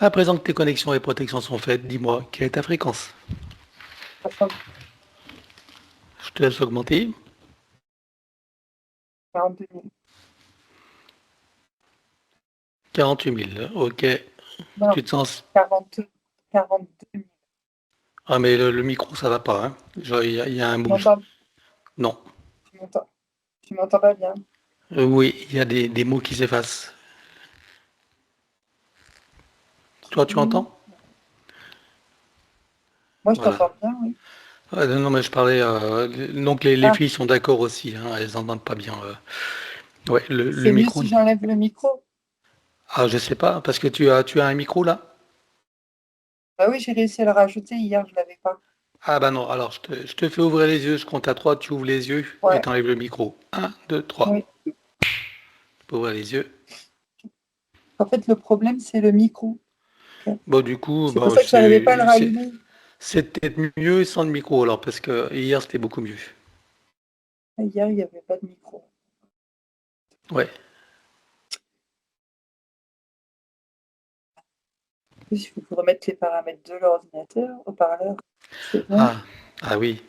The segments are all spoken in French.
À présent que tes connexions et protections sont faites, dis-moi, quelle est ta fréquence? 60, Je te laisse augmenter. 42 000. 48 000, ok. Non, Tu te sens... 40, 42 000. Ah mais le micro, ça va pas, hein. Genre, il y a un Tu boost. m'entends, Non. tu m'entends pas bien. Oui, il y a des mots qui s'effacent. Toi, tu Qui- entends? Moi, je Voilà. t'entends bien, oui. Non, mais je parlais... donc les Ah, filles sont d'accord aussi, hein, elles entendent pas bien. Ouais, le c'est mieux micro... si j'enlève le micro. Ah, je sais pas, parce que tu as un micro là? Bah oui, j'ai réussi à le rajouter hier, je l'avais pas. Ah bah non, alors je te fais ouvrir les yeux, je compte à 3, tu ouvres les yeux et Ouais, t'enlèves le micro. Un, 2, 3. oui. Tu peux ouvrir les yeux. En fait, le problème, c'est le micro. Ok. Bon, du coup, C'est pour bon, ça que j'arrivais pas à le c'est rallumer. c'est peut-être mieux sans le micro alors, parce que hier c'était beaucoup mieux. Hier, il n'y avait pas de micro. Ouais. Il faut remettre les paramètres de l'ordinateur, haut-parleur, c'est bon. Ah, ah oui.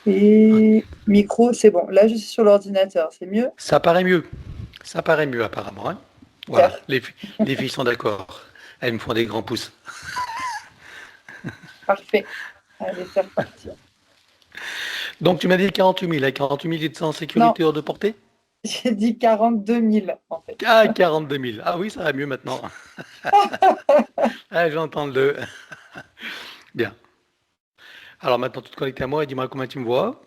Et micro, c'est bon. Là, je suis sur l'ordinateur, c'est mieux? Ça paraît mieux. Ça paraît mieux apparemment, hein. Voilà, Super, les filles sont d'accord. Elles me font des grands pouces. parfait. Allez, c'est reparti. Donc tu m'as dit 48 000. À 48 000, tu te sens en Non, sécurité hors de portée? j'ai dit 42 000 en fait. Ah, 42 000. Ah oui, ça va mieux maintenant. Ah, j'entends le 2. Bien. Alors maintenant, tu te connectes à moi et dis-moi combien tu me vois.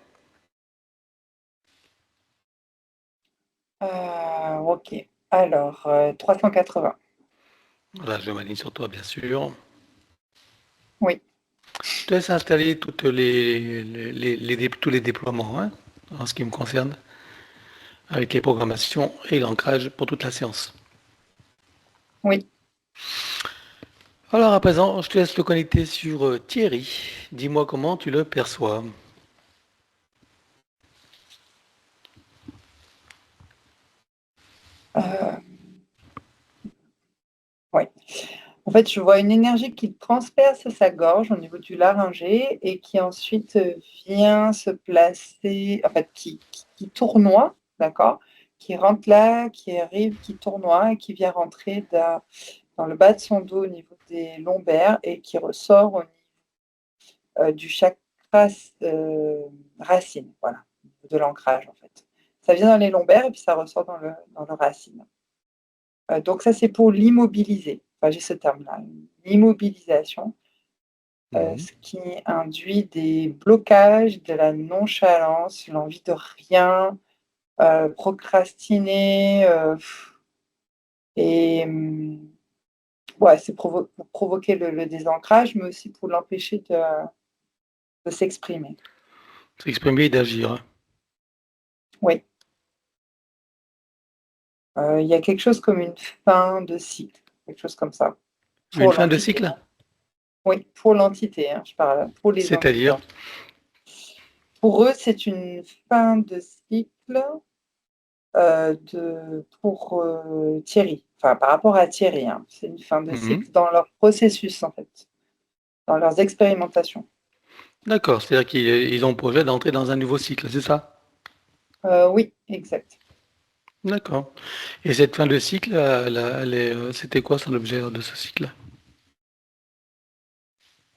Ok. Alors, 380. Voilà, je m'aligne sur toi, bien sûr. Oui, Je te laisse installer tous les déploiements, hein, en ce qui me concerne, avec les programmations et l'ancrage pour toute la séance. oui. Alors à présent, je te laisse le connecter sur Thierry. Dis-moi comment tu le perçois. Euh, ouais. En fait, je vois une énergie qui transperce sa gorge au niveau du laryngé et qui ensuite vient se placer, en fait, qui tournoie, d'accord? Qui rentre là, qui arrive, qui tournoie et qui vient rentrer dans le bas de son dos au niveau des lombaires et qui ressort au niveau du chakra racine, voilà, de l'ancrage en fait. Ça vient dans les lombaires et puis ça ressort dans le racine. Donc ça, c'est pour l'immobiliser. Enfin, j'ai ce terme-là, l'immobilisation, Mhm. ce qui induit des blocages, de la nonchalance, l'envie de rien, procrastiner. Et ouais, c'est pour provoquer le désancrage, mais aussi pour l'empêcher de s'exprimer. S'exprimer et d'agir, hein. Oui. Il y a quelque chose comme une fin de cycle, quelque chose comme ça, Une pour fin de l'entité. cycle, Oui, pour l'entité, hein, je parle pour les entités. c'est-à-dire, Pour eux, c'est une fin de cycle pour Thierry. Enfin, par rapport à Thierry, hein, c'est une fin de mhm. cycle dans leur processus, en fait, dans leurs expérimentations. D'accord, c'est-à-dire qu'ils ont projet d'entrer dans un nouveau cycle, c'est ça? Oui, exact. D'accord. Et cette fin de cycle, c'était quoi son objet de ce cycle?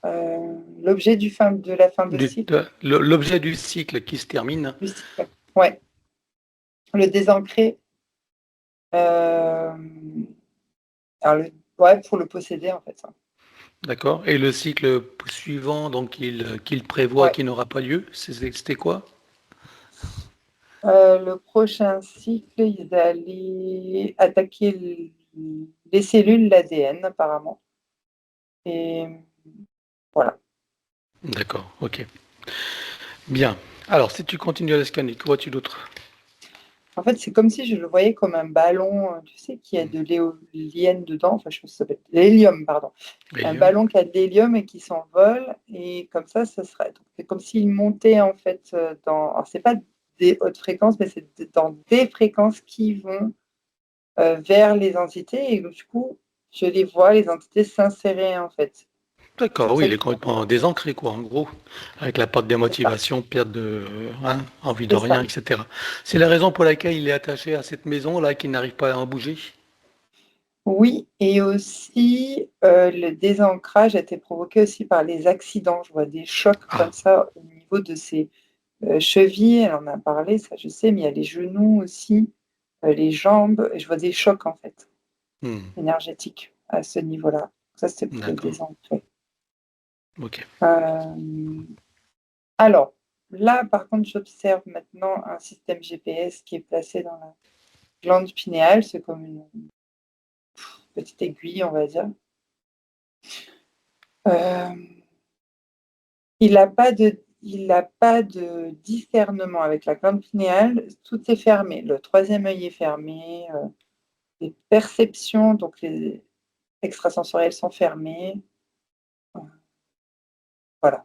L'objet de la fin de cycle, L'objet du cycle qui se termine. du cycle. Ouais, le désancré. Alors ouais, pour le posséder, en fait. D'accord. Et le cycle suivant, donc qu'il prévoit Ouais. qui n'aura pas lieu, c'était quoi? Le prochain cycle, ils allaient attaquer les cellules, l'ADN, apparemment. Et voilà. D'accord, ok. Bien. Alors, si tu continues à le scanner, que vois-tu d'autre? En fait, c'est comme si je le voyais comme un ballon, tu sais, qui a de l'éolienne dedans. Enfin, je sais pas si ça s'appelle l'hélium, pardon. Un Hélium. ballon qui a de l'hélium et qui s'envole. Et comme ça serait. Donc, c'est comme s'il montait, en fait, dans. Alors, c'est pas des hautes fréquences, mais c'est dans des fréquences qui vont vers les entités. Et du coup, je les vois, les entités s'insérer en fait. C'est D'accord, pour oui, ça il est qu'il complètement désancré, quoi, en gros, avec la perte de c'est ça. motivation, perte de, hein, envie de C'est rien, ça. etc. C'est la raison pour laquelle il est attaché à cette maison-là, qu'il n'arrive pas à en bouger. Oui, et aussi le désancrage a été provoqué aussi par les accidents. Je vois des chocs comme Ah, ça au niveau de ses chevilles, elle en a parlé, ça je sais, mais il y a les genoux aussi, les jambes, et je vois des chocs en fait, hmm, énergétiques à ce niveau-là. Ça, c'est pour le d'accord, désancrer. ok. Euh, alors, là, par contre, j'observe maintenant un système GPS qui est placé dans la glande pinéale. C'est comme une petite aiguille, on va dire. Euh, il n'a pas de discernement avec la glande pinéale. Tout est fermé. Le troisième œil est fermé. Les perceptions, donc les extrasensorielles sont fermées. Voilà.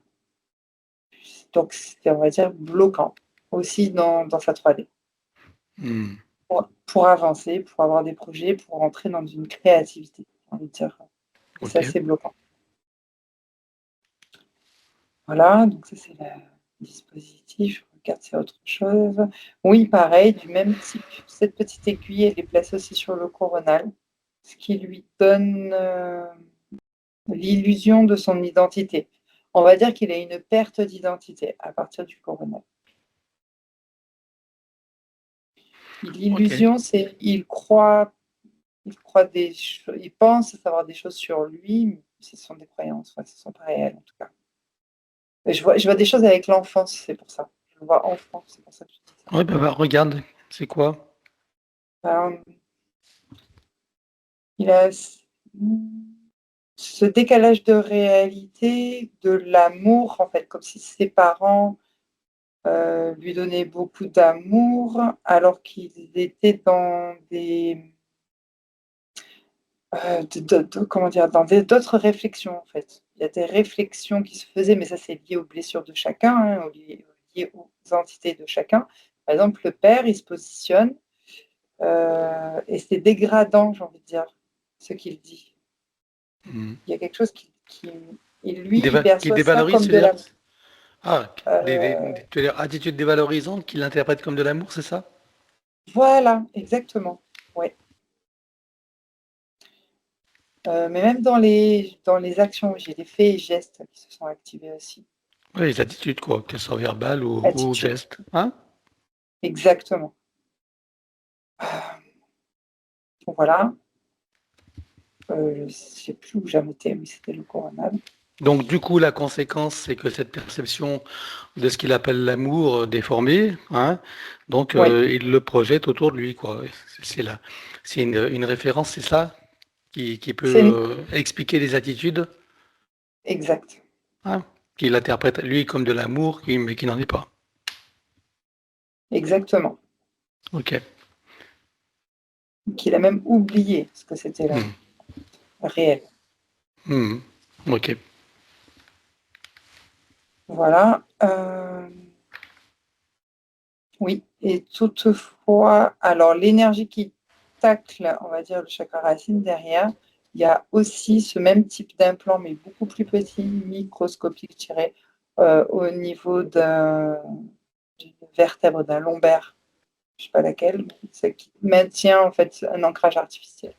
Donc, c'est, on va dire, bloquant aussi dans sa 3D. Hmm, Pour avancer, pour avoir des projets, pour rentrer dans une créativité, j'ai envie de dire. Et ok, ça, c'est bloquant. Voilà, donc ça, c'est le dispositif. Je regarde, c'est autre chose. Oui, pareil, du même type. Cette petite aiguille, elle est placée aussi sur le coronal, ce qui lui donne l'illusion de son identité. On va dire qu'il a une perte d'identité à partir du coronal. ok. L'illusion, c'est il pense savoir des choses sur lui, mais ce sont des croyances, ouais, ce ne sont pas réelles en tout cas. Et je vois des choses avec l'enfance, c'est pour ça. Je le vois enfant, c'est pour ça que je dis ça. Ouais, regarde, c'est quoi? Euh, il a ce décalage de réalité, de l'amour, en fait, comme si ses parents lui donnaient beaucoup d'amour, alors qu'ils étaient dans des comment dire, dans d'autres réflexions, en fait. Il y a des réflexions qui se faisaient, mais ça, c'est lié aux blessures de chacun, hein, lié aux entités de chacun. Par exemple, le père, il se positionne et c'est dégradant, j'ai envie de dire, ce qu'il dit. Hmm. Il y a quelque chose et lui, il Qui perçoit ça dévalorise, comme tu veux de dire? l'amour. Ah, Euh, tu veux dire attitude dévalorisante qu'il interprète comme de l'amour, c'est ça? voilà, exactement. Ouais. Mais même dans les actions, j'ai des faits et gestes qui se sont activés aussi. Oui, les attitudes, quoi, qu'elles soient verbales ou Attitude, gestes. Hein? exactement. Voilà. Je ne sais plus où j'ai noté, mais c'était le coronal. Donc, du coup, la conséquence, c'est que cette perception de ce qu'il appelle l'amour déformé, hein, donc Oui, il le projette autour de lui, quoi. C'est une référence, c'est ça, qui peut c'est expliquer les attitudes, exact. hein, qu'il interprète lui comme de l'amour, mais qui n'en est pas. Exactement. Ok. Qu'il a même oublié ce que c'était là, Hmm. réel. Hmm. Ok. Voilà. Oui, et toutefois, alors l'énergie qui tacle, on va dire, le chakra racine derrière, il y a aussi ce même type d'implant, mais beaucoup plus petit, microscopique, je dirais, au niveau d'une vertèbre, d'un lombaire, je ne sais pas laquelle, ce qui maintient en fait un ancrage artificiel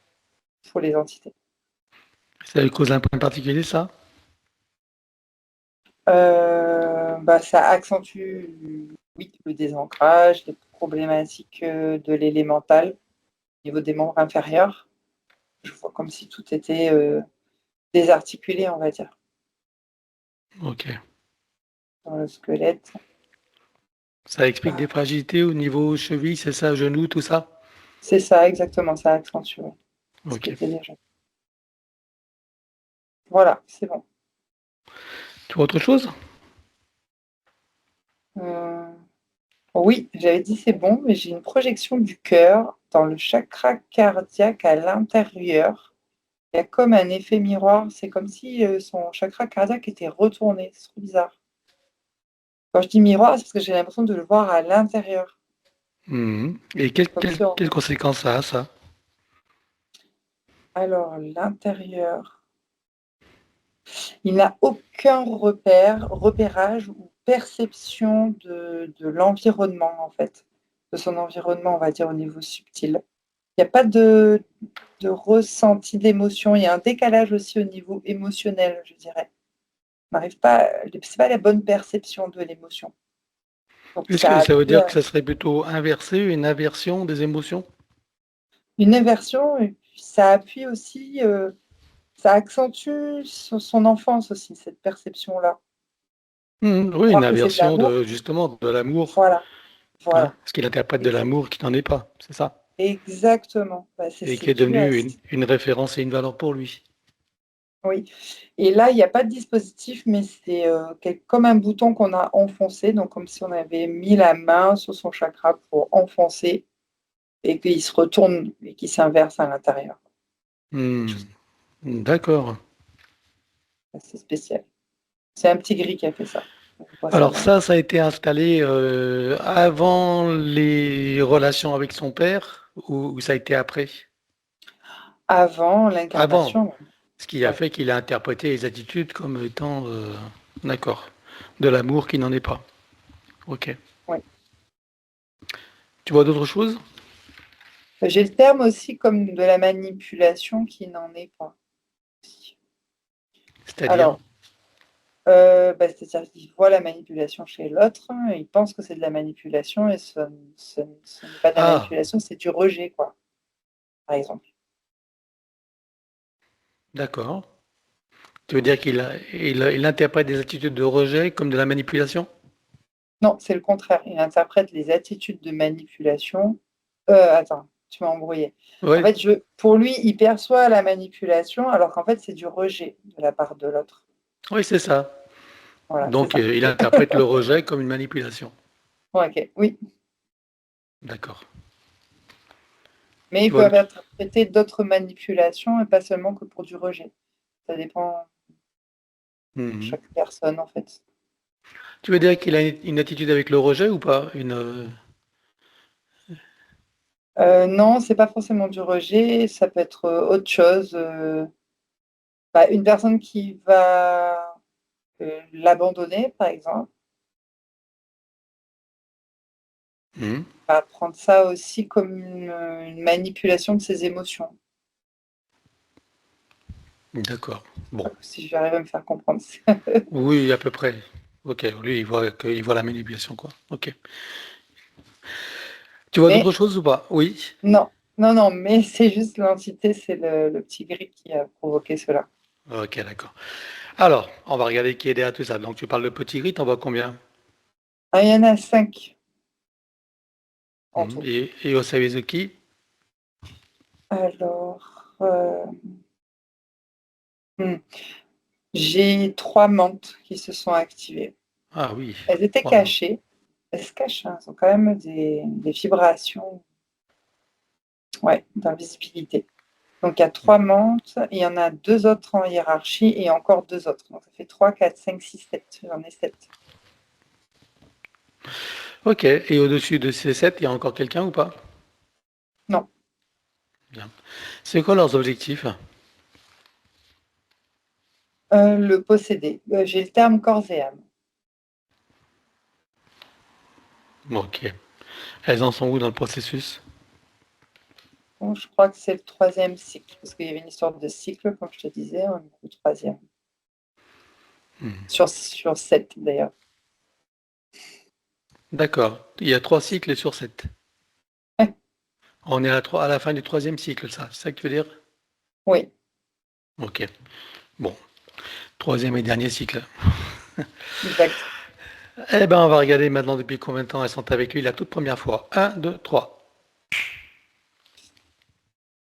pour les entités. Ça lui cause un point particulier, ça? Bah, ça accentue, oui, le désancrage, les problématiques de l'élémental au niveau des membres inférieurs. Je vois comme si tout était désarticulé, on va dire, Ok. dans le squelette. Ça explique des fragilités au niveau cheville, c'est ça, genou, tout ça? C'est ça, exactement, ça accentue ce qui Ok. était déjà. Voilà, c'est bon. Tu vois autre chose? Euh, oui, j'avais dit c'est bon, mais j'ai une projection du cœur dans le chakra cardiaque à l'intérieur. Il y a comme un effet miroir, c'est comme si son chakra cardiaque était retourné. C'est trop bizarre. Quand je dis miroir, c'est parce que j'ai l'impression de le voir à l'intérieur. Mhm. Et Comme si on quelles conséquences ça a, ça? Alors, l'intérieur, il n'a aucun repérage ou perception de l'environnement, en fait, de son environnement, on va dire, au niveau subtil. Il n'y a pas de ressenti d'émotion. Il y a un décalage aussi au niveau émotionnel, je dirais. On n'arrive pas, c'est pas la bonne perception de l'émotion. Donc, Est-ce que ça ça veut appuie dire que ça serait plutôt inversé, une inversion des émotions? une inversion, et puis ça appuie aussi, ça accentue son enfance aussi, cette perception-là. Oui, une Croire que c'est de inversion l'amour, de justement de l'amour, voilà, hein, voilà, ce qu'il interprète de exact, l'amour qui n'en est pas, c'est ça? exactement. Bah, Et qui c'est est dû à devenu une référence et une valeur pour lui. oui. Et là, il y a pas de dispositif, mais c'est, comme un bouton qu'on a enfoncé, donc comme si on avait mis la main sur son chakra pour enfoncer et qu'il se retourne et qu'il s'inverse à l'intérieur. Quelque chose Hmm, d'accord. d'assez spécial. C'est un petit gris qui a fait ça. On voit ça Alors dans ça a été installé avant les relations avec son père ou ça a été après? avant Avant, l'incarnation, ce qui a ouais. fait qu'il a interprété les attitudes comme étant, d'accord, de l'amour qui n'en est pas. Ok. Ouais. Tu vois d'autres choses? J'ai le terme aussi comme de la manipulation qui n'en est pas. C'est-à-dire? Alors, bah, c'est-à-dire qu'il voit la manipulation chez l'autre, hein, il pense que c'est de la manipulation et ce n'est pas de la Ah, manipulation, c'est du rejet, quoi, par exemple. d'accord. Tu veux dire il interprète des attitudes de rejet comme de la manipulation? Non, c'est le contraire. Il interprète les attitudes de manipulation. Attends, tu m'as embrouillé. En Oui, fait, pour lui, il perçoit la manipulation alors qu'en fait, c'est du rejet de la part de l'autre. oui, c'est ça. Voilà, c'est Donc ça. il interprète le rejet comme une manipulation. Ouais, ok, oui. D'accord. Mais Tu ils vois? peuvent interpréter d'autres manipulations et pas seulement que pour du rejet. Ça dépend de Mhm. chaque personne, en fait. Tu veux dire qu'il a une attitude avec le rejet ou pas? Non, c'est pas forcément du rejet, ça peut être autre chose. Bah, une personne qui va l'abandonner, par exemple, Mhm. va prendre ça aussi comme une manipulation de ses émotions. D'accord. Bon. Si je vais arriver à me faire comprendre. Oui, à peu près. Ok, lui, il voit la manipulation, quoi. Ok. Tu vois Mais d'autres choses ou pas? Oui. non, non, non, mais c'est juste l'entité, c'est le petit gris qui a provoqué cela. Ok, d'accord. Alors, on va regarder qui est derrière tout ça. Donc, tu parles de petit gris, t'en vois combien? Ah, il y en a 5 en Mhm. tout. Et au service de qui? Alors, hmm, j'ai 3 mantes qui se sont activées. Ah oui, Elles étaient trois mois. cachées. Elles se cachent, hein, elles ont quand même des vibrations, ouais, d'invisibilité. Donc il y a 3 Mhm. mantes, il y en a 2 autres en hiérarchie et encore 2 autres. Donc ça fait 3, 4, 5, 6, 7. J'en ai 7. Ok, et au-dessus de ces sept, il y a encore quelqu'un ou pas? Non, Bien. C'est quoi leurs objectifs? le possédé. J'ai le terme corps et âme. Ok. Elles en sont où dans le processus? Donc je crois que c'est le 3e cycle, parce qu'il y avait une histoire de cycle, comme je te disais, on est au 3e. Mhm. Sur 7 d'ailleurs. D'accord. Il y a trois cycles sur sept. Ouais, On est à la fin du troisième cycle, ça. C'est ça que tu veux dire? oui, Ok. Bon. Troisième et dernier cycle. exact. Eh ben, on va regarder maintenant depuis combien de temps elles sont avec lui la toute première fois. Un, 2, 3.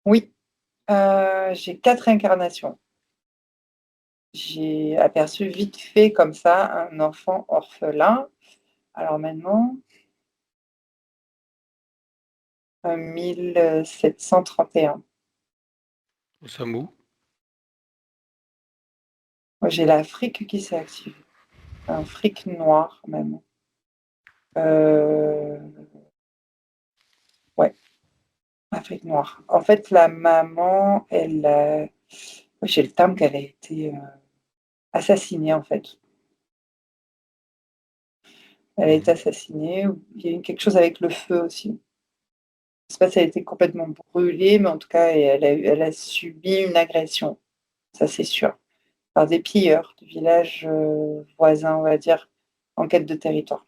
Oui, j'ai 4 incarnations. J'ai aperçu vite fait comme ça un enfant orphelin. Alors maintenant, 1731. Nous sommes où? Moi, j'ai l'Afrique qui s'est activée, un fric noir même. Euh, ouais, Afrique noire. En fait, la maman, j'ai le terme qu'elle a été assassinée, en fait. Elle a été Mhm. assassinée. Il y a eu quelque chose avec le feu aussi. Je sais pas si elle a été complètement brûlée, mais en tout cas, elle a subi une agression, ça c'est sûr, par des pilleurs du village voisin, on va dire, en quête de territoire.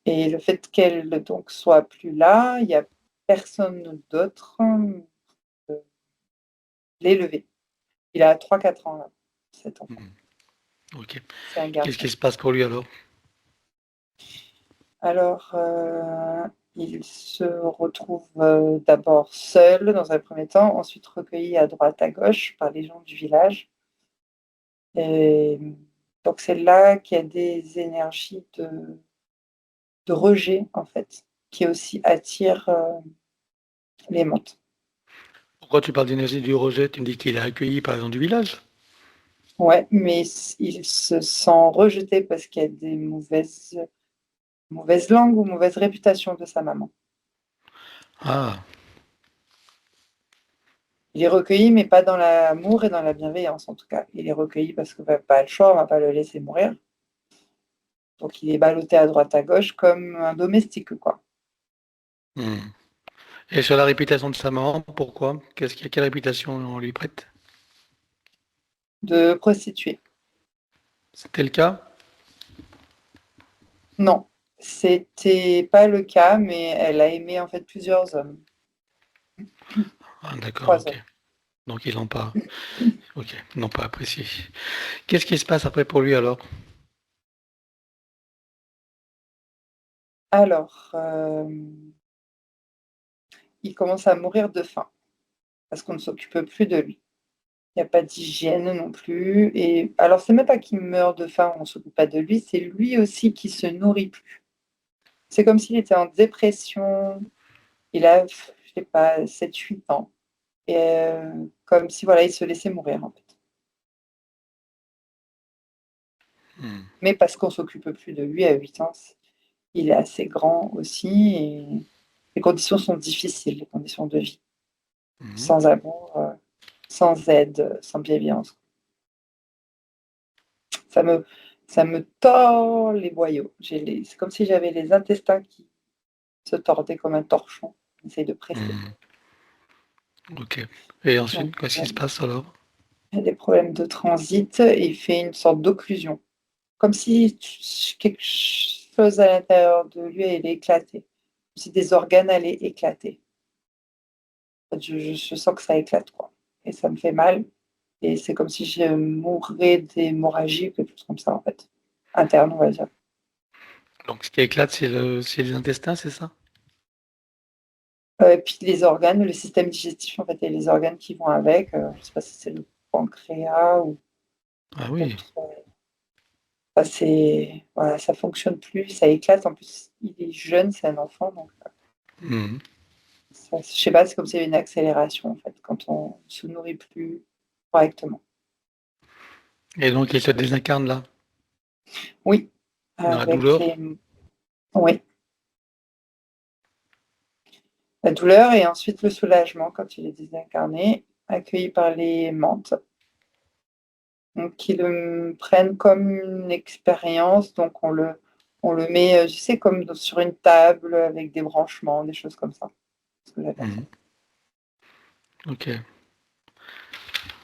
Et le fait qu'elle donc soit plus là, il y a personne d'autre pour l'élever. Il a 3-4 ans là, cet enfant. Mhm. Ok. C'est un Qu'est-ce qui garçon. se passe pour lui alors? Alors, il se retrouve d'abord seul dans un premier temps, ensuite recueilli à droite à gauche par les gens du village. Et donc c'est là qu'il y a des énergies de rejet en fait, qui aussi attirent les montes. Pourquoi tu parles d'énergie du rejet? Tu me dis qu'il est accueilli par les gens du village? Ouais, mais il se sent rejeté parce qu'il y a des mauvaises langues ou mauvaise réputation de sa maman. Ah, Il est recueilli, mais pas dans l'amour et dans la bienveillance, en tout cas. Il est recueilli parce qu'on n'a pas le choix, on ne va pas le laisser mourir. Donc il est ballotté à droite à gauche comme un domestique, quoi. hmm. Et sur la réputation de sa maman, pourquoi? Quelle réputation on lui prête? De prostituée. C'était le cas? Non, c'était pas le cas, mais elle a aimé en fait plusieurs hommes. Ah, d'accord, 3 ok. hommes. Donc ils n'ont pas, ok, ils n'ont pas apprécié. Qu'est-ce qui se passe après pour lui alors? Alors, il commence à mourir de faim parce qu'on ne s'occupe plus de lui. Il n'y a pas d'hygiène non plus. Et alors, c'est même pas qu'il meurt de faim, on ne s'occupe pas de lui, c'est lui aussi qui se nourrit plus. C'est comme s'il était en dépression. Il a, je sais pas, 7-8 ans. Et comme si voilà, il se laissait mourir en fait. Hmm, Mais parce qu'on s'occupe plus de lui à 8 ans, il est assez grand aussi et les conditions sont difficiles, les conditions de vie. mhm, Sans amour, sans aide, sans bienveillance. Ça me, ça me tord les boyaux. C'est comme si j'avais les intestins qui se tordaient comme un torchon. J'essaie de presser. hmm. Ok. Et Donc, ensuite, qu'est-ce qui se passe alors? il y a des problèmes de transit et il fait une sorte d'occlusion. Comme si quelque chose à l'intérieur de lui allait éclater. Comme si des organes allaient éclater. Je sens que ça éclate, quoi. Et ça me fait mal. Et c'est comme si je mourrais d'hémorragie ou quelque chose comme ça, en fait. Interne, on va dire. Donc ce qui éclate, c'est les intestins, c'est ça? Et puis les organes, le système digestif, en fait, et les organes qui vont avec. Je ne sais pas si c'est le pancréas ou Ah oui. autre. Enfin, voilà, ça fonctionne plus, ça éclate. En plus, il est jeune, c'est un enfant, donc Mhm. je sais pas, c'est comme s'il y avait une accélération, en fait, quand on se nourrit plus correctement. Et donc il se désincarne là, Oui, dans la avec douleur. les, oui, la douleur et ensuite le soulagement quand il est désincarné, accueilli par les mantes. Donc, qui le prennent comme une expérience. Donc, on le met, tu sais, comme sur une table avec des branchements, des choses comme ça. C'est ce que j'appelle ça. Mhm. Ok,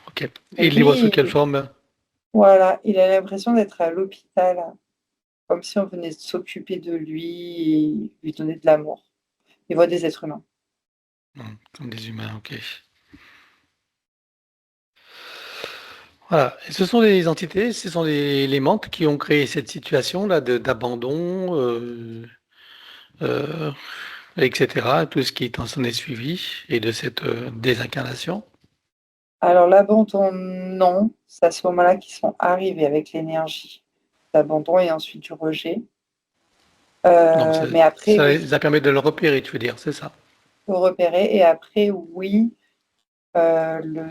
ok. Et Donc, il les voit sous quelle lui, forme? voilà, il a l'impression d'être à l'hôpital, hein, comme si on venait s'occuper de lui et lui donner de l'amour. Il voit des êtres humains. Comme des humains, ok. Voilà. Et ce sont des entités, ce sont les mantes qui ont créé cette situation-là d'abandon, euh, etc. Tout ce qui s'en est suivi et de cette désincarnation. Alors, l'abandon, non. C'est à ce moment-là qu'ils sont arrivés avec l'énergie d'abandon et ensuite du rejet. Donc Mais après, ça oui, les a permis de le repérer, tu veux dire, c'est ça? faut repérer. Et après, oui,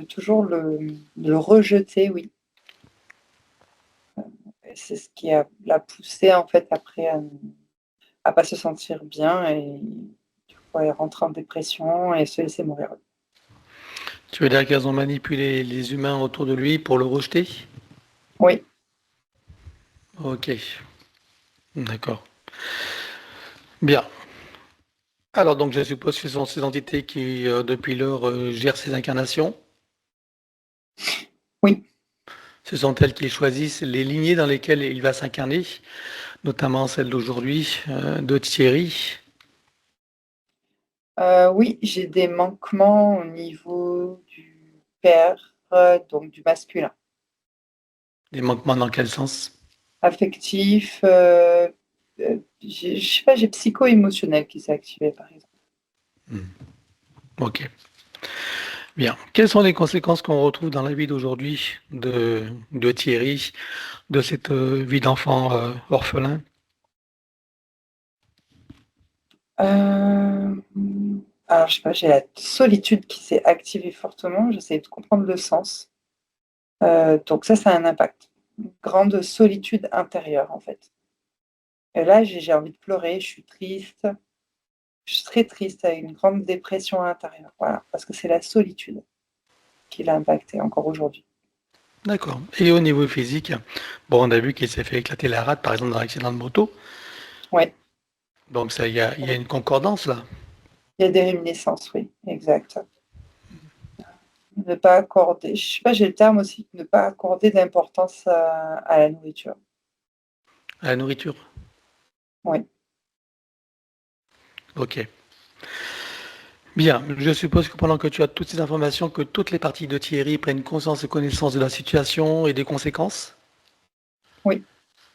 toujours le rejeter, oui. C'est ce qui l'a poussé en fait après à pas se sentir bien et ouais, rentrer en dépression et se laisser mourir. Tu veux dire qu'elles ont manipulé les humains autour de lui pour le rejeter? Oui. Ok, d'accord. Bien. Alors donc je suppose que ce sont ces entités qui, depuis lors, gèrent ces incarnations. Oui. Ce sont elles qui choisissent les lignées dans lesquelles il va s'incarner, notamment celle d'aujourd'hui, de Thierry. Oui, j'ai des manquements au niveau du père, donc du masculin. Des manquements dans quel sens? Affectif, je sais pas, j'ai psycho-émotionnel qui s'est activé, par exemple. Ok. Bien. Quelles sont les conséquences qu'on retrouve dans la vie d'aujourd'hui de Thierry, de cette vie d'enfant orphelin? Euh, alors, je sais pas, j'ai la solitude qui s'est activée fortement. J'essaie de comprendre le sens. Donc ça a un impact. Une grande solitude intérieure, en fait. Et là, j'ai envie de pleurer, je suis triste. Je suis très triste, avec une grande dépression intérieure. Voilà, parce que c'est la solitude qui l'a impacté encore aujourd'hui. D'accord. Et au niveau physique, bon, on a vu qu'il s'est fait éclater la rate, par exemple, dans l'accident de moto. Ouais, Donc ça, il y a une concordance là. il y a des réminiscences, oui, exact. Ne pas accorder, je sais pas, j'ai le terme aussi, ne pas accorder d'importance à la nourriture. À la nourriture. Oui. Ok. Bien. Je suppose que pendant que tu as toutes ces informations, que toutes les parties de Thierry prennent conscience et connaissance de la situation et des conséquences. Oui.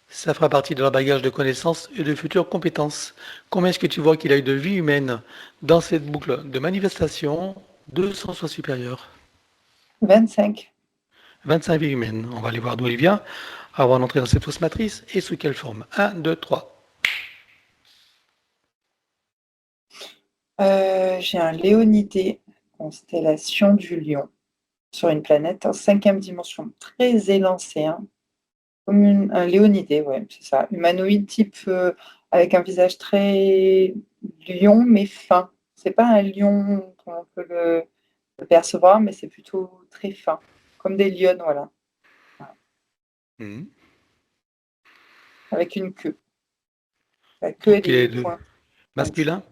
Ça fera partie de leur bagage de connaissances et de futures compétences. Combien est-ce que tu vois qu'il a eu de vie humaine dans cette boucle de manifestation 200 soit supérieur? 25. 25 vies humaines. On va aller voir d'où il vient avant d'entrer dans cette fausse matrice et sous quelle forme. 1, 2, 3. J'ai un Léonidé, constellation du Lion, sur une planète en cinquième dimension, très élancé, hein, comme un Léonidé, ouais, c'est ça. Humanoïde type avec un visage très lion, mais fin. C'est pas un lion comme on peut le percevoir, mais c'est plutôt très fin, comme des lionnes, voilà, Mhm. avec une queue. La queue et Donc il les est de points pointus. masculin.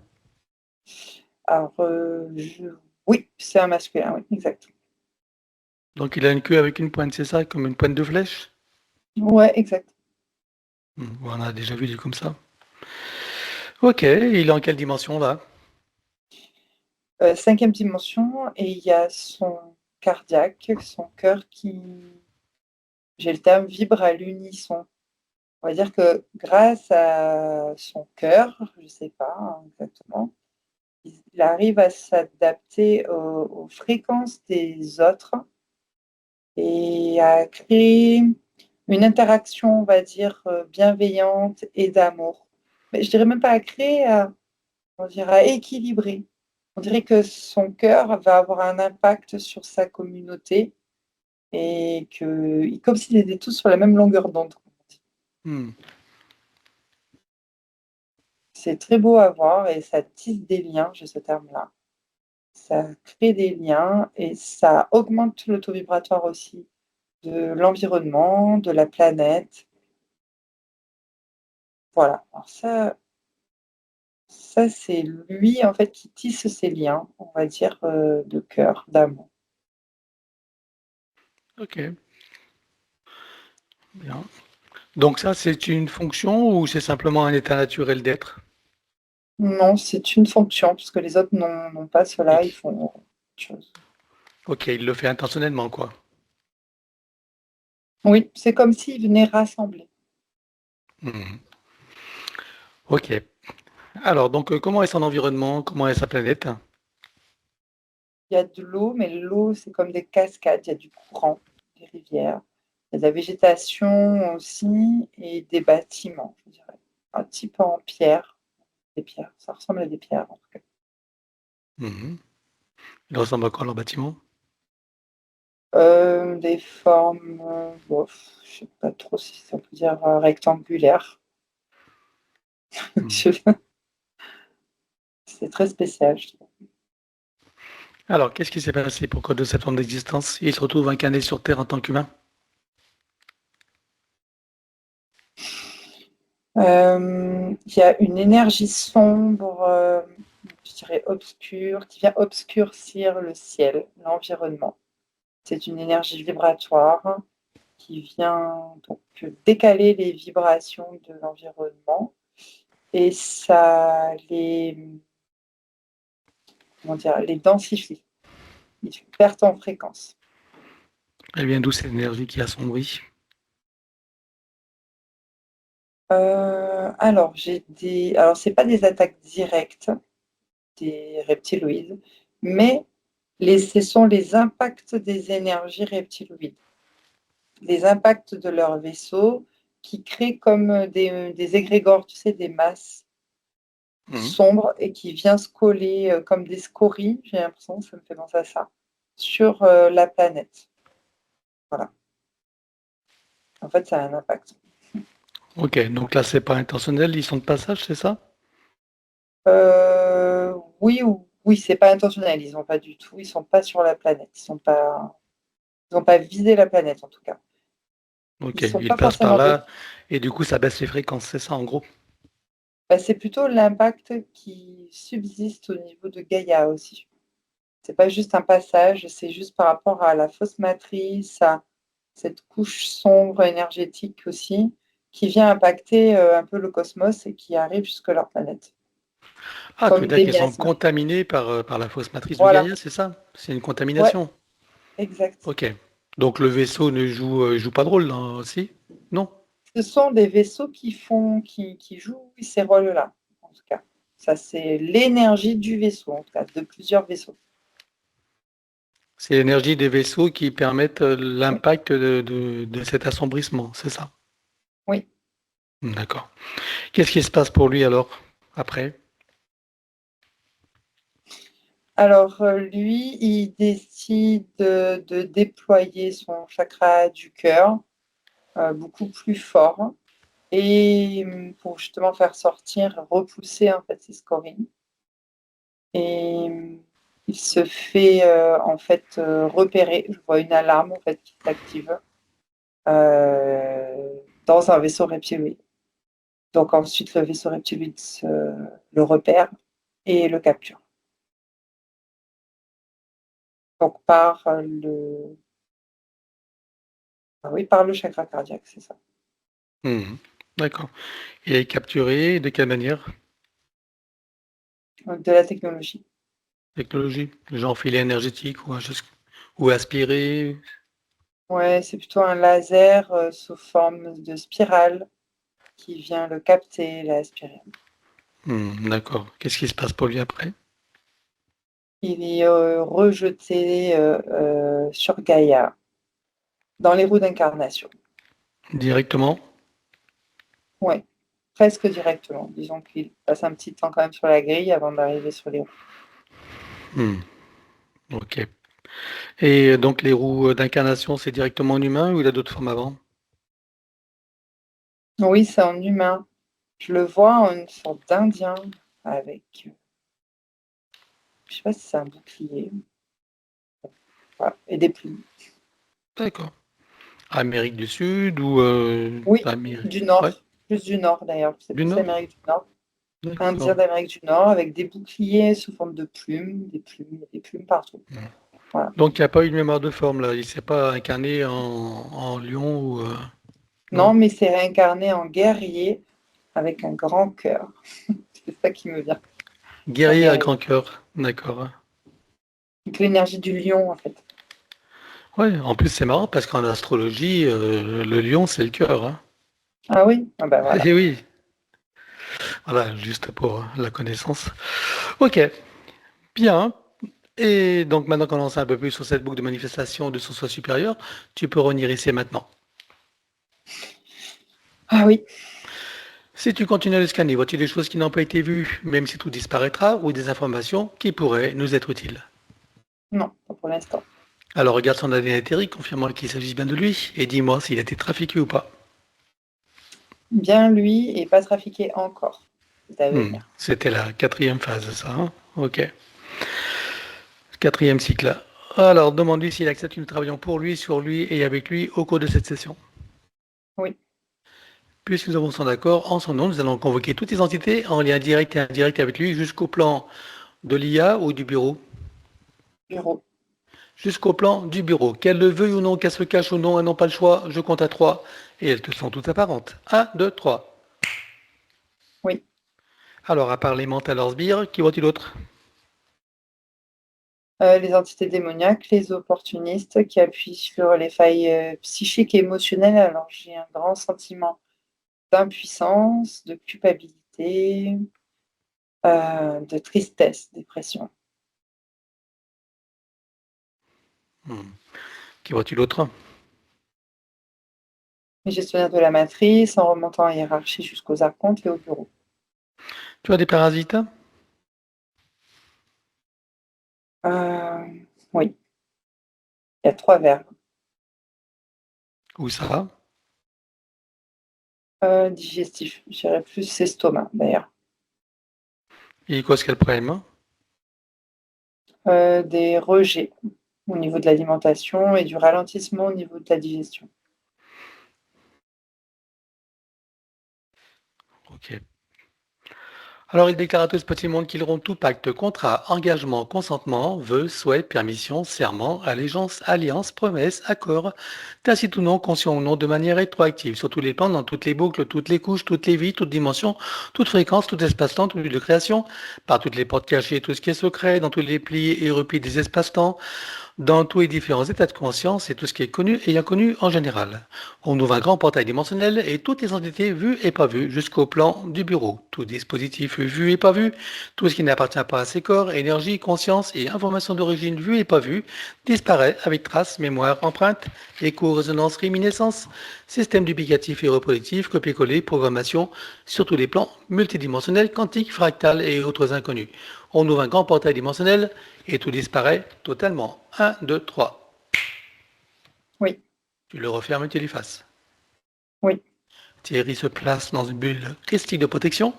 Alors, oui, c'est un masculin, oui, exact. Donc il a une queue avec une pointe, c'est ça, comme une pointe de flèche. Ouais, exact. On a déjà vu dit comme ça. Ok, il est en quelle dimension là? Cinquième dimension, et il y a son cardiaque, son cœur qui, j'ai le terme, vibre à l'unisson. On va dire que grâce à son cœur, je ne sais pas exactement, il arrive à s'adapter aux fréquences des autres et à créer une interaction, on va dire, bienveillante et d'amour. Mais je dirais même pas à créer, on dirait à équilibrer. On dirait que son cœur va avoir un impact sur sa communauté et que, comme s'ils étaient tous sur la même longueur d'onde. Hmm. C'est très beau à voir et ça tisse des liens, j'ai ce terme-là. Ça crée des liens et ça augmente le taux vibratoire aussi de l'environnement, de la planète. Voilà. Alors ça c'est lui en fait qui tisse ces liens, on va dire, de cœur, d'amour. Ok, bien. Donc ça, c'est une fonction ou c'est simplement un état naturel d'être? Non, c'est une fonction, parce que les autres n'ont pas cela, ils Et- font autre chose. Ok, il le fait intentionnellement, quoi. Oui, c'est comme s'ils venaient rassembler. Mhm. Ok. Alors, donc, comment est son environnement? Comment est sa planète? Il y a de l'eau, mais l'eau, c'est comme des cascades, il y a du courant, des rivières. Il y a de la végétation aussi et des bâtiments, je dirais. Un type en pierre, des pierres. Ça ressemble à des pierres, en tout cas. Mhm. Il ressemble à quoi leur bâtiment? Des formes, bof, je sais pas trop si ça peut dire rectangulaires. Mhm. Je- C'est très spécial, je trouve. Alors, qu'est-ce qui s'est passé pour que de cette forme d'existence, il se retrouve incarné sur Terre en tant qu'humain? Il y a une énergie sombre, je dirais obscure, qui vient obscurcir le ciel, l'environnement. C'est une énergie vibratoire qui vient donc décaler les vibrations de l'environnement et ça les densifie. Ils perdent en fréquence. Elle vient d'où cette énergie qui assombrit? Alors, alors c'est pas des attaques directes des reptiloïdes, mais ce sont les impacts des énergies reptiloïdes, les impacts de leur vaisseau qui créent comme des égrégores, tu sais, des masses Mhm. sombres et qui vient se coller comme des scories, j'ai l'impression, ça me fait penser à ça, sur la planète. Voilà. En fait, ça a un impact. Ok, donc là, c'est pas intentionnel, ils sont de passage, c'est ça? Oui, oui, c'est pas intentionnel, ils ont pas du tout, ils sont pas sur la planète, ils ont pas visé la planète en tout cas. Ils Ok, sont ils pas passent par forcément là, et du coup, ça baisse les fréquences, c'est ça en gros? c'est plutôt l'impact qui subsiste au niveau de Gaïa aussi. C'est pas juste un passage, c'est juste par rapport à la fausse matrice, à cette couche sombre énergétique aussi, qui vient impacter un peu le cosmos et qui arrive jusque leur planète, Ah, tu veux comme dire des qu'ils sont miasmes. contaminés par la fausse matrice de Voilà, Gaïa, c'est ça? C'est une ouais, contamination? exact. Ok. Donc le vaisseau ne joue pas de rôle, non, aussi? Non? Ce sont des vaisseaux qui jouent ces rôles-là, en tout cas. Ça, c'est l'énergie du vaisseau, en tout cas, de plusieurs vaisseaux. C'est l'énergie des vaisseaux qui permettent Oui, l'impact de cet assombrissement, c'est ça? oui. D'accord. Qu'est-ce qui se passe pour lui alors, après? Alors, lui, il décide de déployer son chakra du cœur beaucoup plus fort et pour justement faire sortir, repousser en fait ces scories. Et il se fait en fait repérer. Je vois une alarme en fait qui s'active dans un vaisseau reptiloïde. Donc ensuite, le vaisseau reptiloïde le repère et le capture. Donc par le chakra cardiaque, c'est ça. Mhm. D'accord. Il est capturé, de quelle manière? De la technologie. Technologie? Genre filet énergétique ou aspiré? Ouais, c'est plutôt un laser sous forme de spirale qui vient le capter et l'aspirer. D'accord. Qu'est-ce qui se passe pour lui après? Il est rejeté sur Gaïa, dans les roues d'incarnation. Directement? Ouais, presque directement. Disons qu'il passe un petit temps quand même sur la grille avant d'arriver sur les roues. Hmm. Ok. Et donc les roues d'incarnation, c'est directement en humain ou il a d'autres formes avant? Oui, c'est en humain. Je le vois en une sorte d'Indien avec, je sais pas si c'est un bouclier, voilà, et des plumes. D'accord. Amérique du Sud ou Oui, Amérique? du Ouais, Nord, plus du Nord d'ailleurs, c'est du plus Nord. Amérique du Nord. Indien D'accord. d'Amérique du Nord avec des boucliers sous forme de plumes, des plumes partout. Hmm. Voilà. Donc il n'y a pas eu de mémoire de forme là. Il ne s'est pas incarné en lion ou Non, non. mais c'est réincarné en guerrier avec un grand cœur. C'est ça qui me vient. Un Guerrier à grand guerrier. cœur. D'accord. Donc l'énergie du lion, en fait. Ouais, en plus c'est marrant parce qu'en astrologie, le lion c'est le cœur, hein. Ah oui? Ah ben voilà. Eh oui, voilà, juste pour la connaissance. Ok, bien. Et donc maintenant qu'on en sait un peu plus sur cette boucle de manifestation de son soi supérieur, tu peux revenir ici et maintenant. Ah oui, Si tu continues à le scanner, vois-tu des choses qui n'ont pas été vues, même si tout disparaîtra, ou des informations qui pourraient nous être utiles? non, pas pour l'instant. Alors regarde son ADN éthérique, confirme-moi qu'il s'agit bien de lui, et dis-moi s'il a été trafiqué ou pas. Bien lui et pas trafiqué encore. à venir. C'était la quatrième phase, ça, hein? Ok. Quatrième cycle. Alors, demande-lui s'il accepte que nous travaillons pour lui, sur lui et avec lui au cours de cette session. Oui, Puisque nous avons son accord, en son nom, nous allons convoquer toutes les entités en lien direct et indirect avec lui jusqu'au plan de l'IA ou du bureau. bureau. Jusqu'au plan du bureau. Qu'elle le veuille ou non, qu'elle se cache ou non, elles n'ont pas le choix. Je compte à 3 et elles te sont toutes apparentes. 1, 2, 3. Oui. Alors, à part les mentales hors sbires, qui voit-il d'autre? Les entités démoniaques, les opportunistes qui appuient sur les failles psychiques et émotionnelles. Alors, j'ai un grand sentiment d'impuissance, de culpabilité, de tristesse, dépression. Qui voit-il d'autre? Les gestionnaires de la matrice, en remontant en hiérarchie jusqu'aux archontes et au bureau. Tu as des parasites? Oui, il y a 3 verbes. Où ça? Digestif, je dirais plus estomac d'ailleurs. Et quoi, quel problème? Des rejets au niveau de l'alimentation et du ralentissement au niveau de la digestion. Ok. Alors, il déclare à tout ce petit monde qu'ils rompt tout pacte, contrat, engagement, consentement, vœu, souhait, permission, serment, allégeance, alliance, promesse, accord, tacite ou non, conscient ou non, de manière rétroactive, sur tous les plans, dans toutes les boucles, toutes les couches, toutes les vies, toutes dimensions, toutes fréquences, tout espace-temps, toute lieu de création, par toutes les portes cachées, tout ce qui est secret, dans tous les plis et replis des espaces-temps, dans tous les différents états de conscience et tout ce qui est connu et inconnu en général. On ouvre un grand portail dimensionnel et toutes les entités vues et pas vues jusqu'au plan du bureau. Tout dispositif vu et pas vu, tout ce qui n'appartient pas à ces corps, énergie, conscience et information d'origine vue et pas vue, disparaît avec traces, mémoire, empreinte, écho, résonance, réminiscence, système duplicatif et reproductif, copier-coller, programmation sur tous les plans multidimensionnels, quantiques, fractales et autres inconnus. On ouvre un grand portail dimensionnel et tout disparaît totalement. 1, 2, 3. Oui, Tu le refermes et tu l'effaces. oui, Thierry se place dans une bulle christique de protection.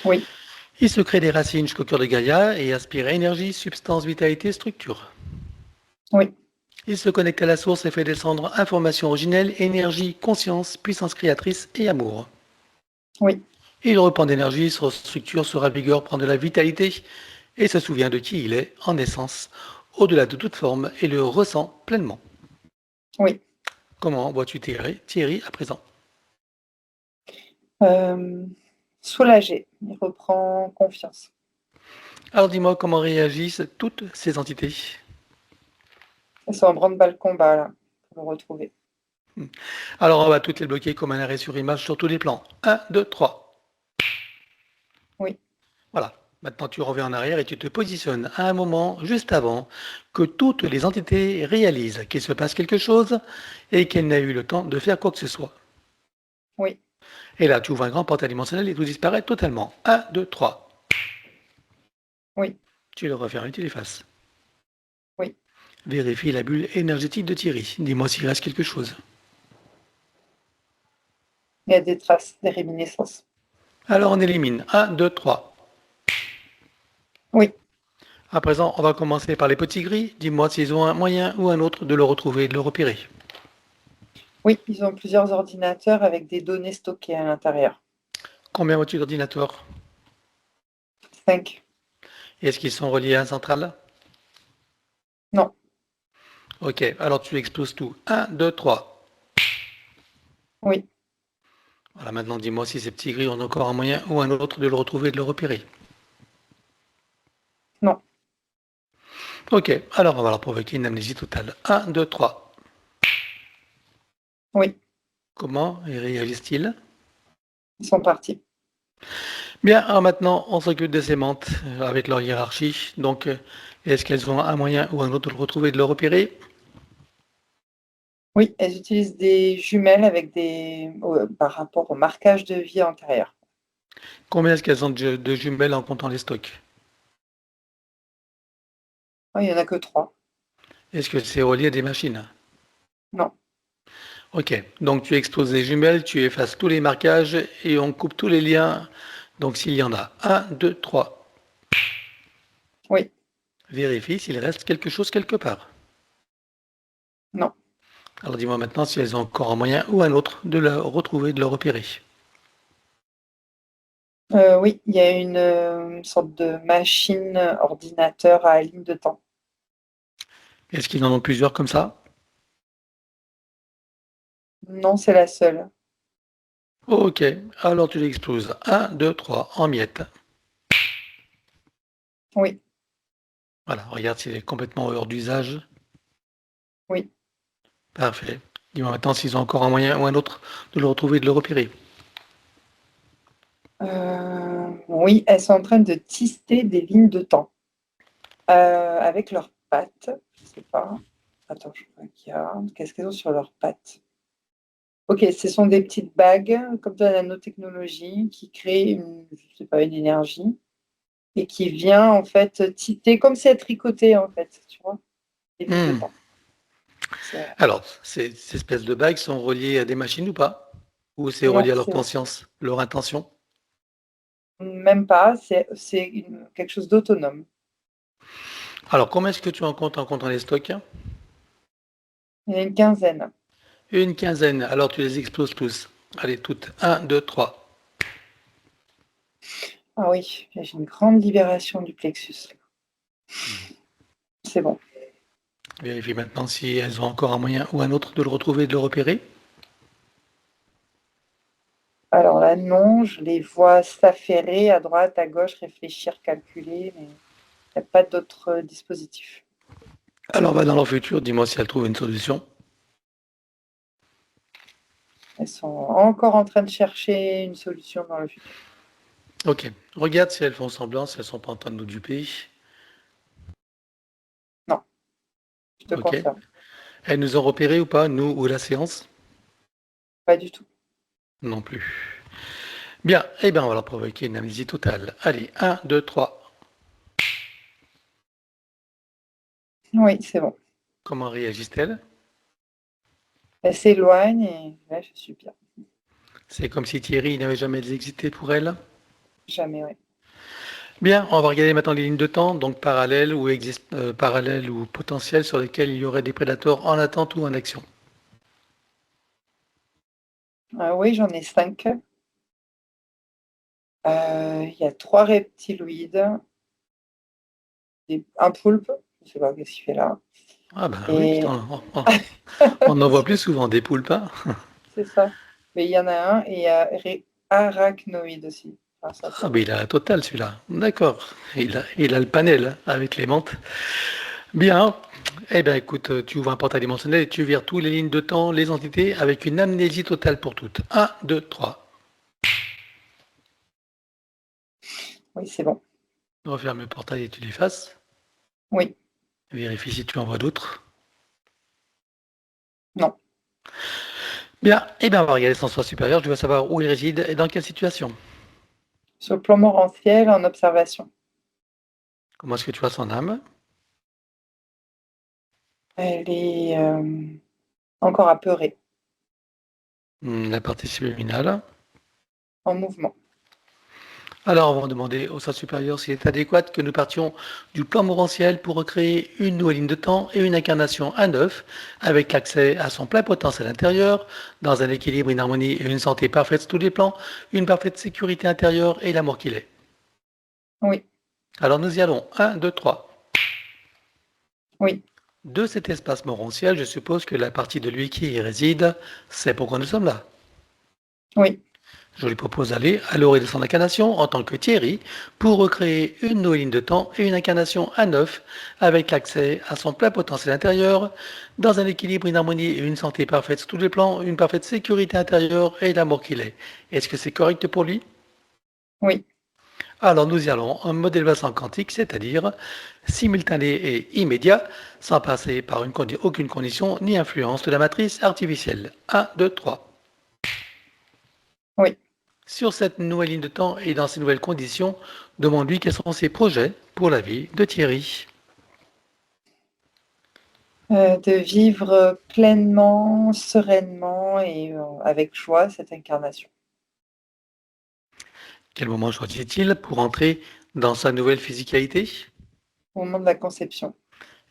oui, Il se crée des racines jusqu'au cœur de Gaïa et aspire énergie, substance, vitalité, structure. oui, Il se connecte à la source et fait descendre information originelle, énergie, conscience, puissance créatrice et amour. oui, Il reprend d'énergie, se structure, se ravigore, prend de la vitalité et se souvient de qui il est en essence, au-delà de toute forme, et le ressent pleinement. oui. Comment vois-tu Thierry à présent? Soulagé, il reprend confiance. Alors dis-moi comment réagissent toutes ces entités. Elles sont en branle-bas combat là, pour le retrouver. Alors on va toutes les bloquer comme un arrêt sur image sur tous les plans. 1, 2, 3. Oui, Voilà. Maintenant tu reviens en arrière et tu te positionnes à un moment juste avant que toutes les entités réalisent qu'il se passe quelque chose et qu'elles n'aient eu le temps de faire quoi que ce soit. oui, Et là tu ouvres un grand portail dimensionnel et tout disparaît totalement. 1, 2, 3. oui, Tu le refermes et tu l'effaces. oui. Vérifie la bulle énergétique de Thierry. Dis-moi s'il reste quelque chose. Il y a des traces, des réminiscences. Alors on élimine. 1, 2, 3. Oui, À présent, on va commencer par les petits gris. Dis-moi s'ils ont un moyen ou un autre de le retrouver et de le repérer. oui, ils ont plusieurs ordinateurs avec des données stockées à l'intérieur. Combien vois-tu d'ordinateurs? 5. Est-ce qu'ils sont reliés à un central? Non, Ok, alors tu exploses tout. 1, 2, 3. oui, Voilà, maintenant dis-moi si ces petits gris ont encore un moyen ou un autre de le retrouver et de le repérer. non, Ok, alors on va leur provoquer une amnésie totale. 1, 2, 3. oui, Comment réagissent-ils? ils sont partis. Bien, alors maintenant on s'occupe de ces mentes avec leur hiérarchie. Donc, est-ce qu'elles ont un moyen ou un autre de le retrouver et de le repérer? Oui, elles utilisent des jumelles avec par rapport au marquage de vie antérieur. Combien est-ce qu'elles ont de jumelles en comptant les stocks? Oh, il n'y en a que 3. Est-ce que c'est relié à des machines? Non, Ok, donc tu exploses les jumelles, tu effaces tous les marquages et on coupe tous les liens Donc s'il y en a 1, 2, 3, Oui, vérifie s'il reste quelque chose quelque part. non. Alors dis-moi maintenant si elles ont encore un moyen ou un autre de le retrouver, de le repérer. Oui, il y a une sorte de machine ordinateur à ligne de temps. Est-ce qu'ils en ont plusieurs comme ça? Non, c'est la seule. Ok, alors tu l'exploses. 1, 2, 3, en miettes. Oui, Voilà, regarde s'il est complètement hors d'usage. oui. Parfait. Dis-moi maintenant s'ils ont encore un moyen ou un autre de le retrouver, de le repérer. Oui, elles sont en train de tisser des lignes de temps avec leurs pattes. Je sais pas. Attends, je regarde. Qu'est-ce qu'elles ont sur leurs pattes? Ok, ce sont des petites bagues comme de la nanotechnologie qui créent je sais pas, une énergie et qui vient en fait tisser comme si elle tricotait en fait, tu vois, des lignes de Hmm. temps. C'est- Alors, ces espèces de bagues sont reliées à des machines ou pas? Ou c'est Non, relié à leur c'est conscience, leur intention? même pas. Quelque chose d'autonome. Alors, combien est-ce que tu en comptes dans les stocks? Il y en a une quinzaine. Une quinzaine. Alors, tu les exploses tous. Allez, toutes. 1, 2, 3. Ah oui, j'ai une grande libération du plexus. C'est bon. Vérifie maintenant si elles ont encore un moyen ou un autre de le retrouver et de le repérer. Alors là, non, je les vois s'affairer à droite, à gauche, réfléchir, calculer, mais il n'y a pas d'autre dispositif. Alors, va dans leur futur, dis-moi si elles trouvent une solution. Elles sont encore en train de chercher une solution dans le futur. Ok. Regarde si elles font semblant, si elles sont pas en train de nous duper. Non, je te Ok. confirme. Elles nous ont repérés ou pas, nous ou la séance? Pas du tout. Non plus. Bien. Eh bien, on va leur provoquer une amnésie totale. Allez, 1, 2, 3. Oui, c'est bon. Comment réagissent-elles? Elles s'éloignent et là, je suis bien. C'est comme si Thierry n'avait jamais existé pour elles. Jamais, oui. Bien, on va regarder maintenant les lignes de temps, donc parallèles ou potentielles sur lesquelles il y aurait des prédateurs en attente ou en action. Oui, j'en ai 5. Il y a 3 reptiloïdes, un poulpe, je ne sais pas qu'est-ce qu'il fait là. Ah ben oui, Et putain, on en voit plus souvent des poulpes, hein. c'est ça. Mais il y en a un et il y a arachnoïde aussi. Enfin, ça, Ah ben il a la totale celui-là. D'accord. Il a le panel hein, avec les mantes. Bien. Eh bien écoute, tu ouvres un portail dimensionnel et tu vires tous les lignes de temps, les entités, avec une amnésie totale pour toutes. Un, 2, 3. oui, c'est bon. Referme le portail et tu l'effaces. Oui, Vérifie si tu en vois d'autres. non. Bien, eh bien on va regarder son soi supérieur. Je veux savoir où il réside et dans quelle situation. Sur le plan morantiel, en observation. Comment est-ce que tu vois son âme? Elle est encore apeurée, La partie subliminale. en mouvement. Alors, on va demander au soi supérieur s'il est adéquat que nous partions du plan morantiel pour recréer une nouvelle ligne de temps et une incarnation à neuf, avec accès à son plein potentiel intérieur, dans un équilibre, une harmonie et une santé parfaite sur tous les plans, une parfaite sécurité intérieure et l'amour qu'il est. Oui, Alors, nous y allons. Un, 2, 3. oui, De cet espace morantiel, je suppose que la partie de lui qui y réside, c'est pourquoi nous sommes là. oui, Je lui propose d'aller à l'orée de son incarnation en tant que Thierry pour recréer une nouvelle ligne de temps et une incarnation à neuf avec l'accès à son plein potentiel intérieur dans un équilibre, une harmonie et une santé parfaite sur tous les plans, une parfaite sécurité intérieure et l'amour qu'il est. Est-ce que c'est correct pour lui? oui. Alors nous y allons en mode élévation quantique, c'est-à-dire simultané et immédiat, sans passer par aucune condition ni influence de la matrice artificielle. 1, 2, 3. Oui. Sur cette nouvelle ligne de temps et dans ces nouvelles conditions, demande-lui quels sont ses projets pour la vie de Thierry. De vivre pleinement, sereinement et avec joie cette incarnation. Quel moment choisit-il pour entrer dans sa nouvelle physicalité? au moment de la conception.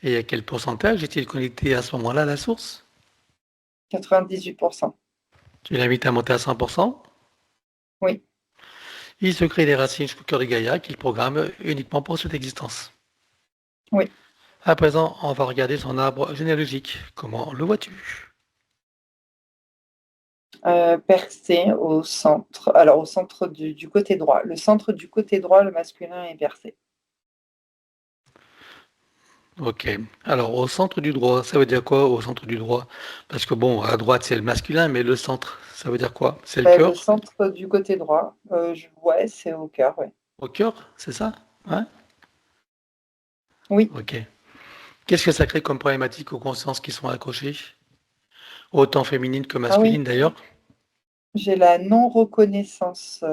Et à quel pourcentage est-il connecté à ce moment-là à la source? 98%. Tu l'invites à monter à 100%? Oui, Il se crée des racines jusqu'au cœur de Gaïa qu'il programme uniquement pour cette existence. oui. À présent, on va regarder son arbre généalogique. Comment le vois-tu? Percé au centre. Alors, au centre du côté droit. Le centre du côté droit, le masculin est percé. Ok. Alors, au centre du droit, ça veut dire quoi au centre du droit? Parce que bon, à droite, c'est le masculin, mais le centre, ça veut dire quoi? C'est le Le cœur? centre du côté droit, ouais, c'est au cœur, ouais. Au cœur, c'est ça? Hein? Oui. Ok. Qu'est-ce que ça crée comme problématique aux consciences qui sont accrochées? Autant féminines que Ah oui, masculines d'ailleurs. j'ai la non-reconnaissance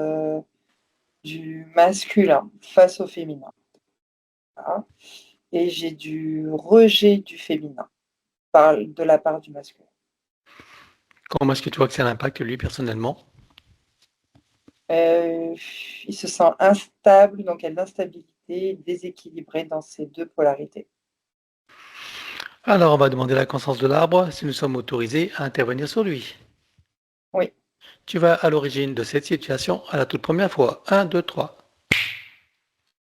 du masculin face au féminin. Voilà. Et j'ai du rejet du féminin de la part du masculin. Comment est-ce que tu vois que ça l'impacte lui personnellement? Euh, il se sent instable, donc il y a de l'instabilité, déséquilibré dans ces deux polarités. Alors, on va demander la conscience de l'arbre si nous sommes autorisés à intervenir sur lui. Oui, Tu vas à l'origine de cette situation à la toute première fois. Un, 2, 3.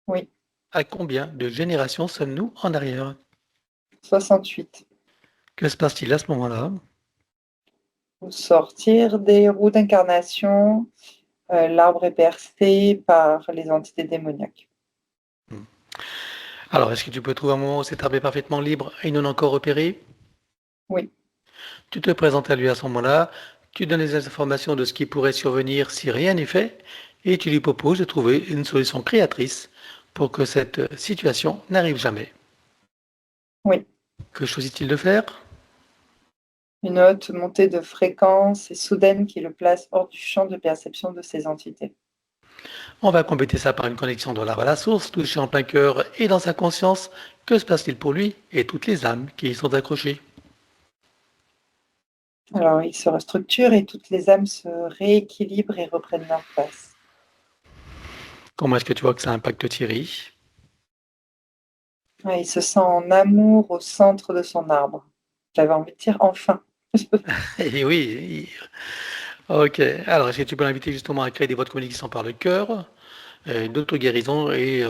oui, À combien de générations sommes-nous en arrière? 68. Que se passe-t-il à ce moment-là? Pour sortir des roues d'incarnation, l'arbre est percé par les entités démoniaques. Hmm. Alors, est-ce que tu peux trouver un moment où cet arbre est parfaitement libre et non encore repéré? Oui, Tu te présentes à lui à ce moment-là, tu donnes les informations de ce qui pourrait survenir si rien n'est fait, et tu lui proposes de trouver une solution créatrice pour que cette situation n'arrive jamais. oui. Que choisit-il de faire? Une haute montée de fréquence et soudaine qui le place hors du champ de perception de ces entités. On va compléter ça par une connexion de l'arbre à la source, touché en plein cœur et dans sa conscience. Que se passe-t-il pour lui et toutes les âmes qui y sont accrochées? Alors, il se restructure et toutes les âmes se rééquilibrent et reprennent leur place. Comment est-ce que tu vois que ça impacte Thierry? Ouais, il se sent en amour au centre de son arbre. J'avais envie de dire enfin. Eh oui, ok. Alors, est-ce que tu peux l'inviter justement à créer des voies de communication par le cœur, d'auto-guérison et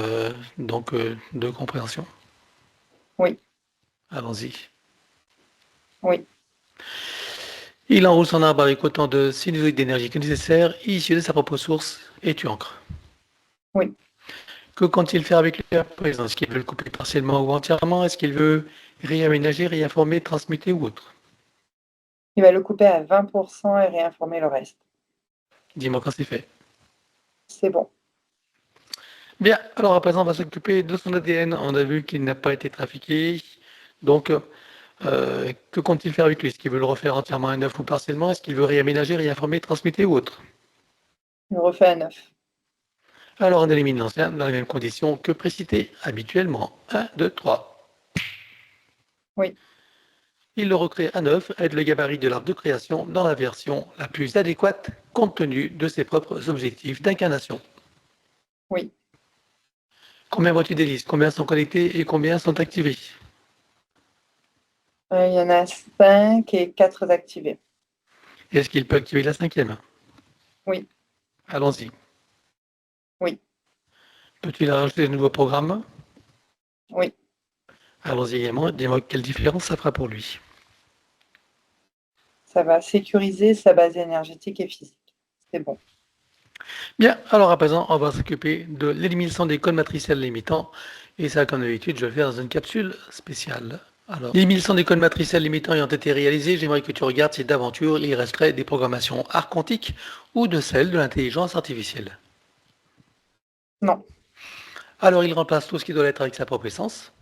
donc de compréhension? Oui, Allons-y. oui. Il enroule son arbre avec autant de sinusoïdes d'énergie que nécessaire, issus de sa propre source, et tu ancres. Oui, Que compte-t-il faire avec lui à présent? Est-ce qu'il veut le couper partiellement ou entièrement? Est-ce qu'il veut réaménager, réinformer, transmuter ou autre? il va le couper à 20% et réinformer le reste. Dis-moi quand c'est fait. C'est bon. Bien, alors à présent, on va s'occuper de son ADN. On a vu qu'il n'a pas été trafiqué. Donc, que compte-t-il faire avec lui? Est-ce qu'il veut le refaire entièrement à neuf ou partiellement? Est-ce qu'il veut réaménager, réinformer, transmuter ou autre? Il refait à 9. Alors, on élimine l'ancien dans les mêmes conditions que précité habituellement. Un, 2, 3. Oui, Il le recrée à neuf avec le gabarit de l'arbre de création dans la version la plus adéquate compte tenu de ses propres objectifs d'incarnation. oui. Combien vois-tu des listes? Combien sont connectés et combien sont activés? Il y en a 5 et 4 activés. Est-ce qu'il peut activer la cinquième? Oui, Allons-y. oui, Peut-il rajouter de nouveaux programmes? oui. Allons-y également. Dis-moi quelle différence ça fera pour lui. Ça va sécuriser sa base énergétique et physique. C'est bon. Bien, alors à présent, on va s'occuper de l'élimination des codes matriciels limitants. Et ça, comme d'habitude, je vais le faire dans une capsule spéciale. Alors, l'élimination des codes matriciels limitants ayant été réalisée, j'aimerais que tu regardes si d'aventure il resterait des programmations archontiques ou de celles de l'intelligence artificielle. Non. Alors, il remplace tout ce qui doit l'être avec sa propre essence.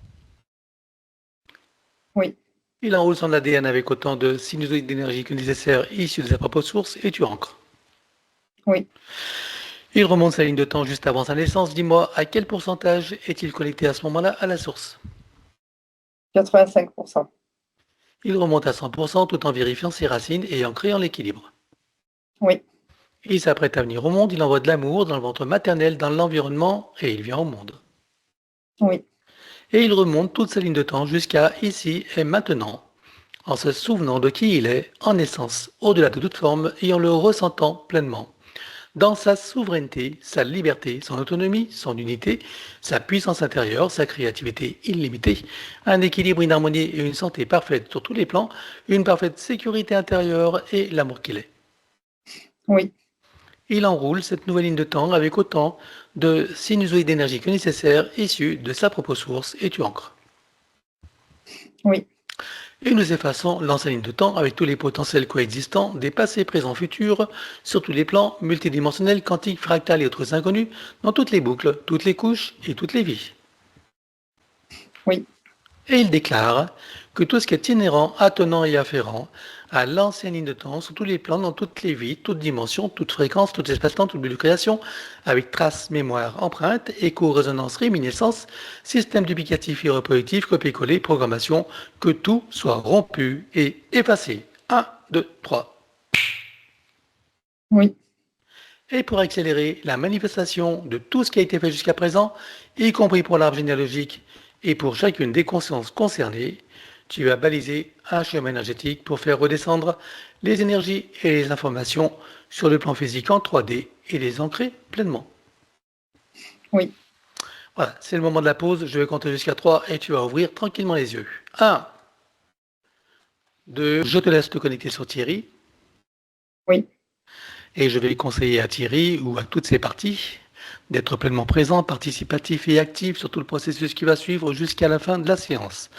Oui, Il enroule son ADN avec autant de sinusoïdes d'énergie que nécessaire issus de sa propre source et tu ancres. oui. Il remonte sa ligne de temps juste avant sa naissance. Dis-moi, à quel pourcentage est-il connecté à ce moment-là à la source? 85%. Il remonte à 100% tout en vérifiant ses racines et en créant l'équilibre. Oui, Il s'apprête à venir au monde, il envoie de l'amour dans le ventre maternel, dans l'environnement, et il vient au monde. Oui, Et il remonte toute sa ligne de temps jusqu'à ici et maintenant, en se souvenant de qui il est, en essence, au-delà de toute forme, et en le ressentant pleinement. Dans sa souveraineté, sa liberté, son autonomie, son unité, sa puissance intérieure, sa créativité illimitée, un équilibre, une harmonie et une santé parfaite sur tous les plans, une parfaite sécurité intérieure et l'amour qu'il est. oui, Il enroule cette nouvelle ligne de temps avec autant de sinusoïdes d'énergie que nécessaire issus de sa propre source et tu ancres. oui, Et nous effaçons l'ancienne ligne de temps avec tous les potentiels coexistants des passés, présents, futurs, sur tous les plans multidimensionnels, quantiques, fractales et autres inconnus, dans toutes les boucles, toutes les couches et toutes les vies. oui, Et il déclare que tout ce qui est inhérent, attenant et afférent à l'ancienne ligne de temps, sur tous les plans, dans toutes les vies, toutes dimensions, toutes fréquences, tout espace-temps, toute bulle de création, avec traces, mémoire, empreinte, écho, résonance, réminiscence, système duplicatif et reproductif, copier-coller, programmation, que tout soit rompu et effacé. 1, 2, 3. oui, Et pour accélérer la manifestation de tout ce qui a été fait jusqu'à présent, y compris pour l'arbre généalogique et pour chacune des consciences concernées, tu vas baliser un chemin énergétique pour faire redescendre les énergies et les informations sur le plan physique en 3D et les ancrer pleinement. oui. Voilà, c'est le moment de la pause. Je vais compter jusqu'à 3 et tu vas ouvrir tranquillement les yeux. 1, 2, je te laisse te connecter sur Thierry. Oui, Et je vais conseiller à Thierry ou à toutes ses parties d'être pleinement présent, participatif et actif sur tout le processus qui va suivre jusqu'à la fin de la séance.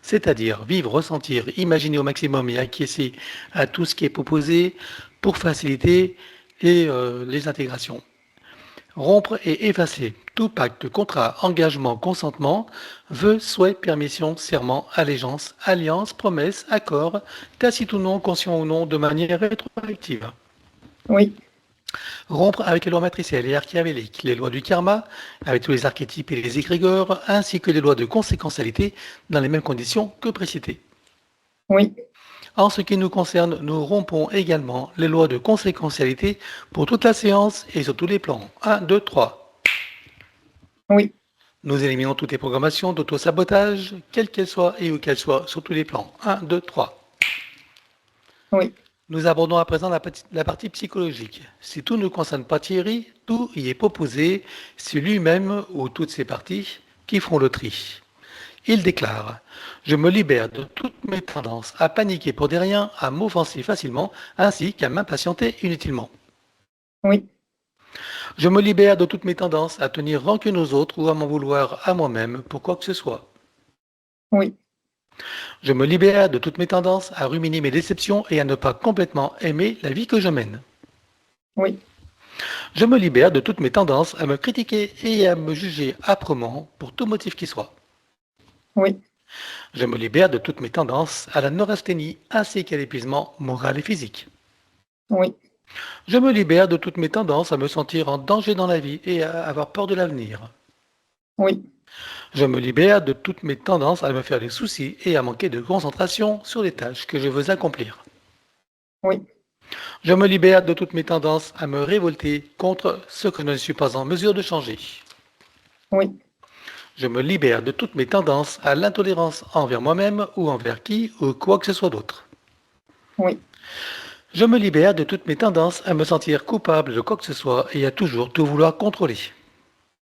C'est-à-dire vivre, ressentir, imaginer au maximum et acquiescer à tout ce qui est proposé pour faciliter les intégrations. Rompre et effacer tout pacte, contrat, engagement, consentement, vœux, souhaits, permission, serment, allégeance, alliance, promesse, accord, tacite ou non, conscient ou non, de manière rétroactive. oui, Rompre avec les lois matricielles et archéavéliques, les lois du karma, avec tous les archétypes et les égrégores, ainsi que les lois de conséquentialité dans les mêmes conditions que précitées. oui, En ce qui nous concerne, nous rompons également les lois de conséquentialité pour toute la séance et sur tous les plans. 1, 2, 3. oui, Nous éliminons toutes les programmations d'auto-sabotage, quelles qu'elles soient et où qu'elles soient, sur tous les plans. 1, 2, 3. oui, Nous abordons à présent la partie psychologique. Si tout ne concerne pas Thierry, tout y est proposé, c'est lui-même ou toutes ses parties qui feront le tri. Il déclare: je me libère de toutes mes tendances à paniquer pour des riens, à m'offenser facilement, ainsi qu'à m'impatienter inutilement. oui, Je me libère de toutes mes tendances à tenir rancune aux autres ou à m'en vouloir à moi-même pour quoi que ce soit. oui, Je me libère de toutes mes tendances à ruminer mes déceptions et à ne pas complètement aimer la vie que je mène. oui, Je me libère de toutes mes tendances à me critiquer et à me juger âprement pour tout motif qui soit. oui, Je me libère de toutes mes tendances à la neurasthénie ainsi qu'à l'épuisement moral et physique. oui, Je me libère de toutes mes tendances à me sentir en danger dans la vie et à avoir peur de l'avenir. oui, Je me libère de toutes mes tendances à me faire des soucis et à manquer de concentration sur les tâches que je veux accomplir. oui, Je me libère de toutes mes tendances à me révolter contre ce que je ne suis pas en mesure de changer. oui, Je me libère de toutes mes tendances à l'intolérance envers moi-même ou envers qui ou quoi que ce soit d'autre. oui, Je me libère de toutes mes tendances à me sentir coupable de quoi que ce soit et à toujours tout vouloir contrôler.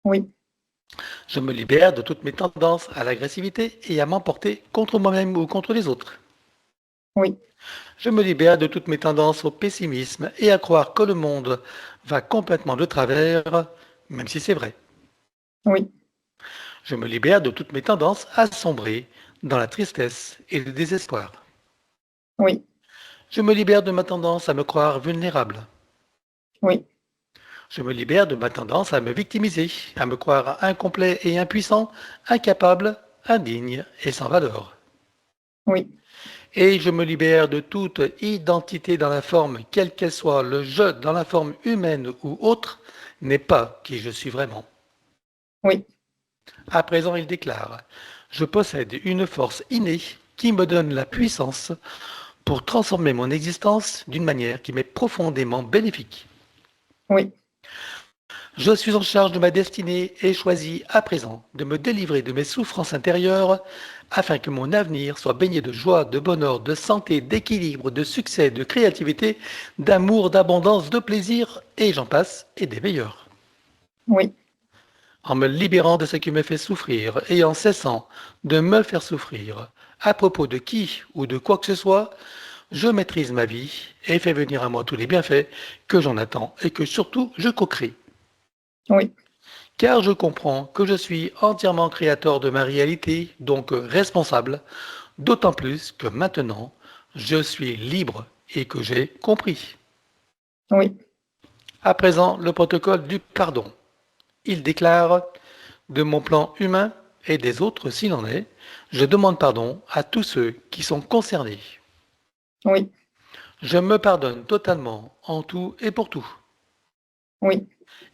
oui, Je me libère de toutes mes tendances à l'agressivité et à m'emporter contre moi-même ou contre les autres. oui, Je me libère de toutes mes tendances au pessimisme et à croire que le monde va complètement de travers, même si c'est vrai. oui, Je me libère de toutes mes tendances à sombrer dans la tristesse et le désespoir. oui, Je me libère de ma tendance à me croire vulnérable. oui, Je me libère de ma tendance à me victimiser, à me croire incomplet et impuissant, incapable, indigne et sans valeur. oui, Et je me libère de toute identité dans la forme, quelle qu'elle soit. Le je dans la forme humaine ou autre n'est pas qui je suis vraiment. oui, À présent, il déclare: je possède une force innée qui me donne la puissance pour transformer mon existence d'une manière qui m'est profondément bénéfique. Oui, Je suis en charge de ma destinée et choisis à présent de me délivrer de mes souffrances intérieures afin que mon avenir soit baigné de joie, de bonheur, de santé, d'équilibre, de succès, de créativité, d'amour, d'abondance, de plaisir, et j'en passe, et des meilleurs. oui, En me libérant de ce qui me fait souffrir et en cessant de me faire souffrir à propos de qui ou de quoi que ce soit, je maîtrise ma vie et fais venir à moi tous les bienfaits que j'en attends et que surtout je co-crée. oui, Car je comprends que je suis entièrement créateur de ma réalité, donc responsable, d'autant plus que maintenant, je suis libre et que j'ai compris. oui, À présent, le protocole du pardon. Il déclare, de mon plan humain et des autres s'il en est, je demande pardon à tous ceux qui sont concernés. oui, Je me pardonne totalement en tout et pour tout. oui,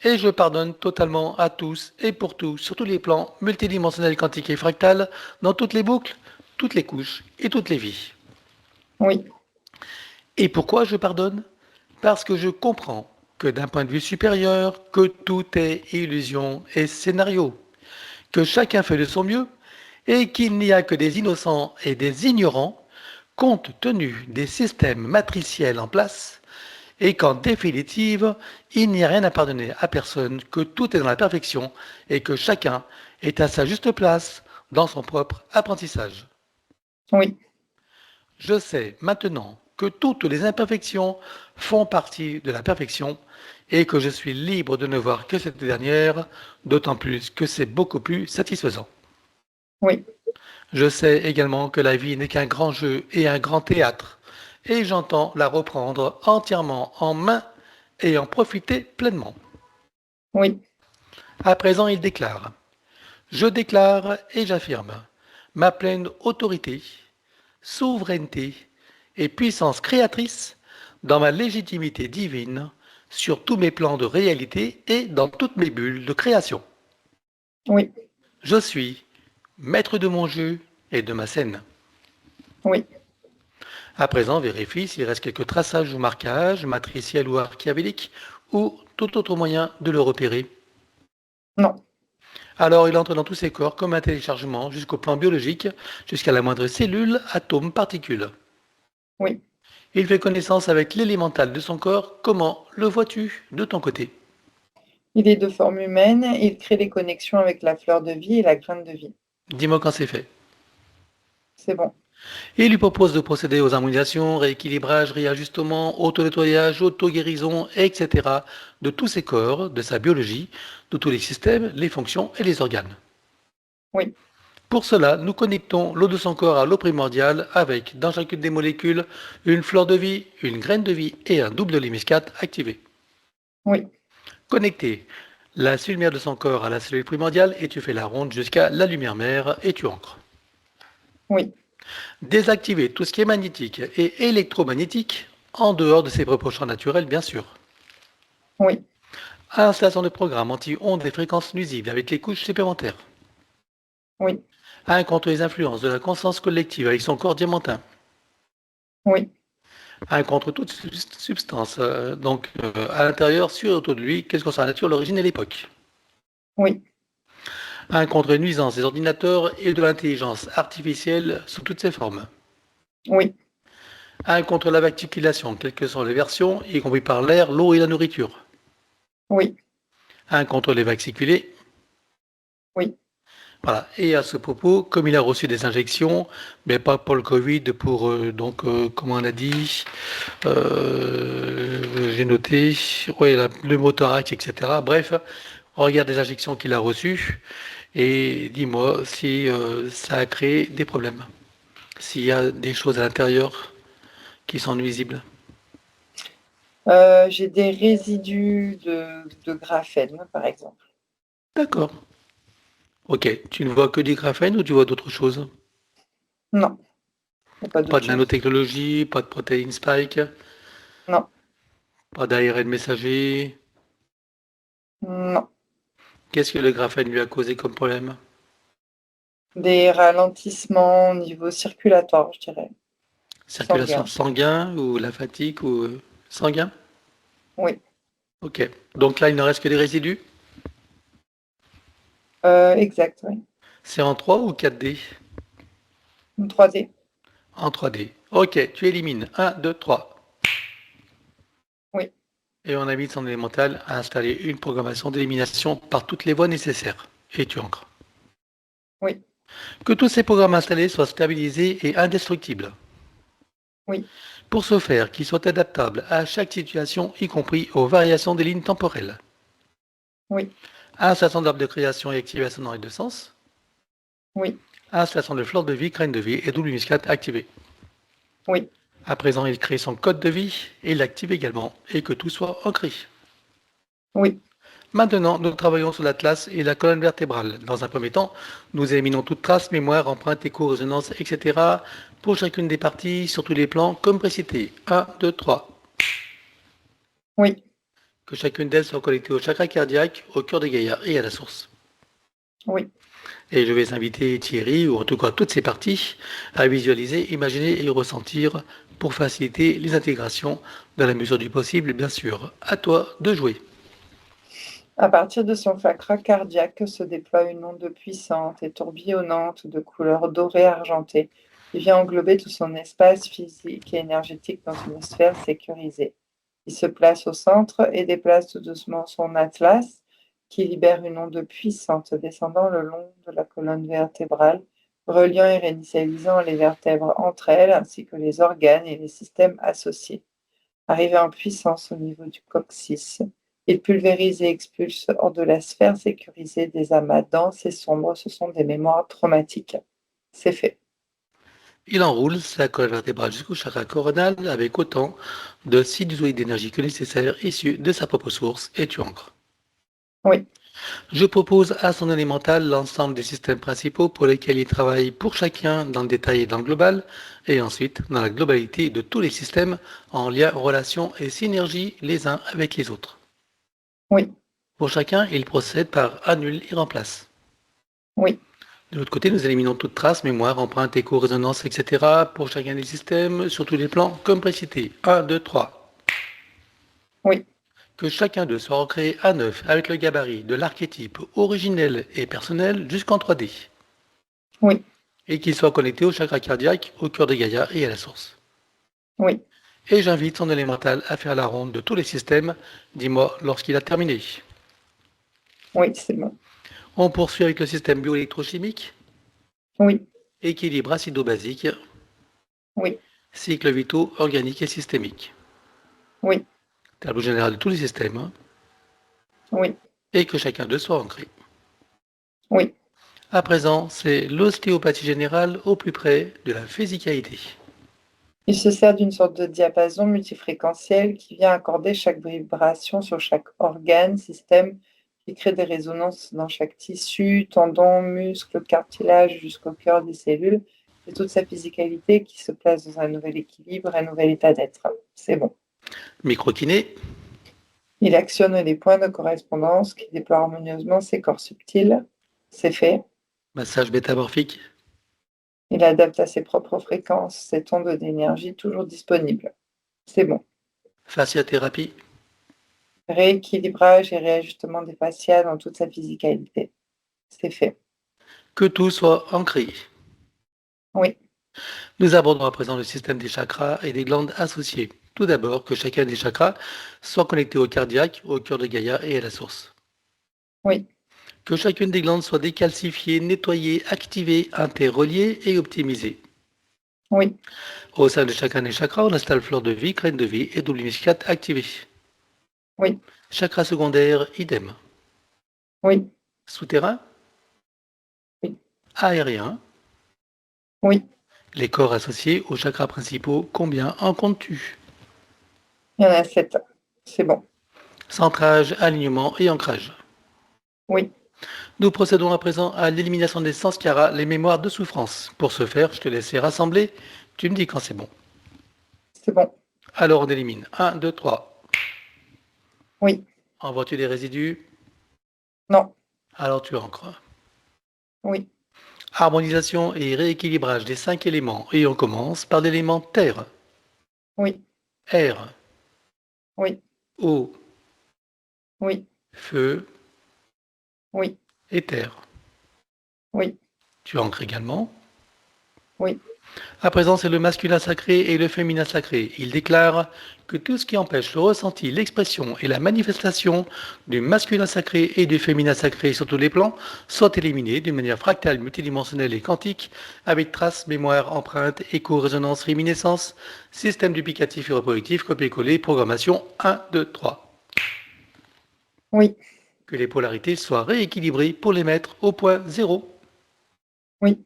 Et je pardonne totalement à tous et pour tout sur tous les plans multidimensionnels, quantiques et fractales, dans toutes les boucles, toutes les couches et toutes les vies. oui, Et pourquoi je pardonne? Parce que je comprends que d'un point de vue supérieur, que tout est illusion et scénario, que chacun fait de son mieux et qu'il n'y a que des innocents et des ignorants compte tenu des systèmes matriciels en place et qu'en définitive, il n'y a rien à pardonner à personne, que tout est dans la perfection et que chacun est à sa juste place dans son propre apprentissage. oui, Je sais maintenant que toutes les imperfections font partie de la perfection et que je suis libre de ne voir que cette dernière, d'autant plus que c'est beaucoup plus satisfaisant. oui, Je sais également que la vie n'est qu'un grand jeu et un grand théâtre, et j'entends la reprendre entièrement en main et en profiter pleinement. oui, À présent, il déclare, je déclare et j'affirme ma pleine autorité, souveraineté et puissance créatrice dans ma légitimité divine sur tous mes plans de réalité et dans toutes mes bulles de création. oui, Je suis maître de mon jeu et de ma scène. oui. À présent, vérifie s'il reste quelques traçages ou marquages, matriciels ou archiavéliques, ou tout autre moyen de le repérer. Non. Alors il entre dans tous ses corps comme un téléchargement jusqu'au plan biologique, jusqu'à la moindre cellule, atome, particule. Oui. Il fait connaissance avec l'élémental de son corps. Comment le vois-tu de ton côté? Il est de forme humaine et il crée des connexions avec la fleur de vie et la graine de vie. Dis-moi quand c'est fait. C'est bon. Il lui propose de procéder aux harmonisations, rééquilibrage, réajustement, auto-nettoyage, auto-guérison, etc. de tous ses corps, de sa biologie, de tous les systèmes, les fonctions et les organes. Oui. Pour cela, nous connectons l'eau de son corps à l'eau primordiale avec, dans chacune des molécules, une fleur de vie, une graine de vie et un double hémiscate activé. Oui. Connecter la lumière de son corps à la cellule primordiale et tu fais la ronde jusqu'à la lumière mère et tu ancres. Oui. Désactiver tout ce qui est magnétique et électromagnétique en dehors de ses propres champs naturels, bien sûr. Oui. Installation de programme anti-ondes et fréquences nuisibles avec les couches supplémentaires. Oui. Un contre les influences de la conscience collective avec son corps diamantin. Oui. Un contre toute substance, à l'intérieur, sur et autour de lui, quelle que soit la nature, l'origine et l'époque. Oui. Un contre les nuisances des ordinateurs et de l'intelligence artificielle sous toutes ses formes. Oui. Un contre la vacciculation, quelles que soient les versions, y compris par l'air, l'eau et la nourriture. Oui. Un contre les vacciculés. Oui. Voilà. Et à ce propos, comme il a reçu des injections, mais pas pour le Covid, pour, comme on a dit, j'ai noté, ouais, le mothorax, etc. Bref, regarde les injections qu'il a reçues et dis-moi si ça a créé des problèmes, s'il y a des choses à l'intérieur qui sont nuisibles. J'ai des résidus de graphène, par exemple. D'accord. Ok. Tu ne vois que du graphène ou tu vois d'autres choses? Non, il n'y a pas Pas d'autre de chose. nanotechnologie, pas de protéines spike, Non. pas d'ARN messager. Non. Qu'est-ce que le graphène lui a causé comme problème? Des ralentissements au niveau circulatoire, je dirais. Circulation Sanguin. sanguine ou la fatigue ou sanguin? Oui. Ok. Donc là, il ne reste que des résidus. Exact, oui. C'est en 3 ou 4D? Une 3D. En 3D. Ok, tu élimines. Un, 2, 3. Oui, Et on invite son élémental à installer une programmation d'élimination par toutes les voies nécessaires. Et tu ancres. oui, Que tous ces programmes installés soient stabilisés et indestructibles. oui, Pour ce faire, qu'ils soient adaptables à chaque situation, y compris aux variations des lignes temporelles. oui, Installation d'arbre de création et activation dans les deux sens. oui, Installation de fleur de vie, graine de vie et double muscade activée. oui, À présent, il crée son code de vie et l'active également, et que tout soit ancré. oui. Maintenant, nous travaillons sur l'atlas et la colonne vertébrale. Dans un premier temps, nous éliminons toute trace, mémoire, empreinte, écho, résonance, etc. pour chacune des parties, sur tous les plans, comme précité. 1, 2, 3. Oui, Que chacune d'elles soit connectée au chakra cardiaque, au cœur de Gaïa et à la source. oui. Et je vais inviter Thierry, ou en tout cas toutes ces parties, à visualiser, imaginer et ressentir pour faciliter les intégrations dans la mesure du possible, bien sûr. À toi de jouer. À partir de son chakra cardiaque se déploie une onde puissante et tourbillonnante de couleur dorée argentée qui vient englober tout son espace physique et énergétique dans une sphère sécurisée. Il se place au centre et déplace tout doucement son atlas qui libère une onde puissante descendant le long de la colonne vertébrale, reliant et réinitialisant les vertèbres entre elles ainsi que les organes et les systèmes associés. Arrivé en puissance au niveau du coccyx, il pulvérise et expulse hors de la sphère sécurisée des amas denses et sombres. Ce sont des mémoires traumatiques. C'est fait. Il enroule sa colonne vertébrale jusqu'au chakra coronal avec autant de sinusoïdes d'énergie que nécessaire issus de sa propre source et tu ancres. Oui, Je propose à son élémental l'ensemble des systèmes principaux pour lesquels il travaille pour chacun dans le détail et dans le global, et ensuite dans la globalité de tous les systèmes en lien, relation et synergie les uns avec les autres. oui, Pour chacun, il procède par annule et remplace. oui, De l'autre côté, nous éliminons toute trace, mémoire, empreinte, écho, résonance, etc. pour chacun des systèmes sur tous les plans comme précité. 1, 2, 3. oui, Que chacun d'eux soit recréé à neuf avec le gabarit de l'archétype originel et personnel jusqu'en 3D. oui, Et qu'il soit connecté au chakra cardiaque, au cœur de Gaïa et à la source. oui, Et j'invite son élémental à faire la ronde de tous les systèmes. Dis-moi lorsqu'il a terminé. oui, c'est bon. On poursuit avec le système bioélectrochimique, Oui, équilibre acido-basique, oui, cycle vitaux organique et systémique. oui, Tableau général de tous les systèmes, hein, oui, et que chacun d'eux soit ancré. oui. À présent, c'est l'ostéopathie générale au plus près de la physicalité. Il se sert d'une sorte de diapason multifréquentiel qui vient accorder chaque vibration sur chaque organe, système, qui crée des résonances dans chaque tissu, tendon, muscle, cartilage jusqu'au cœur des cellules, et toute sa physicalité qui se place dans un nouvel équilibre, un nouvel état d'être. C'est bon. Microkiné, Il actionne les points de correspondance qui déploient harmonieusement ses corps subtils. C'est fait. massage métamorphique, Il adapte à ses propres fréquences cette onde d'énergie toujours disponible. C'est bon. fasciathérapie, Rééquilibrage et réajustement des fascias dans toute sa physicalité. C'est fait. que tout soit ancré. Oui, Nous abordons à présent le système des chakras et des glandes associées. Tout d'abord, que chacun des chakras soit connecté au cardiaque, au cœur de Gaïa et à la source. oui, Que chacune des glandes soit décalcifiée, nettoyée, activée, interreliée et optimisée. oui, Au sein de chacun des chakras, on installe fleur de vie, graine de vie et double muscade activée. oui, Chakra secondaire, idem. oui, Souterrain, oui, aérien. oui. Les corps associés aux chakras principaux, combien en comptes-tu? Il y en a 7. C'est bon. Centrage, alignement et ancrage. Oui, Nous procédons à présent à l'élimination des sanskaras, les mémoires de souffrance. Pour ce faire, je te laisse les rassembler. Tu me dis quand c'est bon. c'est bon. Alors on élimine. 1, 2, 3. Oui, Envoies-tu des résidus? non, Alors tu ancres. oui, Harmonisation et rééquilibrage des 5 éléments. Et on commence par l'élément terre. oui, Air, oui, eau, Oui, feu oui, et terre. oui, Tu ancres également. oui, À présent, c'est le masculin sacré et le féminin sacré. Il déclare que tout ce qui empêche le ressenti, l'expression et la manifestation du masculin sacré et du féminin sacré sur tous les plans soit éliminé d'une manière fractale, multidimensionnelle et quantique, avec traces, mémoire, empreinte, écho, résonance, réminiscence, système duplicatif et reproductif, copier-coller, programmation 1, 2, 3. oui, Que les polarités soient rééquilibrées pour les mettre au point zéro. oui.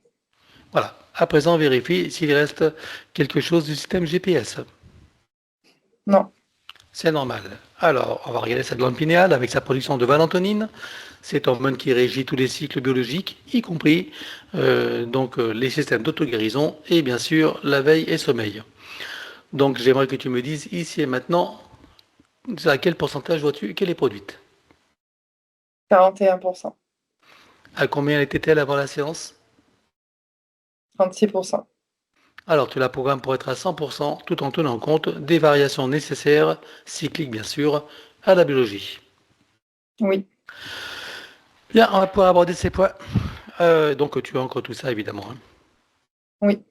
Voilà. À présent, vérifie s'il reste quelque chose du système GPS. Non. C'est normal. Alors, on va regarder sa glande pinéale avec sa production de valentonine. C'est hormone qui régit tous les cycles biologiques, y compris les systèmes d'auto-guérison et bien sûr la veille et sommeil. Donc, j'aimerais que tu me dises ici et maintenant à quel pourcentage vois-tu qu'elle est produite. 41%. À combien était-elle avant la séance? 36%. Alors, tu la programmes pour être à 100% tout en tenant compte des variations nécessaires, cycliques bien sûr, à la biologie. Oui, Bien, on va pouvoir aborder ces points. Donc, tu ancres tout ça évidemment, hein. oui.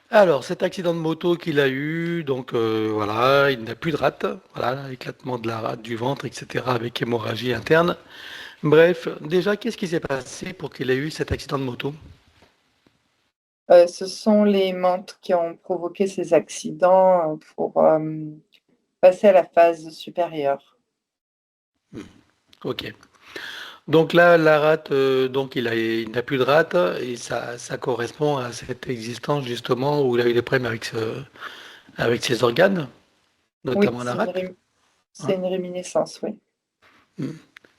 Alors, cet accident de moto qu'il a eu, donc voilà, il n'a plus de rate, voilà, éclatement de la rate du ventre, etc., avec hémorragie interne. Bref, déjà, qu'est-ce qui s'est passé pour qu'il ait eu cet accident de moto? Ce sont les menthes qui ont provoqué ces accidents pour passer à la phase supérieure. Ok. Donc là, la rate, donc il n'a plus de rate, et ça correspond à cette existence justement où il a eu des problèmes avec ses organes, Oui, notamment la rate, c'est hein. une réminiscence, oui. Mm.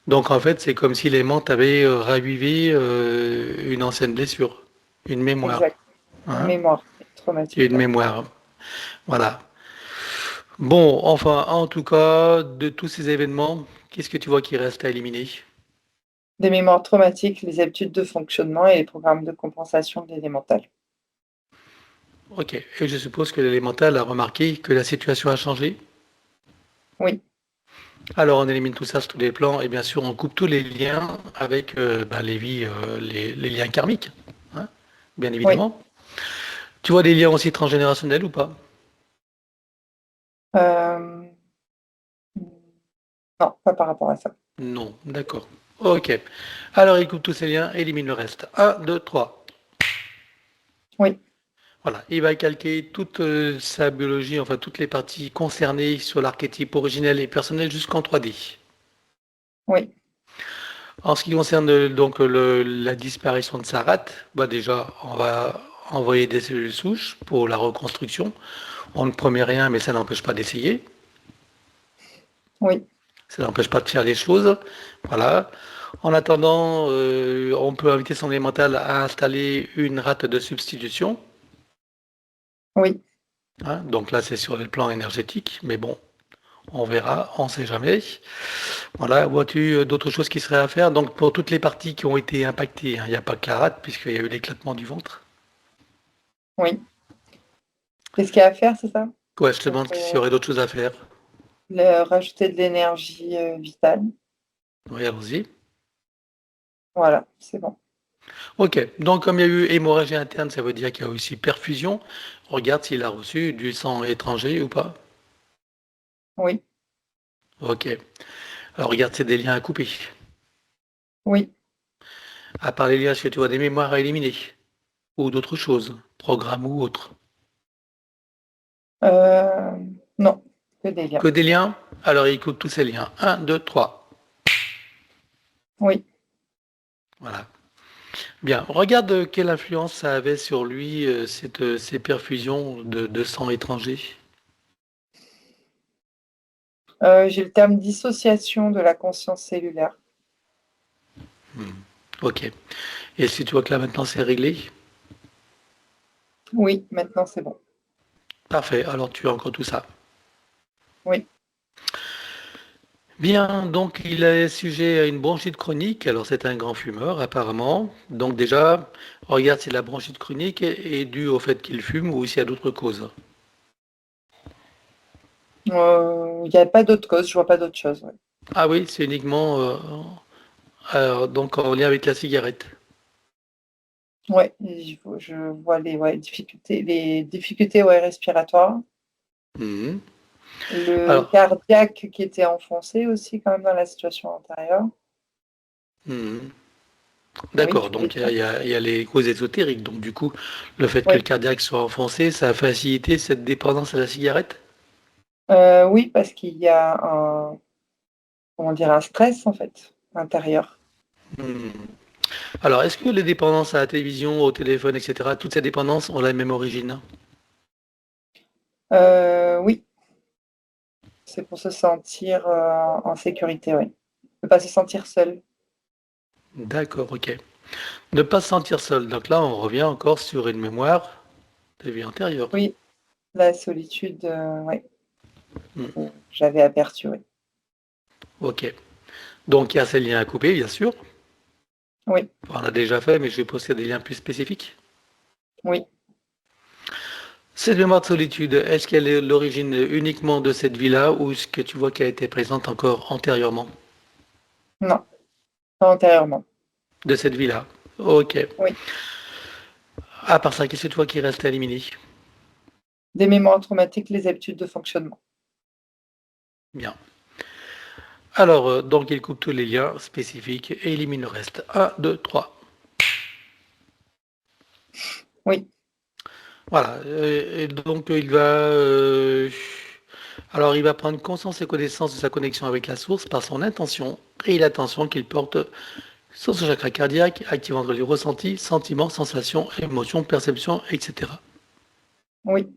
Donc en fait, c'est comme si les menthes avaient ravivé une ancienne blessure, une mémoire, Exact. Une hein, mémoire traumatique, une oui. mémoire. Voilà. Bon, enfin, en tout cas, de tous ces événements, qu'est-ce que tu vois qui reste à éliminer? Des mémoires traumatiques, les habitudes de fonctionnement et les programmes de compensation de l'élémental. Ok. Et je suppose que l'élémental a remarqué que la situation a changé. Oui, Alors, on élimine tout ça sur tous les plans et bien sûr, on coupe tous les liens avec les vies, les liens karmiques, hein, bien oui. évidemment. Tu vois des liens aussi transgénérationnels ou pas? Euh, non, pas par rapport à ça. Non, d'accord. Ok. Alors, il coupe tous ces liens, élimine le reste. Un, 2, 3. Oui, Voilà. Il va calquer toute sa biologie, enfin toutes les parties concernées sur l'archétype originel et personnel jusqu'en 3D. oui, En ce qui concerne la disparition de sa rate, bah déjà, on va envoyer des cellules souches pour la reconstruction. On ne promet rien, mais ça n'empêche pas d'essayer. oui, Ça n'empêche pas de faire les choses. Voilà. En attendant, on peut inviter son élémental à installer une rate de substitution, oui. hein. Donc là, c'est sur le plan énergétique, mais bon, on verra, on ne sait jamais. Voilà. Vois-tu d'autres choses qui seraient à faire? Donc pour toutes les parties qui ont été impactées, hein, il n'y a pas que la rate, puisqu'il y a eu l'éclatement du ventre. Oui. Qu'est-ce qu'il y a à faire, c'est ça? Ouais, je te Donc, demande s'il y aurait d'autres choses à faire. rajouter de l'énergie vitale. Oui, allons-y. Voilà, c'est bon. Ok, donc comme il y a eu hémorragie interne, ça veut dire qu'il y a aussi perfusion. Regarde s'il a reçu du sang étranger ou pas. Oui, Ok. Alors regarde, c'est des liens à couper. oui. À part les liens, est-ce que tu vois des mémoires à éliminer? Ou d'autres choses, programmes ou autres? Euh, non, que des liens. Que des liens? Alors il coupe tous ces liens. Un, 2, 3. Oui. Voilà. Bien. Regarde quelle influence ça avait sur lui, ces perfusions de sang étranger. J'ai le terme dissociation de la conscience cellulaire. Ok. Et si tu vois que là maintenant c'est réglé? Oui, maintenant c'est bon. Parfait. Alors tu as encore tout ça. Oui, Bien, donc il est sujet à une bronchite chronique. Alors c'est un grand fumeur apparemment. Donc déjà, regarde si la bronchite chronique est due au fait qu'il fume ou s'il y a d'autres causes. il n'y a pas d'autre cause, je vois pas d'autre chose. Ouais. Ah oui, c'est uniquement donc en lien avec la cigarette. Ouais, je vois les difficultés ouais, respiratoires. Mhm. Le Alors, cardiaque qui était enfoncé aussi quand même dans la situation antérieure. mhm. Oui, tu D'accord, voulais donc dire? il y a les causes ésotériques. Donc du coup, le fait que le Oui, cardiaque soit enfoncé, ça a facilité cette dépendance à la cigarette? oui, parce qu'il y a comment dire, un stress en fait intérieur. Mhm. Alors, est-ce que les dépendances à la télévision, au téléphone, etc., toutes ces dépendances ont la même origine? Oui, c'est pour se sentir en sécurité, oui. Ne pas se sentir seul. D'accord, ok. Ne pas se sentir seul. Donc là, on revient encore sur une mémoire de vie antérieure. Oui, la solitude, oui, Hmm. j'avais aperçu, oui. Ok. Donc il y a ces liens à couper, bien sûr. Oui, On a déjà fait, mais je vais poser des liens plus spécifiques. oui, Cette mémoire de solitude, est-ce qu'elle est l'origine uniquement de cette vie-là ou est-ce que tu vois qu'elle a été présente encore antérieurement non, pas antérieurement. de cette vie-là? Ok. Oui, À part ça, qu'est-ce que tu vois qui reste à éliminer? des mémoires traumatiques, les habitudes de fonctionnement. Bien. Alors, donc il coupe tous les liens spécifiques et élimine le reste. Un, 2, 3. Oui, Voilà. Et donc alors il va prendre conscience et connaissance de sa connexion avec la source par son intention et l'attention qu'il porte sur son chakra cardiaque, activant les ressentis, sentiments, sensations, émotions, perceptions, etc. oui,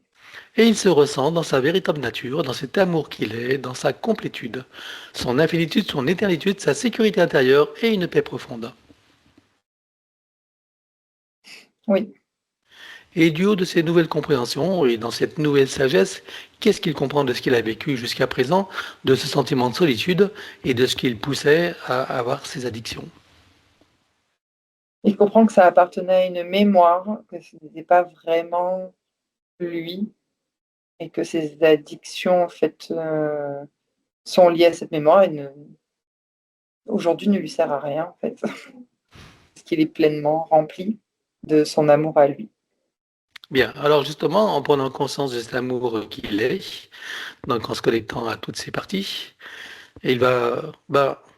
Et il se ressent dans sa véritable nature, dans cet amour qu'il est, dans sa complétude, son infinitude, son éternitude, sa sécurité intérieure et une paix profonde. oui. Et du haut de ces nouvelles compréhensions et dans cette nouvelle sagesse, qu'est-ce qu'il comprend de ce qu'il a vécu jusqu'à présent, de ce sentiment de solitude et de ce qui le poussait à avoir ces addictions? Il comprend que ça appartenait à une mémoire, que ce n'était pas vraiment lui et que ses addictions, en fait, sont liées à cette mémoire et aujourd'hui ne lui sert à rien, en fait, parce qu'il est pleinement rempli de son amour à lui. Bien, alors justement, en prenant conscience de cet amour qu'il est, donc en se connectant à toutes ces parties, il va,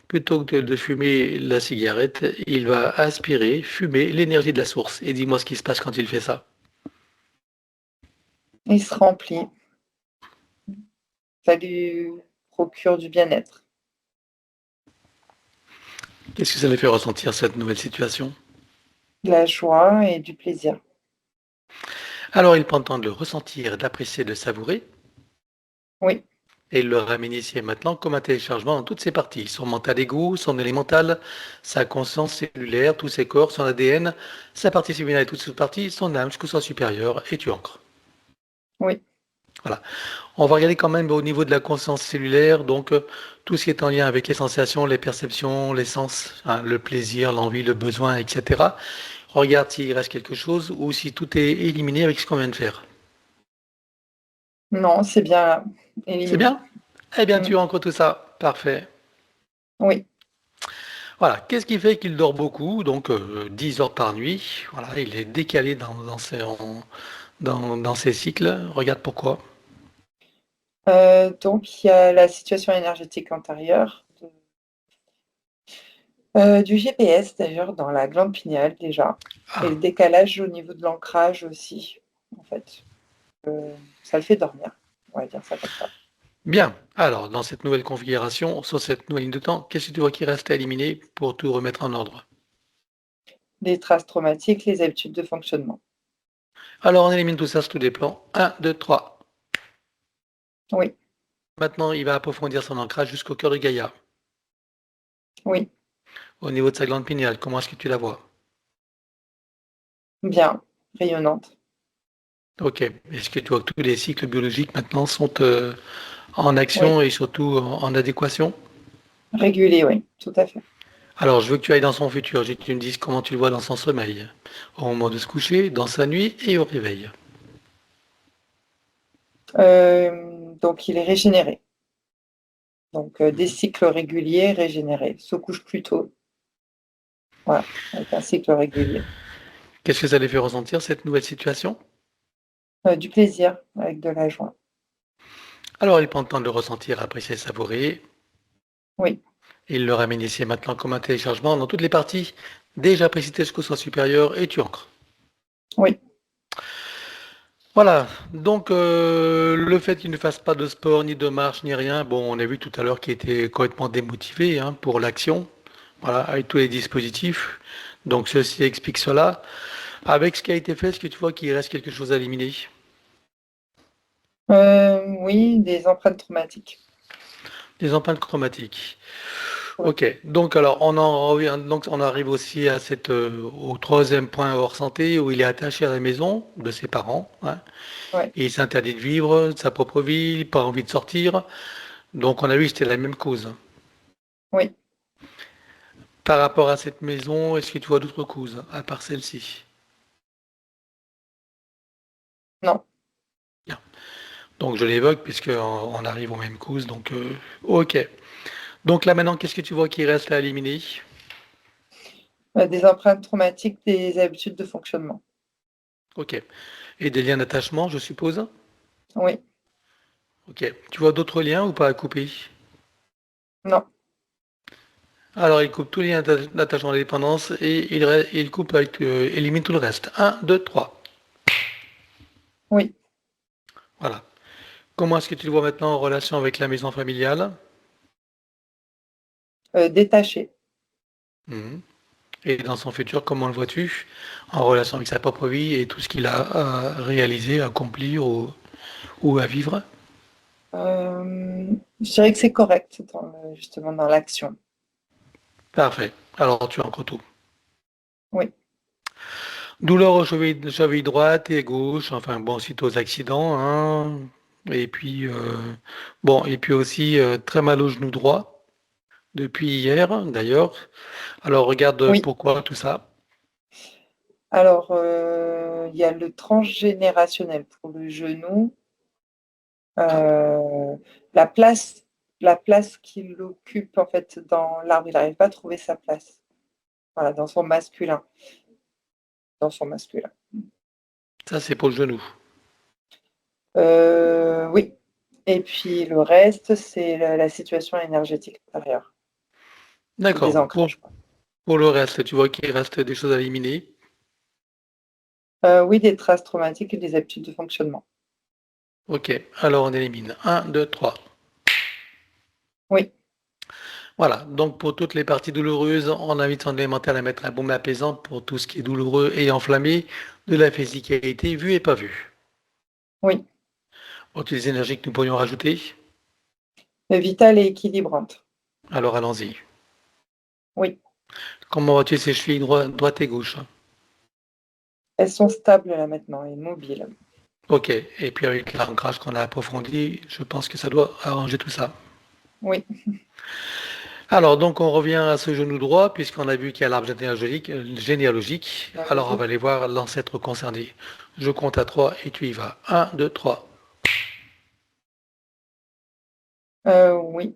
plutôt que de fumer la cigarette, il va aspirer, fumer l'énergie de la source. Et dis-moi ce qui se passe quand il fait ça. Il se remplit, ça lui procure du bien-être, Qu'est-ce que ça lui fait ressentir cette nouvelle situation? de la joie et du plaisir. Alors il prend le temps de le ressentir, d'apprécier, de savourer, Oui, et il le ramène ici et maintenant comme un téléchargement dans toutes ses parties, son mental égo, son élémental, sa conscience cellulaire, tous ses corps, son ADN, sa partie cellulaire et toutes ses parties, son âme jusqu'au soi supérieur, et tu ancres. oui, Voilà. On va regarder quand même au niveau de la conscience cellulaire, donc tout ce qui est en lien avec les sensations, les perceptions, les sens, hein, le plaisir, l'envie, le besoin, etc. Regarde s'il reste quelque chose ou si tout est éliminé avec ce qu'on vient de faire. non, c'est bien C'est éliminé. bien? Eh bien, Mm. tu ancres tout ça. Parfait. Oui, Voilà. Qu'est-ce qui fait qu'il dort beaucoup? Donc 10 heures par nuit. Voilà, il est décalé dans ses cycles. Regarde pourquoi. donc il y a la situation énergétique antérieure, du GPS d'ailleurs dans la glande pinéale déjà et le Ah, décalage au niveau de l'ancrage aussi, en fait. Ça le fait dormir, on va dire ça comme ça. bien. Alors, dans cette nouvelle configuration, sur cette nouvelle ligne de temps, qu'est-ce que tu vois qui reste à éliminer pour tout remettre en ordre? Les traces traumatiques, les habitudes de fonctionnement. Alors, on élimine tout ça sur tous les plans. Un, 2, 3. Oui, Maintenant, il va approfondir son ancrage jusqu'au cœur de Gaïa. oui, Au niveau de sa glande pinéale, comment est-ce que tu la vois? bien, rayonnante. Ok. Est-ce que tu vois que tous les cycles biologiques maintenant sont en Oui, action et surtout en adéquation? régulée, oui, tout à fait. Alors, je veux que tu ailles dans son futur. Je veux que tu me dises comment tu le vois dans son sommeil, au moment de se coucher, dans sa nuit et au réveil. Donc il est régénéré. Donc, des cycles réguliers, régénérés, se couche plus tôt. Voilà, avec un cycle régulier. Qu'est-ce que ça les fait ressentir, cette nouvelle situation? Du plaisir, avec de la joie. Alors, il prend le temps de le ressentir, apprécier, savourer. Oui, Il le ramène ici et maintenant comme un téléchargement dans toutes les parties déjà précitées jusqu'au sens supérieur et tu ancres. oui. Voilà, donc le fait qu'il ne fasse pas de sport, ni de marche, ni rien, bon, on a vu tout à l'heure qu'il était complètement démotivé hein, pour l'action, voilà, avec tous les dispositifs. Donc ceci explique cela. Avec ce qui a été fait, est-ce que tu vois qu'il reste quelque chose à éliminer? Oui, des empreintes traumatiques. Des empreintes chromatiques. Oui, Ok, donc alors on en revient, donc on arrive aussi à au troisième point hors santé où il est attaché à la maison de ses parents, hein, ouais, et il s'interdit de vivre de sa propre vie, pas envie de sortir. Donc on a vu que c'était la même cause. oui. Par rapport à cette maison, est-ce que tu vois d'autres causes à part celle-ci? Non. Bien. Donc je l'évoque puisqu'on arrive aux mêmes causes. Donc ok. Donc là maintenant, qu'est-ce que tu vois qui reste à éliminer? Des empreintes traumatiques, des habitudes de fonctionnement. Ok. Et des liens d'attachement, je suppose? Oui, Ok. Tu vois d'autres liens ou pas à couper? non. Alors il coupe tous les liens d'attachement à la dépendance et il coupe élimine tout le reste. Un, 2, 3. Oui. Voilà. Comment est-ce que tu le vois maintenant en relation avec la maison familiale? Détaché. Mhm. Et dans son futur, comment le vois-tu en relation avec sa propre vie et tout ce qu'il a à réaliser, à accomplir ou à vivre? Je dirais que c'est correct justement dans l'action. Parfait. Alors tu as encore tout. Oui, Douleur aux cheville droite et gauche, enfin bon, suite aux accidents, hein. Et puis bon, et puis aussi très mal au genou droit depuis hier d'ailleurs. Alors regarde oui. pourquoi tout ça. Alors, il y a le transgénérationnel pour le genou. Ah, Euh, la place, la place qu'il occupe en fait dans l'arbre, il n'arrive pas à trouver sa place. Voilà, dans son masculin. Dans son masculin. ça c'est pour le genou. Oui. Et puis le reste, c'est la situation énergétique intérieure. Le D'accord. désancrage, quoi. Pour le reste, tu vois qu'il reste des choses à éliminer. Oui, des traces traumatiques et des habitudes de fonctionnement. Ok, alors on élimine. Un, 2, 3. Oui, Voilà, donc pour toutes les parties douloureuses, on invite son élémentaire à mettre un baume apaisant pour tout ce qui est douloureux et enflammé, de la physicalité vue et pas vue. oui. Pour toutes les énergies que nous pourrions rajouter, Vitale et équilibrante. alors allons-y. Oui. Comment vois-tu ces chevilles droite et gauche? Elles sont stables là maintenant et mobiles. Ok, et puis avec l'ancrage qu'on a approfondi, je pense que ça doit arranger tout ça. Oui, Alors donc on revient à ce genou droit, puisqu'on a vu qu'il y a l'arbre généalogique. la Alors on va logique. aller voir l'ancêtre concerné. Je compte à 3 et tu y vas. Un, 2, 3. Oui.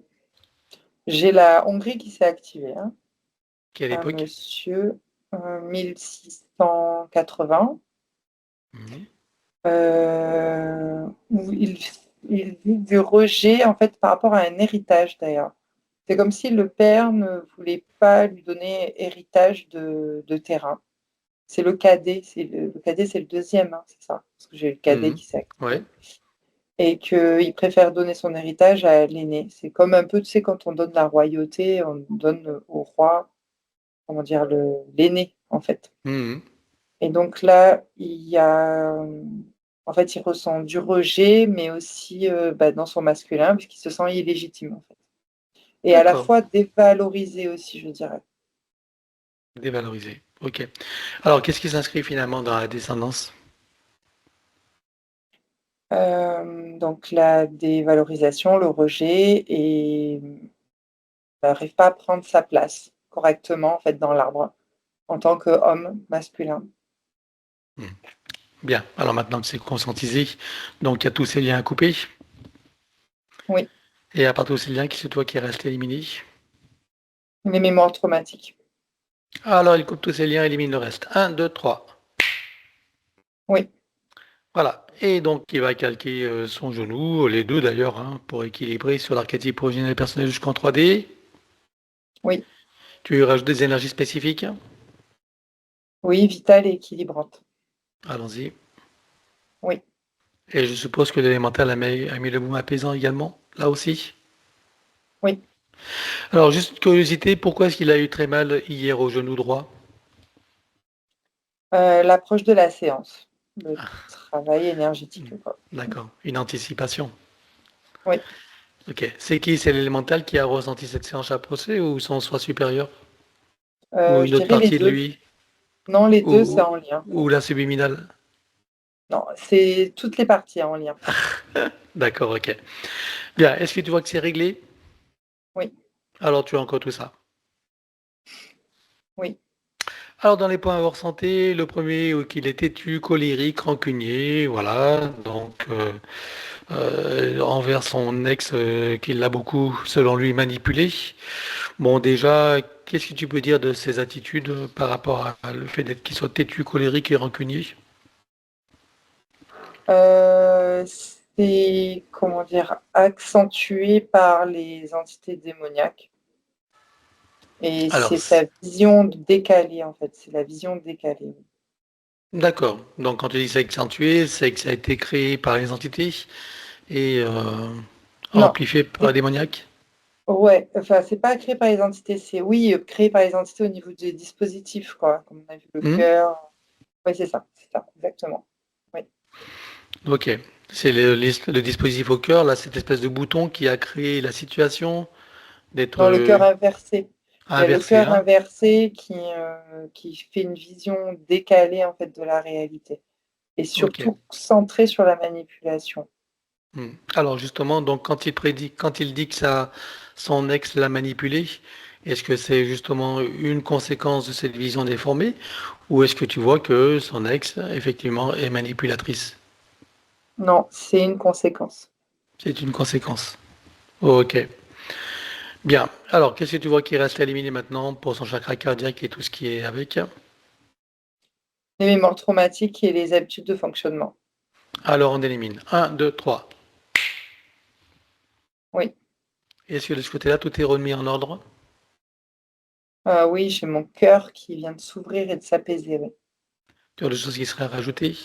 J'ai la Hongrie qui s'est activée, hein. Quelle Un époque? monsieur, 1680, Mhm. où il vit du rejet en fait par rapport à un héritage d'ailleurs. C'est comme si le père ne voulait pas lui donner héritage de terrain. C'est le cadet, le cadet, c'est le deuxième, hein, c'est ça, parce que j'ai le cadet Mhm. qui s'est Ouais. activé. Et qu'il préfère donner son héritage à l'aîné. C'est comme un peu, tu sais, quand on donne la royauté, on donne au roi, comment dire, l'aîné, en fait. Mhm. Et donc là, en fait, il ressent du rejet, mais aussi dans son masculin, puisqu'il se sent illégitime, en fait. Et à la D'accord. fois dévalorisé aussi, je dirais. Dévalorisé. Ok. Alors qu'est-ce qui s'inscrit finalement dans la descendance? Donc la dévalorisation, le rejet, et il n'arrive pas à prendre sa place correctement, en fait, dans l'arbre, en tant qu'homme masculin. Mhm. Bien. Alors maintenant que c'est conscientisé, donc il y a tous ces liens à couper. Oui, Et à part tous ces liens, qui c'est toi qui reste éliminé? Les mémoires traumatiques. Alors, il coupe tous ces liens, élimine le reste. Un, 2, 3. Oui, Voilà. Et donc, il va calquer son genou, les deux d'ailleurs, hein, pour équilibrer sur l'archétype originel personnel jusqu'en 3D. oui, Tu lui rajoutes des énergies spécifiques. oui, vitale et équilibrante. Allons-y. Oui. Et je suppose que l'élémental a mis le boom apaisant également, là aussi. Oui. Alors, juste curiosité, pourquoi est-ce qu'il a eu très mal hier au genou droit? L'approche de la séance, le travail énergétique, quoi. D'accord, une anticipation. Oui, Ok. C'est qui? C'est l'élémental qui a ressenti cette séance approchée ou son soi supérieur? Ou je une autre dirais les partie de 2. lui? Non, les 2, c'est Ou, en lien. ou la subliminale? Non, c'est toutes les parties en lien. D'accord, ok. Bien, est-ce que tu vois que c'est réglé? Oui, Alors tu as encore tout ça. oui. Alors dans les points à avoir santé, le premier, qu'il est têtu, colérique, rancunier, voilà, donc envers son ex qui l'a beaucoup, selon lui, manipulé. Bon déjà, qu'est-ce que tu peux dire de ses attitudes par rapport à le fait d'être qu'il soit têtu, colérique et rancunier? C'est, comment dire, accentué par les entités démoniaques et Alors, c'est sa vision décalée, en fait, c'est la vision décalée. d'accord. Donc quand tu dis c'est accentué, c'est que ça a été créé par les entités et Non, amplifié par c'est les démoniaques? ouais, enfin, c'est pas créé par les entités, c'est oui, créé par les entités au niveau des dispositifs, quoi, comme on a vu le Hmm. cœur. Oui, c'est ça, exactement. Oui. Ok. C'est le dispositif au cœur, là, cette espèce de bouton qui a créé la situation d'être Dans le cœur inversé. Il y a le inversé, cœur hein? inversé qui fait une vision décalée, en fait, de la réalité et Ok. surtout centrée sur la manipulation. Hmm. Alors justement, donc quand il dit que son ex l'a manipulé, est-ce que c'est justement une conséquence de cette vision déformée, ou est-ce que tu vois que son ex, effectivement, est manipulatrice? Non, c'est une conséquence. C'est une conséquence. Ok. Bien. Alors, qu'est-ce que tu vois qui reste à éliminer maintenant pour son chakra cardiaque et tout ce qui est avec? Les mémoires traumatiques et les habitudes de fonctionnement. Alors, on élimine. Un, 2, 3. Oui. Est-ce que de ce côté-là, tout est remis en ordre? Oui, j'ai mon cœur qui vient de s'ouvrir et de s'apaiser, oui. Tu as des choses qui seraient rajoutées?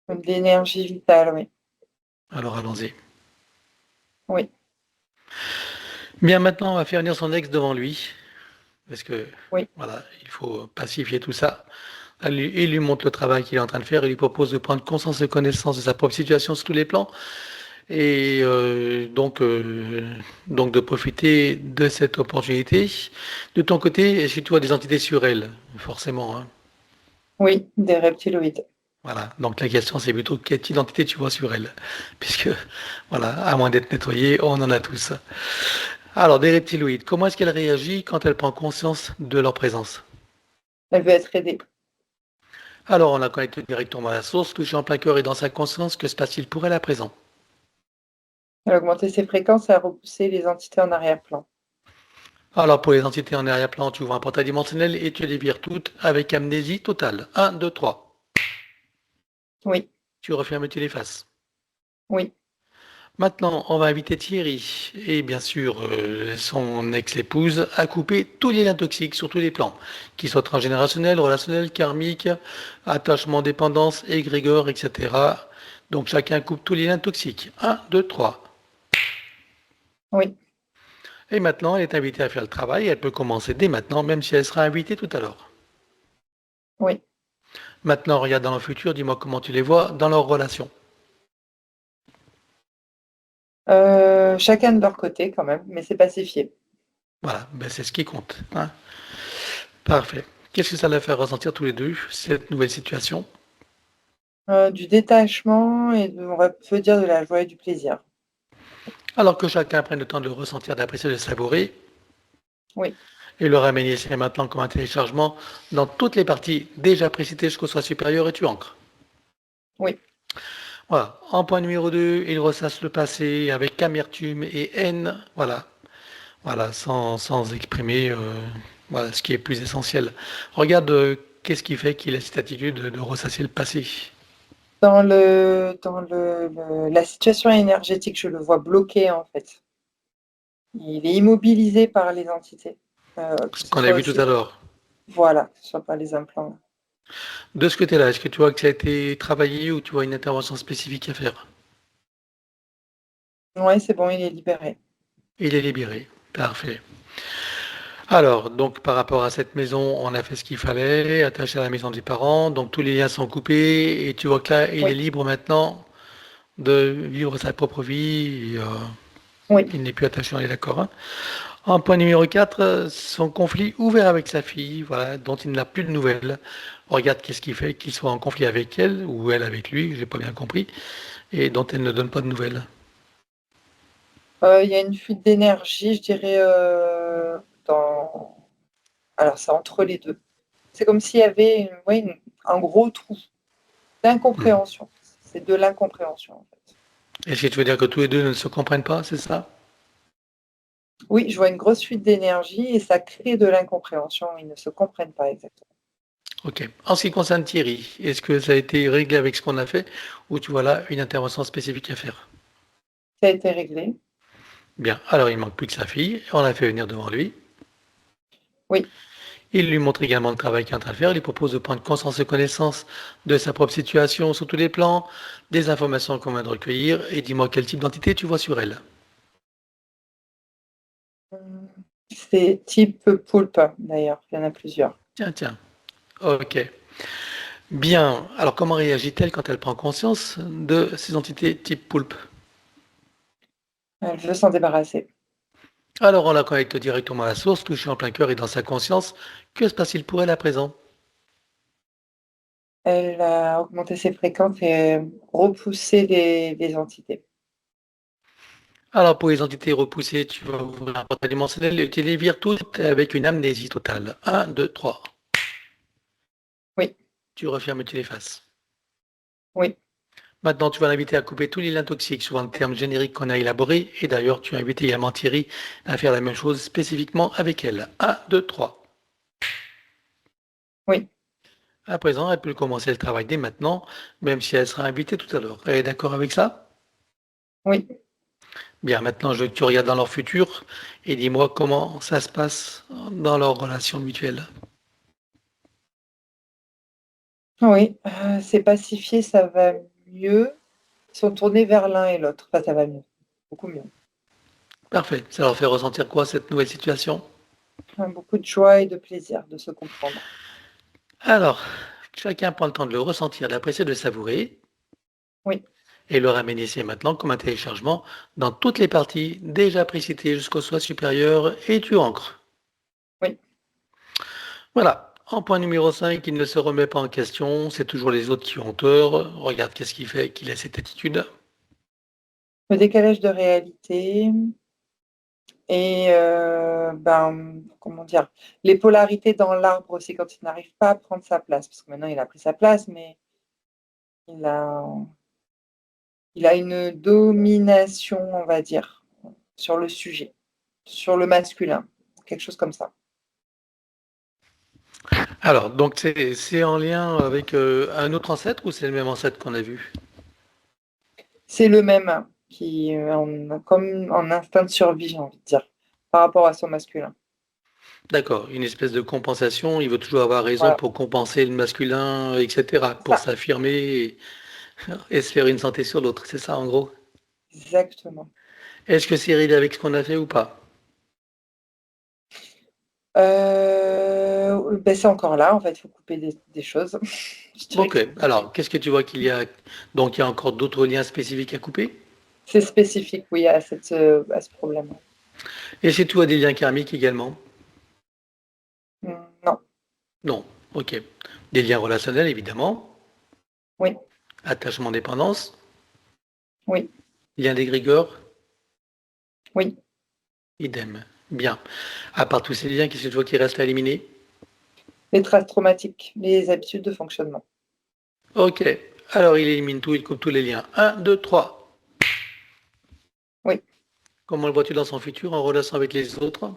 De l'énergie vitale, oui. Alors, allons-y. Oui, Bien, maintenant, on va faire venir son ex devant lui, parce que, oui. voilà, il faut pacifier tout ça. Il lui montre le travail qu'il est en train de faire, il lui propose de prendre conscience et connaissance de sa propre situation sur tous les plans, et donc de profiter de cette opportunité. De ton côté, est-ce que tu vois des entités sur elle? Forcément, hein. Oui, des reptiloïdes. Voilà. Donc la question, c'est plutôt quelle identité tu vois sur elle, puisque, voilà, à moins d'être nettoyé, on en a tous. Alors, des reptiloïdes, comment est-ce qu'elle réagit quand elle prend conscience de leur présence? Elle veut être aidée. Alors, on la connecte directement à la source, touché en plein cœur et dans sa conscience, que se passe-t-il pour elle à présent? Elle a augmenté ses fréquences et a repoussé les entités en arrière-plan. Alors, pour les entités en arrière-plan, tu ouvres un portail dimensionnel et tu les vires toutes avec amnésie totale. Un, 2, 3. Oui, Tu refermes et tu les effaces. oui, Maintenant, on va inviter Thierry et bien sûr son ex-épouse à couper tous les liens toxiques sur tous les plans, qu'ils soient transgénérationnels, relationnels, karmiques, attachement, dépendance, égrégore, etc. Donc chacun coupe tous les liens toxiques. Un, 2, 3. oui, Et maintenant, elle est invitée à faire le travail. Elle peut commencer dès maintenant, même si elle sera invitée tout à l'heure. oui. Maintenant, regarde dans le futur, dis-moi comment tu les vois dans leur relation. Chacun de leur côté quand même, mais c'est pacifié. Voilà, ben c'est ce qui compte, hein. Parfait. Qu'est-ce que ça leur fait ressentir tous les deux, cette nouvelle situation? Du détachement et de, peut dire de la joie et du plaisir. Alors que chacun prenne le temps de le ressentir, d'apprécier, de le savourer, Oui, et le ramener ici et maintenant comme un téléchargement dans toutes les parties déjà précitées jusqu'au soi supérieur et tu ancres. oui, Voilà. En point numéro 2, il ressasse le passé avec amertume et haine. Voilà. Voilà, sans exprimer voilà, ce qui est plus essentiel. Regarde, qu'est-ce qui fait qu'il a cette attitude de ressasser le passé. La situation énergétique, je le vois bloqué en fait. Il est immobilisé par les entités, que Ce ce qu'on a soit vu tout aussi, à l'heure. voilà, que ce soit par les implants. De ce côté-là, est-ce que tu vois que ça a été travaillé ou tu vois une intervention spécifique à faire? Oui, c'est bon, il est libéré. Il est libéré. Parfait. Alors, donc par rapport à cette maison, on a fait ce qu'il fallait, attaché à la maison des parents, donc tous les liens sont coupés et tu vois que là, il est Oui, libre maintenant de vivre sa propre vie. oui. Il n'est plus attaché, on est d'accord, hein. En point numéro 4, son conflit ouvert avec sa fille, voilà, dont il n'a plus de nouvelles. Regarde qu'est-ce qui fait qu'il soit en conflit avec elle, ou elle avec lui, j'ai pas bien compris, et dont elle ne donne pas de nouvelles. Il y a une fuite d'énergie, je dirais, dans alors c'est entre les 2. C'est comme s'il y avait un gros trou Hmm. d'incompréhension. C'est de l'incompréhension, en fait. Est-ce que tu veux dire que tous les deux ne se comprennent pas, c'est ça? Oui, je vois une grosse fuite d'énergie et ça crée de l'incompréhension. Ils ne se comprennent pas exactement. Ok. En ce qui concerne Thierry, est-ce que ça a été réglé avec ce qu'on a fait, ou tu vois là une intervention spécifique à faire? Ça a été réglé. Bien, alors il manque plus que sa fille, on l'a fait venir devant lui. Oui. Il lui montre également le travail qu'il est en train de faire. Il lui propose de prendre conscience et connaissance de sa propre situation sur tous les plans, des informations qu'on vient de recueillir, et dis-moi quel type d'entité tu vois sur elle. Mmh. C'est type poulpe, d'ailleurs. Il y en a plusieurs. Tiens, tiens. Ok. Bien. Alors comment réagit-elle quand elle prend conscience de ces entités type poulpe? Elle veut s'en débarrasser. Alors on la connecte directement à la source, touchée en plein cœur et dans sa conscience. Que se passe-t-il pour elle à présent? Elle a augmenté ses fréquences et repoussé les entités. Alors pour les entités repoussées, tu vas ouvrir un portail dimensionnel et tu les vires toutes avec une amnésie totale. Un, 2, 3. Oui, Tu refermes et tu les effaces. oui, Maintenant, tu vas l'inviter à couper tous les liens toxiques, souvent le terme générique qu'on a élaboré. Et d'ailleurs, tu as invité également Thierry à faire la même chose spécifiquement avec elle. Un, 2, 3. oui, À présent, elle peut commencer le travail dès maintenant, même si elle sera invitée tout à l'heure. Elle est d'accord avec ça? oui. Bien, maintenant, je veux que tu regardes dans leur futur et dis-moi comment ça se passe dans leur relation mutuelle. Oui, c'est pacifié, ça va mieux. Ils sont tournés vers l'un et l'autre. Enfin, ça va mieux, beaucoup mieux. Parfait. Ça leur fait ressentir quoi, cette nouvelle situation? Beaucoup de joie et de plaisir de se comprendre. Alors, chacun prend le temps de le ressentir, d'apprécier, de le savourer. Oui, Et le ramener ici et maintenant comme un téléchargement dans toutes les parties déjà précitées jusqu'au soi supérieur et tu ancres. oui. Voilà. En point numéro 5, il ne se remet pas en question, c'est toujours les autres qui ont tort. Regarde qu'est-ce qui fait qu'il a cette attitude. Le décalage de réalité et comment dire? Les polarités dans l'arbre aussi quand il n'arrive pas à prendre sa place, parce que maintenant il a pris sa place, mais il a il a une domination, on va dire, sur le sujet, sur le masculin, quelque chose comme ça. Alors, donc c'est en lien avec un autre ancêtre ou c'est le même ancêtre qu'on a vu? C'est le même qui, comme en instinct de survie, j'ai envie de dire, par rapport à son masculin. D'accord, une espèce de compensation, il veut toujours avoir raison Voilà, pour compenser le masculin, etc., c'est pour ça, s'affirmer et se faire une santé sur l'autre, c'est ça en gros. exactement. Est-ce que c'est ridé avec ce qu'on a fait ou pas? C'est encore là, en fait, il faut couper des choses. Je dirais Ok, qu'il faut couper. alors qu'est-ce que tu vois qu'il y a? Donc il y a encore d'autres liens spécifiques à couper? C'est spécifique, oui, à ce problème. Et c'est tout à des liens karmiques également? Non, Non, ok. Des liens relationnels évidemment, oui, attachement dépendance, oui, lien d'égrégore, oui. idem. Bien. À part tous ces liens, qu'est-ce que tu vois qui reste à éliminer? Les traces traumatiques, les habitudes de fonctionnement. Ok. Alors, il élimine tout, il coupe tous les liens. Un, 2, 3. Oui, Comment le vois-tu dans son futur en relation avec les autres?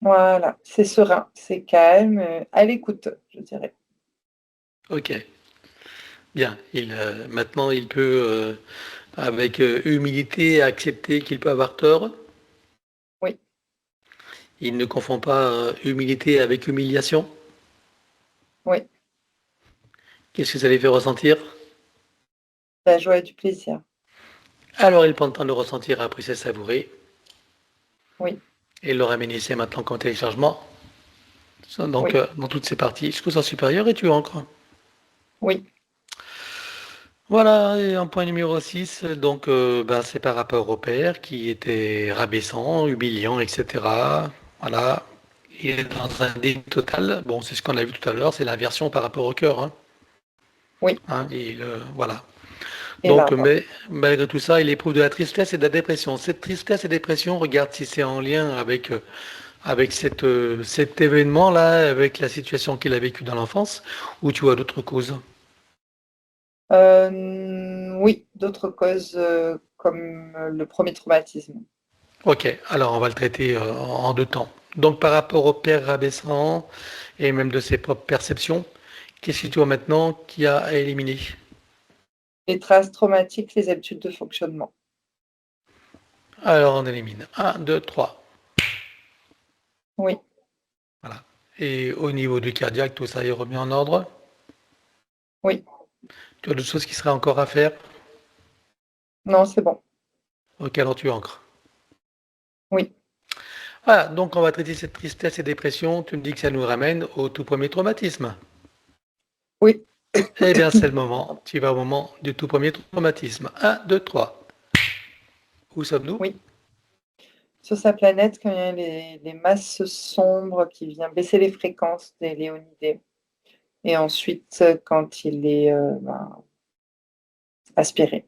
voilà, c'est serein, c'est calme, à l'écoute, je dirais. Ok, bien. Maintenant, il peut, avec humilité, accepter qu'il peut avoir tort. Oui, Il ne confond pas humilité avec humiliation. oui, Qu'est-ce que ça lui fait ressentir? la joie et du plaisir. Alors, il prend le temps de le ressentir, apprécier, savourer. Oui, Et le ramène ici maintenant comme téléchargement. Donc, oui, dans toutes ces parties, jusqu'au sens supérieur, et tu ancres. oui. Voilà, et un point numéro 6, donc ben, c'est par rapport au père qui était rabaissant, humiliant, etc. Voilà, il est dans un déni total. Bon, c'est ce qu'on a vu tout à l'heure, c'est l'inversion par rapport au cœur. Hein. Oui, Hein, voilà. et Donc, l'arbre. mais malgré tout ça, il éprouve de la tristesse et de la dépression. Cette tristesse et dépression, regarde si c'est en lien avec cet événement-là, avec la situation qu'il a vécue dans l'enfance, ou tu vois d'autres causes. Oui, d'autres causes comme le premier traumatisme. Ok, alors on va le traiter en deux temps. Donc par rapport au père rabaissant et même de ses propres perceptions, qu'est-ce que tu vois maintenant qui a à éliminer? Les traces traumatiques, les habitudes de fonctionnement. Alors on élimine. Un, 2, 3. Oui, Voilà. Et au niveau du cardiaque, tout ça est remis en ordre. oui, Tu as d'autres choses qui seraient encore à faire? non, c'est bon. Ok, alors tu ancres. Oui, Voilà, donc on va traiter cette tristesse et dépression. Tu me dis que ça nous ramène au tout premier traumatisme. oui. Eh bien, c'est le moment. Tu vas au moment du tout premier traumatisme. Un, 2, 3. Où sommes-nous? Oui. Sur sa planète, quand il y a les masses sombres qui viennent baisser les fréquences des léonidés. Et ensuite, quand il est aspiré.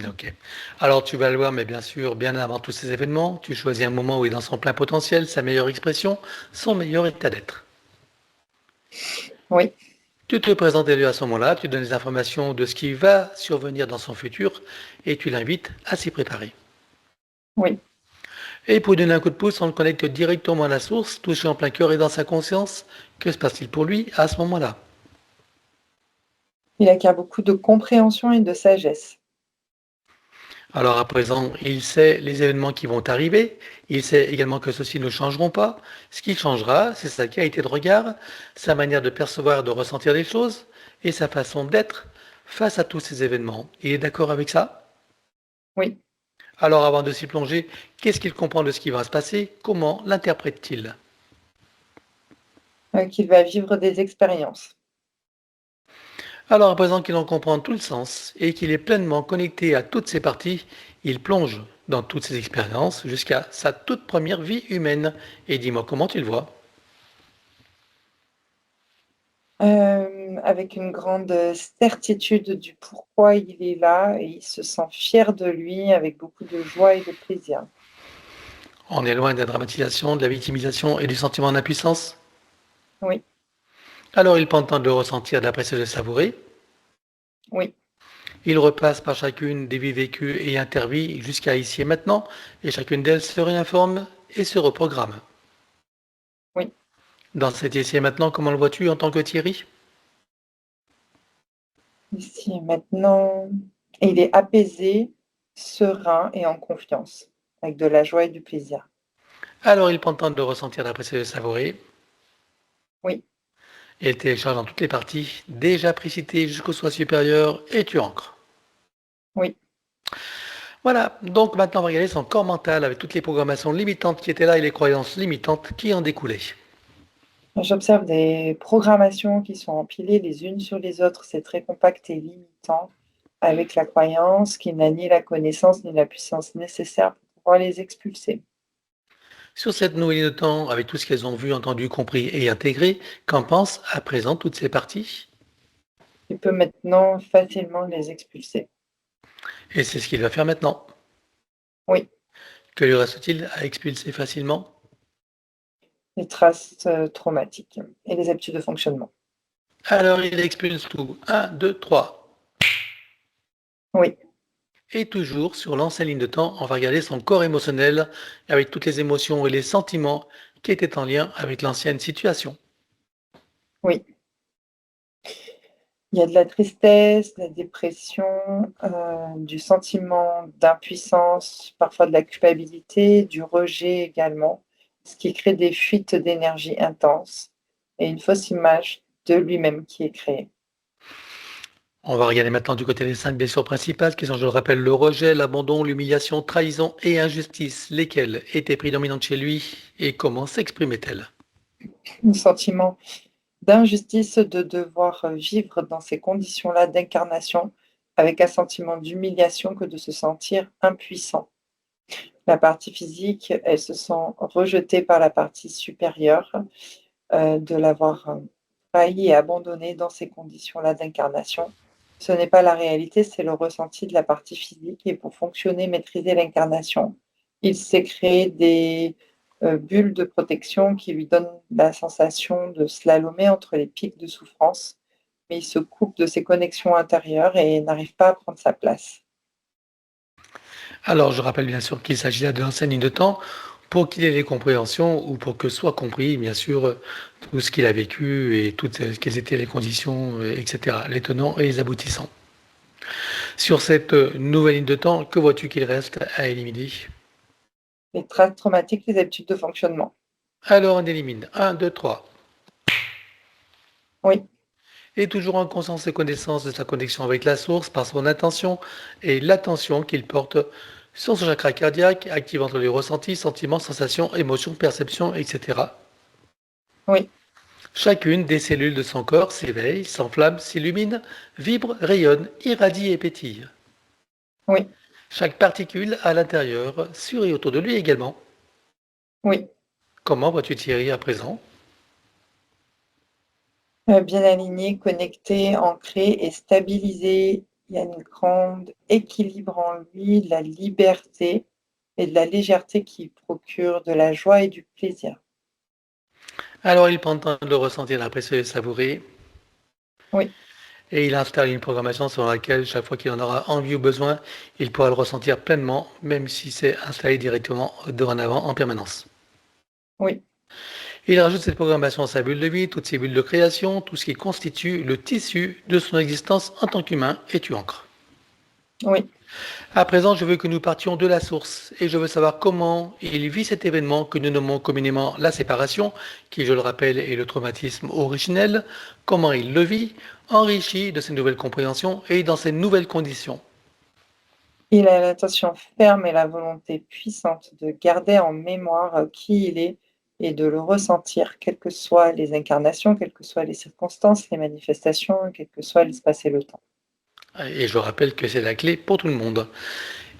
Ok. Alors tu vas le voir, mais bien sûr, bien avant tous ces événements, tu choisis un moment où il est dans son plein potentiel, sa meilleure expression, son meilleur état d'être. Oui, Tu te présentes à lui à ce moment-là, tu donnes des informations de ce qui va survenir dans son futur et tu l'invites à s'y préparer. oui. Et pour lui donner un coup de pouce, on le connecte directement à la source, touché en plein cœur et dans sa conscience. Que se passe-t-il pour lui à ce moment-là? Il acquiert beaucoup de compréhension et de sagesse. Alors à présent, il sait les événements qui vont arriver, il sait également que ceux-ci ne changeront pas. Ce qui changera, c'est sa qualité de regard, sa manière de percevoir, de ressentir les choses et sa façon d'être face à tous ces événements. Il est d'accord avec ça? Oui, Alors avant de s'y plonger, qu'est-ce qu'il comprend de ce qui va se passer? Comment l'interprète-t-il? qu'il va vivre des expériences. Alors à présent qu'il en comprend tout le sens et qu'il est pleinement connecté à toutes ses parties, il plonge dans toutes ses expériences jusqu'à sa toute première vie humaine. Et dis-moi comment tu le vois? Avec une grande certitude du pourquoi il est là et il se sent fier de lui avec beaucoup de joie et de plaisir. On est loin de la dramatisation, de la victimisation et du sentiment d'impuissance. Oui, Alors il prend le temps de le ressentir, d'apprécier, de le savourer. oui, Il repasse par chacune des vies vécues et intervie jusqu'à ici et maintenant, et chacune d'elles se réinforme et se reprogramme. oui. Dans cet ici et maintenant, comment le vois-tu en tant que Thierry? Ici et maintenant, il est apaisé, serein et en confiance, avec de la joie et du plaisir. Alors il prend le temps de le ressentir, d'apprécier, de le savourer, Oui, et il télécharge dans toutes les parties, déjà précitées jusqu'au soi supérieur, et tu ancres. oui. Voilà, donc maintenant on va regarder son corps mental avec toutes les programmations limitantes qui étaient là et les croyances limitantes qui en découlaient. J'observe des programmations qui sont empilées les unes sur les autres. C'est très compact et limitant, avec la croyance qu'il n'a ni la connaissance ni la puissance nécessaire pour pouvoir les expulser. Sur cette nouvelle de temps, avec tout ce qu'elles ont vu, entendu, compris et intégré, qu'en pensent à présent toutes ces parties? Il peut maintenant facilement les expulser. Et c'est ce qu'il va faire maintenant. Oui, Que lui reste-t-il à expulser facilement? les traces traumatiques et les habitudes de fonctionnement. Alors il expulse tout. Un, 2, 3. Oui, Et toujours sur l'ancienne ligne de temps, on va regarder son corps émotionnel avec toutes les émotions et les sentiments qui étaient en lien avec l'ancienne situation. oui. Il y a de la tristesse, de la dépression, du sentiment d'impuissance, parfois de la culpabilité, du rejet également, ce qui crée des fuites d'énergie intenses et une fausse image de lui-même qui est créée. On va regarder maintenant du côté des 5 blessures principales qui sont, je le rappelle, le rejet, l'abandon, l'humiliation, trahison et injustice, lesquelles étaient prédominantes chez lui et comment s'exprimaient-elles? Un sentiment d'injustice de devoir vivre dans ces conditions-là d'incarnation avec un sentiment d'humiliation que de se sentir impuissant. La partie physique, elle se sent rejetée par la partie supérieure, de l'avoir, trahi et abandonné dans ces conditions-là d'incarnation. Ce n'est pas la réalité, c'est le ressenti de la partie physique et pour fonctionner, maîtriser l'incarnation, il s'est créé des, bulles de protection qui lui donnent la sensation de slalomer entre les pics de souffrance, mais il se coupe de ses connexions intérieures et n'arrive pas à prendre sa place. Alors, je rappelle bien sûr qu'il s'agit là de l'ancienne ligne de temps pour qu'il ait les compréhensions ou pour que soit compris, bien sûr, tout ce qu'il a vécu et toutes quelles étaient les conditions, etc., les tenants et les aboutissants. Sur cette nouvelle ligne de temps, que vois-tu qu'il reste à éliminer? Les traces traumatiques, les habitudes de fonctionnement. Alors, on élimine. Un, 2, 3. Oui, Et toujours en conscience et connaissance de sa connexion avec la source par son intention et l'attention qu'il porte sur son chakra cardiaque, activant les ressentis, sentiments, sensations, émotions, perceptions, etc. oui, Chacune des cellules de son corps s'éveille, s'enflamme, s'illumine, vibre, rayonne, irradie et pétille. oui, Chaque particule à l'intérieur, sur et autour de lui également. oui. Comment vois-tu Thierry à présent? Bien aligné, connecté, ancré et stabilisé. Il y a une grande équilibre en lui, de la liberté et de la légèreté qui procure de la joie et du plaisir. Alors il prend le temps de le ressentir, d'apprécier et de savourer, Oui, et il installe une programmation selon laquelle, chaque fois qu'il en aura envie ou besoin, il pourra le ressentir pleinement, même si c'est installé directement dorénavant en permanence. oui, Il rajoute cette programmation à sa bulle de vie, toutes ses bulles de création, tout ce qui constitue le tissu de son existence en tant qu'humain, et tu ancres. oui. À présent, je veux que nous partions de la source et je veux savoir comment il vit cet événement que nous nommons communément la séparation, qui, je le rappelle, est le traumatisme originel, comment il le vit, enrichi de ces nouvelles compréhensions et dans ces nouvelles conditions. Il a l'intention ferme et la volonté puissante de garder en mémoire qui il est et de le ressentir, quelles que soient les incarnations, quelles que soient les circonstances, les manifestations, quel que soit l'espace et le temps. Et je rappelle que c'est la clé pour tout le monde.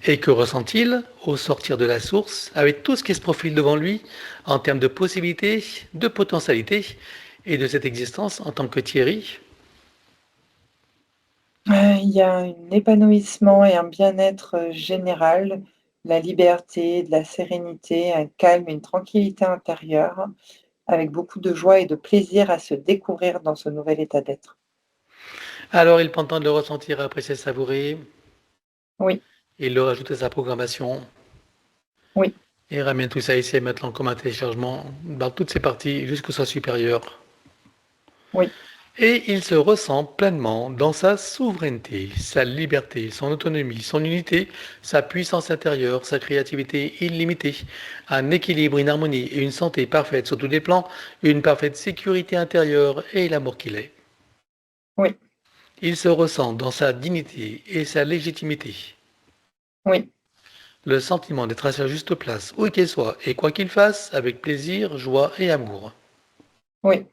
Et que ressent-il au sortir de la source avec tout ce qui se profile devant lui en termes de possibilités, de potentialités et de cette existence en tant que Thierry? Il y a un épanouissement et un bien-être, général, la liberté, de la sérénité, un calme et une tranquillité intérieure, avec beaucoup de joie et de plaisir à se découvrir dans ce nouvel état d'être. Alors il prend le temps de le ressentir, apprécier, savourer. Oui, Il le rajoute à sa programmation oui, et ramène tout ça ici et maintenant comme un téléchargement dans toutes ses parties jusqu'au soi supérieur. oui, Et il se ressent pleinement dans sa souveraineté, sa liberté, son autonomie, son unité, sa puissance intérieure, sa créativité illimitée, un équilibre, une harmonie et une santé parfaite sur tous les plans, une parfaite sécurité intérieure et l'amour qu'il est. oui, Il se ressent dans sa dignité et sa légitimité, oui, le sentiment d'être à sa juste place, où qu'il soit et quoi qu'il fasse, avec plaisir, joie et amour. oui,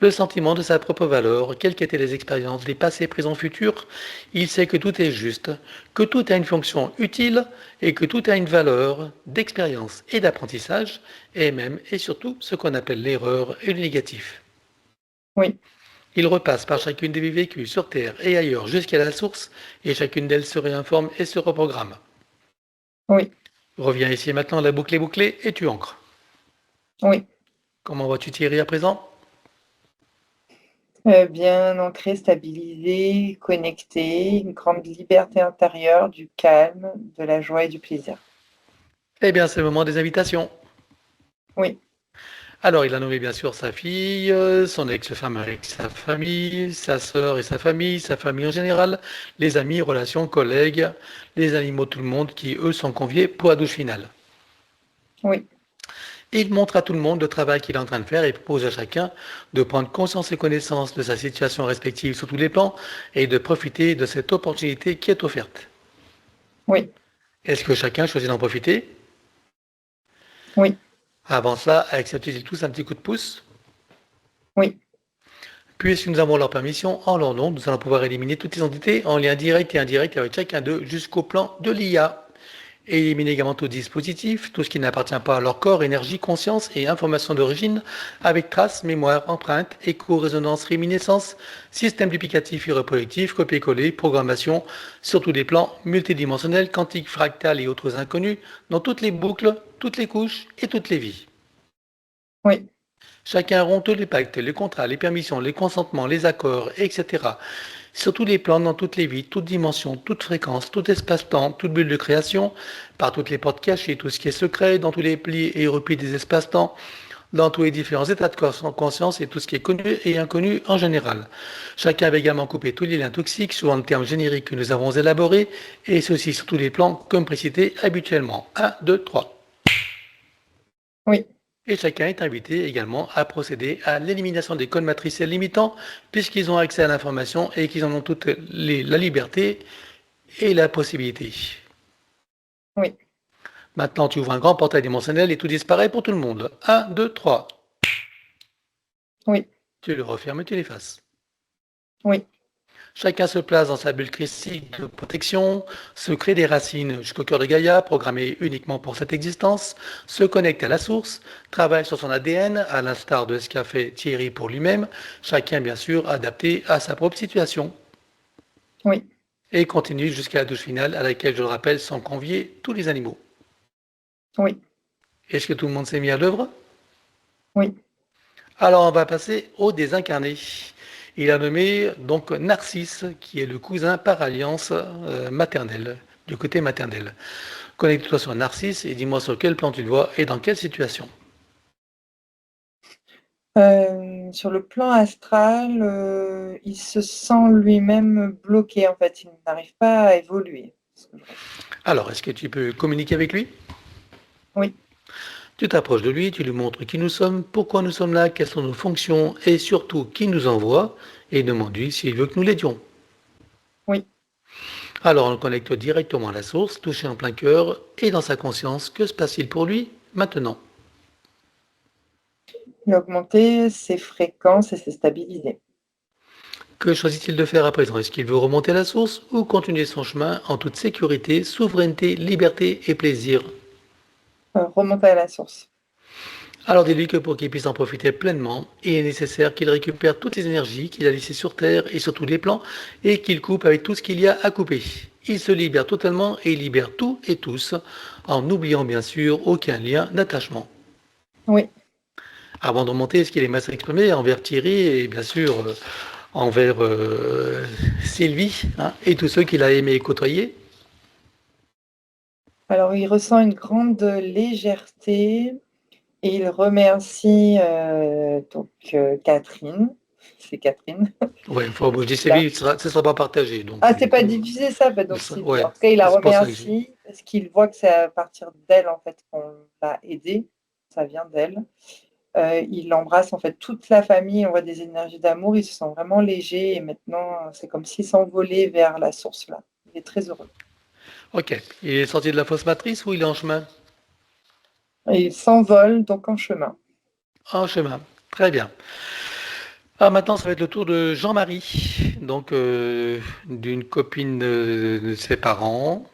Le sentiment de sa propre valeur, quelles qu'étaient les expériences, les passés, présents, futurs, il sait que tout est juste, que tout a une fonction utile et que tout a une valeur d'expérience et d'apprentissage, et même et surtout ce qu'on appelle l'erreur et le négatif. oui, Il repasse par chacune des vies vécues sur Terre et ailleurs jusqu'à la source, et chacune d'elles se réinforme et se reprogramme. oui, Reviens ici et maintenant, la boucle est bouclée et tu ancres. oui. Comment vois-tu Thierry à présent? Bien ancré, stabilisé, connecté, une grande liberté intérieure, du calme, de la joie et du plaisir. Eh bien, c'est le moment des invitations. Oui, Alors, il a nommé bien sûr sa fille, son ex-femme avec sa famille, sa sœur et sa famille en général, les amis, relations, collègues, les animaux, tout le monde qui, eux, sont conviés pour la douche finale. oui, Il montre à tout le monde le travail qu'il est en train de faire et propose à chacun de prendre conscience et connaissance de sa situation respective sur tous les plans et de profiter de cette opportunité qui est offerte. oui, Est-ce que chacun choisit d'en profiter? oui, Avant cela, acceptez-ils tous un petit coup de pouce? oui, Puisque nous avons leur permission, en leur nom, nous allons pouvoir éliminer toutes les entités en lien direct et indirect avec chacun d'eux jusqu'au plan de l'IA. Et éliminer également tout dispositif, tout ce qui n'appartient pas à leur corps, énergie, conscience et information d'origine, avec traces, mémoire, empreinte, écho, résonance, réminiscence, système duplicatif et reproductif, copier-coller, programmation, sur tous les plans multidimensionnels, quantiques, fractales et autres inconnus, dans toutes les boucles, toutes les couches et toutes les vies. oui, Chacun rompt tous les pactes, les contrats, les permissions, les consentements, les accords, etc. Sur tous les plans, dans toutes les vies, toutes dimensions, toutes fréquences, tout espace-temps, toute bulle de création, par toutes les portes cachées, tout ce qui est secret, dans tous les plis et replis des espaces-temps, dans tous les différents états de conscience et tout ce qui est connu et inconnu en général. Chacun avait également coupé tous les liens toxiques, souvent le terme générique que nous avons élaboré, et ceci sur tous les plans, comme précité habituellement. 1, 2, 3. oui, Et chacun est invité également à procéder à l'élimination des codes matriciels limitants, puisqu'ils ont accès à l'information et qu'ils en ont toute la liberté et la possibilité. oui, Maintenant, tu ouvres un grand portail dimensionnel et tout disparaît pour tout le monde. 1, 2, 3. oui, Tu le refermes et tu l'effaces. oui, Chacun se place dans sa bulle christique de protection, se crée des racines jusqu'au cœur de Gaïa, programmées uniquement pour cette existence, se connecte à la source, travaille sur son ADN, à l'instar de ce qu'a fait Thierry pour lui-même, chacun bien sûr adapté à sa propre situation, oui, et continue jusqu'à la douche finale à laquelle, je le rappelle, sont conviés tous les animaux. oui, Est-ce que tout le monde s'est mis à l'œuvre? oui. Alors on va passer au désincarné. Il a nommé donc Narcisse, qui est le cousin par alliance maternelle, du côté maternel. Connecte-toi sur Narcisse et dis-moi sur quel plan tu le vois et dans quelle situation. Sur le plan astral, il se sent lui-même bloqué, en fait, il n'arrive pas à évoluer, ce que je ressens. Alors, est-ce que tu peux communiquer avec lui? Oui, Tu t'approches de lui, tu lui montres qui nous sommes, pourquoi nous sommes là, quelles sont nos fonctions et surtout qui nous envoie et demande-lui s'il veut que nous l'aidions. oui. Alors on le connecte directement à la source, touché en plein cœur et dans sa conscience. Que se passe-t-il pour lui maintenant? Il a augmenté ses fréquences et s'est stabilisé. Que choisit-il de faire à présent? Est-ce qu'il veut remonter à la source ou continuer son chemin en toute sécurité, souveraineté, liberté et plaisir? Remonter à la source. Alors dis-lui que pour qu'il puisse en profiter pleinement, il est nécessaire qu'il récupère toutes les énergies qu'il a laissées sur Terre et sur tous les plans et qu'il coupe avec tout ce qu'il y a à couper. Il se libère totalement et il libère tout et tous, en n'oubliant bien sûr aucun lien d'attachement. Oui. Avant de remonter, est-ce qu'il aimerait s'exprimer envers Thierry et bien sûr envers Sylvie hein, et tous ceux qu'il a aimé et côtoyer? Alors, il ressent une grande légèreté et il remercie, Catherine. C'est Catherine Ouais, enfin, bon, je dis qui l'a. Sylvie, ce ne sera pas partagé, donc Ah, du c'est pas coup, diffusé ça? Bah, donc Sylvie. En ouais, tout cas, il la c'est pour ça que j'ai... remercie parce qu'il voit que c'est à partir d'elle, en fait, qu'on l'a aidée. Ça vient d'elle. Il embrasse, en fait, toute la famille. On voit des énergies d'amour. Il se sent vraiment léger et maintenant, c'est comme s'il s'envolait vers la source, là. Il est très heureux. Ok, il est sorti de la fausse matrice ou il est en chemin? Et il s'envole donc en chemin. En chemin, très bien. Ah, maintenant, ça va être le tour de Jean-Marie, donc d'une copine de ses parents.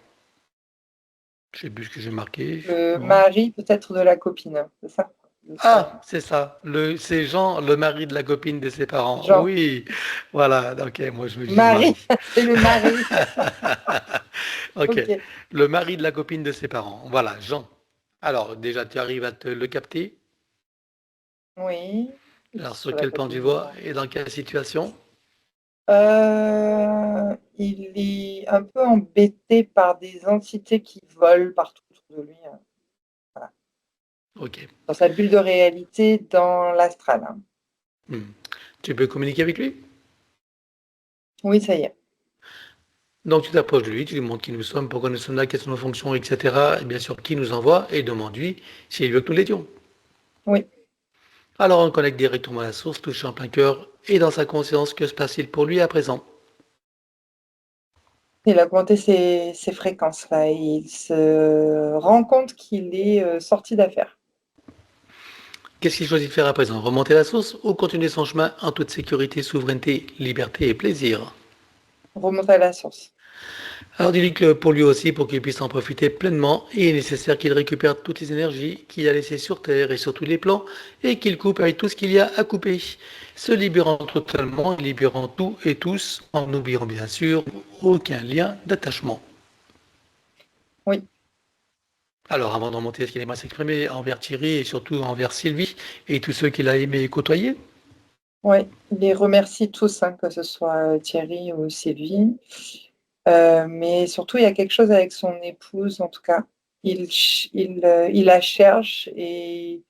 Je sais plus ce que j'ai marqué. Le Non. mari peut-être de la copine, c'est ça? De Ah, c'est ça. C'est Jean, le mari de la copine de ses parents. Jean. Oui, voilà. Ok, moi je me dis Marie, Marie. c'est le mari. Ok, OK. le mari de la copine de ses parents. Voilà, Jean. Alors, déjà, tu arrives à te le capter? Oui. Alors, sur sur la quel plan tu qualité de vois l'air. et dans quelle situation? Il est un peu embêté par des entités qui volent partout autour de lui, voilà. Ok. Dans sa bulle de réalité dans l'astral, hein. Hmm. Tu peux communiquer avec lui? Oui, ça y est. Donc, tu t'approches de lui, tu lui montres qui nous sommes, pourquoi nous sommes là, quelles sont nos fonctions, etc. Et bien sûr, qui nous envoie, et demande-lui s'il veut que nous l'aidions. Oui. Alors, on connecte directement à la source, touche en plein cœur, et dans sa conscience, que se passe-t-il pour lui à présent? Il a augmenté ses fréquences-là. Il se rend compte qu'il est sorti d'affaire. Qu'est-ce qu'il choisit de faire à présent? Remonter la source ou continuer son chemin en toute sécurité, souveraineté, liberté et plaisir? Remonter à la source. Alors dis-lui que pour lui aussi, pour qu'il puisse en profiter pleinement, il est nécessaire qu'il récupère toutes les énergies qu'il a laissées sur Terre et sur tous les plans, et qu'il coupe avec tout ce qu'il y a à couper, se libérant totalement, libérant tout et tous, en n'oubliant bien sûr aucun lien d'attachement. Oui. Alors avant d'en monter, est-ce qu'il aimerait s'exprimer envers Thierry et surtout envers Sylvie et tous ceux qu'il a aimé et côtoyer? Oui. Il les remercie tous, hein, que ce soit Thierry ou Sylvie. Mais surtout, il y a quelque chose avec son épouse, en tout cas. Il la cherche et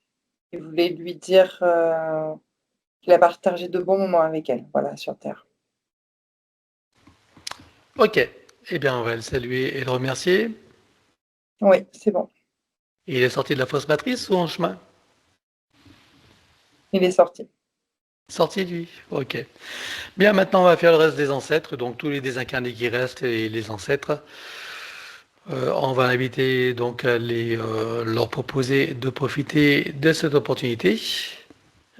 il voulait lui dire qu'il a partagé de bons moments avec elle, voilà, sur Terre. Ok, eh bien on va le saluer et le remercier. Oui, c'est bon. Il est sorti de la fausse matrice ou en chemin? Il est sorti. Sorti lui, ok. Bien, maintenant, on va faire le reste des ancêtres, donc tous les désincarnés qui restent et les ancêtres. On va inviter donc à leur proposer de profiter de cette opportunité.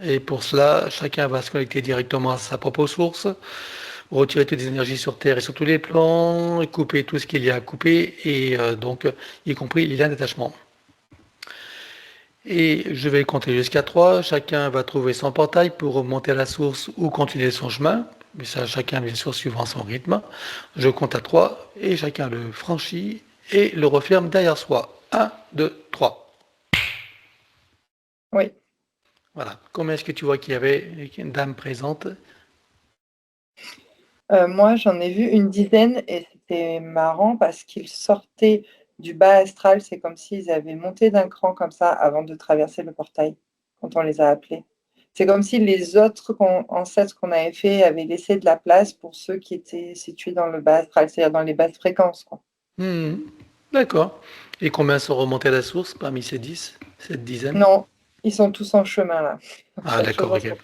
Et pour cela, chacun va se connecter directement à sa propre source, retirer toutes les énergies sur Terre et sur tous les plans, couper tout ce qu'il y a à couper, et donc y compris les liens d'attachement. Et je vais compter jusqu'à 3. Chacun va trouver son portail pour remonter à la source ou continuer son chemin. Mais ça, chacun, bien sûr, suivant son rythme. Je compte à 3 et chacun le franchit et le referme derrière soi. Un, 2, 3. Oui. Voilà. Combien est-ce que tu vois qu'il y avait une dame présente? Moi, j'en ai vu une dizaine et c'était marrant parce qu'ils sortaient du bas astral. C'est comme s'ils avaient monté d'un cran comme ça avant de traverser le portail, quand on les a appelés. C'est comme si les autres ancêtres qu'on avait fait avaient laissé de la place pour ceux qui étaient situés dans le bas astral, c'est-à-dire dans les basses fréquences, quoi. Hmm, d'accord. Et combien sont remontés à la source parmi ces 10, cette dizaine? Non, ils sont tous en chemin là. Ah, Chaque chose d'accord, en ok. son.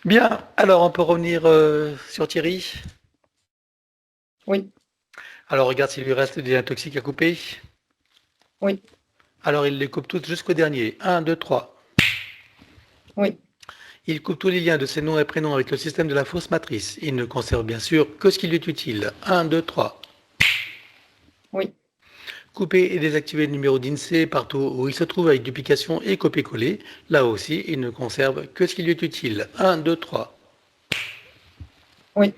Bien, alors on peut revenir sur Thierry. Oui, Alors regarde s'il lui reste des liens toxiques à couper. oui, Alors il les coupe toutes jusqu'au dernier. Un, 2, 3. oui, Il coupe tous les liens de ses noms et prénoms avec le système de la fausse matrice. Il ne conserve bien sûr que ce qui lui est utile. Un, 2, 3. oui, Couper et désactiver le numéro d'INSEE partout où il se trouve avec duplication et copier-coller. Là aussi, il ne conserve que ce qui lui est utile. Un, 2, 3. oui,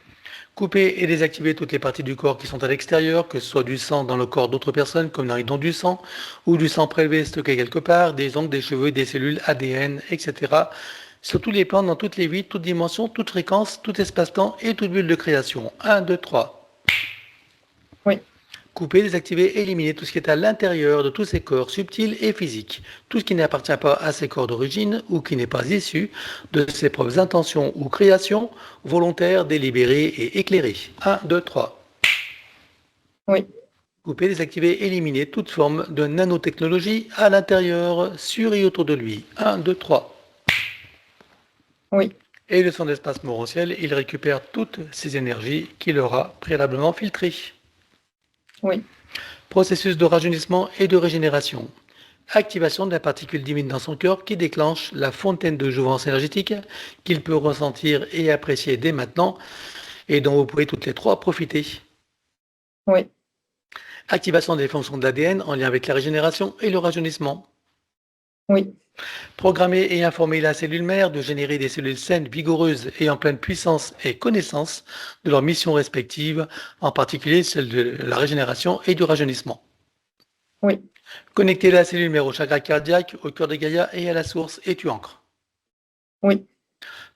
Couper et désactiver toutes les parties du corps qui sont à l'extérieur, que ce soit du sang dans le corps d'autres personnes, comme dans les dons du sang, ou du sang prélevé stocké quelque part, des ongles, des cheveux, des cellules, ADN, etc. Sur tous les plans, dans toutes les vies, toutes dimensions, toutes fréquences, tout espace-temps et toute bulle de création. Un, 2, 3. oui, Couper, désactiver, éliminer tout ce qui est à l'intérieur de tous ces corps subtils et physiques. Tout ce qui n'appartient pas à ces corps d'origine ou qui n'est pas issu de ses propres intentions ou créations volontaires, délibérées et éclairées. Un, 2, 3. oui, Couper, désactiver, éliminer toute forme de nanotechnologie à l'intérieur, sur et autour de lui. Un, 2, 3. oui, Et de son espace morantiel, il récupère toutes ces énergies qu'il aura préalablement filtrées. oui, Processus de rajeunissement et de régénération. Activation de la particule divine dans son cœur qui déclenche la fontaine de jouvence énergétique qu'il peut ressentir et apprécier dès maintenant et dont vous pouvez toutes les trois profiter. oui, Activation des fonctions de l'ADN en lien avec la régénération et le rajeunissement. oui, Programmer et informer la cellule mère de générer des cellules saines, vigoureuses et en pleine puissance et connaissance de leurs missions respectives, en particulier celle de la régénération et du rajeunissement. oui, Connecter la cellule mère au chakra cardiaque, au cœur de Gaïa et à la source, et tu ancres. Oui,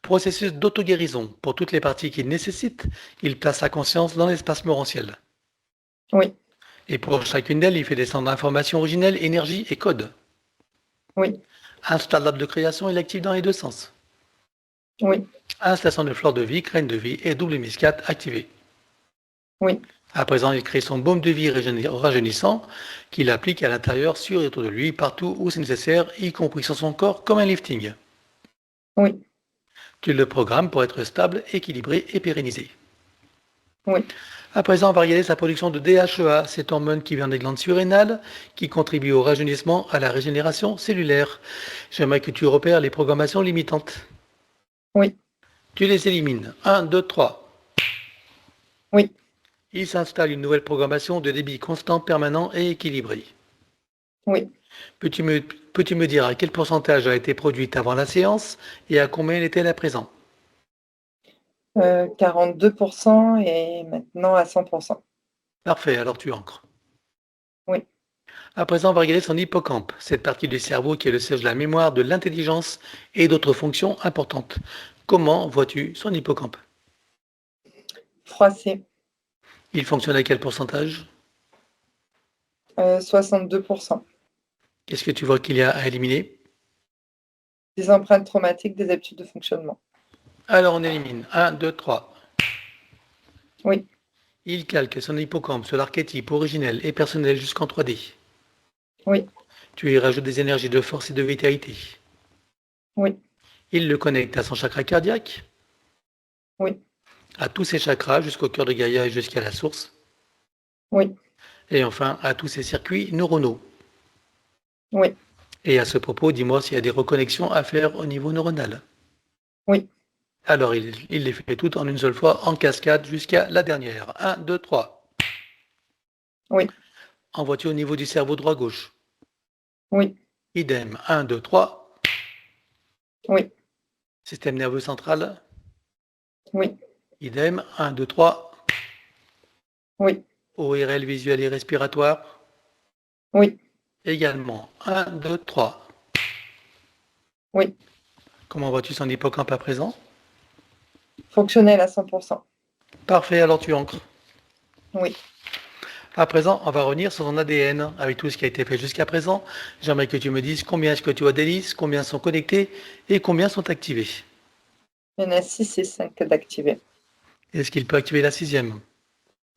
Processus d'auto-guérison. Pour toutes les parties qu'il nécessite, il place sa conscience dans l'espace morantiel. oui, Et pour chacune d'elles, il fait descendre informations originelles, énergie et code. oui, Installe l'arbre de création, il active dans les deux sens. oui, Installation de fleurs de vie, graines de vie et double hémiscate activé. oui, À présent, il crée son baume de vie rajeunissant qu'il applique à l'intérieur, sur et autour de lui, partout où c'est nécessaire, y compris sur son corps, comme un lifting. oui, Tu le programmes pour être stable, équilibré et pérennisé. oui. À présent, on va regarder sa production de DHEA, cette hormone qui vient des glandes surrénales, qui contribue au rajeunissement, à la régénération cellulaire. J'aimerais que tu repères les programmations limitantes. Oui, Tu les élimines. 1, 2, 3. oui. Il s'installe une nouvelle programmation de débit constant, permanent et équilibré. Oui. Peux-tu me dire à quel pourcentage a été produite avant la séance et à combien est-elle à présent? 42% et maintenant à 100%. Parfait, alors tu ancres. Oui. À présent, on va regarder son hippocampe, cette partie du cerveau qui est le siège de la mémoire, de l'intelligence et d'autres fonctions importantes. Comment vois-tu son hippocampe? Froissé. Il fonctionne à quel pourcentage? 62%. Qu'est-ce que tu vois qu'il y a à éliminer? Des empreintes traumatiques, des habitudes de fonctionnement. Alors on élimine. 1, 2, 3. Oui, Il calque son hippocampe sur l'archétype originel et personnel jusqu'en 3D. oui, Tu y rajoutes des énergies de force et de vitalité. oui, Il le connecte à son chakra cardiaque, oui, à tous ses chakras jusqu'au cœur de Gaïa et jusqu'à la source, oui, et enfin à tous ses circuits neuronaux. oui, Et à ce propos, dis-moi s'il y a des reconnexions à faire au niveau neuronal. oui, Alors il les fait toutes en une seule fois, en cascade, jusqu'à la dernière. 1, 2, 3. oui, Envoies-tu au niveau du cerveau droit-gauche? oui, Idem. 1, 2, 3. oui, Système nerveux central? oui, Idem. 1, 2, 3. oui, ORL visuel et respiratoire? oui, Également. 1, 2, 3. oui. Comment vois-tu son hippocampe à présent? Fonctionnel à 100%. Parfait, alors tu ancres. Oui. À présent, on va revenir sur son ADN avec tout ce qui a été fait jusqu'à présent. J'aimerais que tu me dises combien est-ce que tu as d'hélices, combien sont connectés et combien sont activés. Il y en a 6 et 5 d'activés. Est-ce qu'il peut activer la sixième?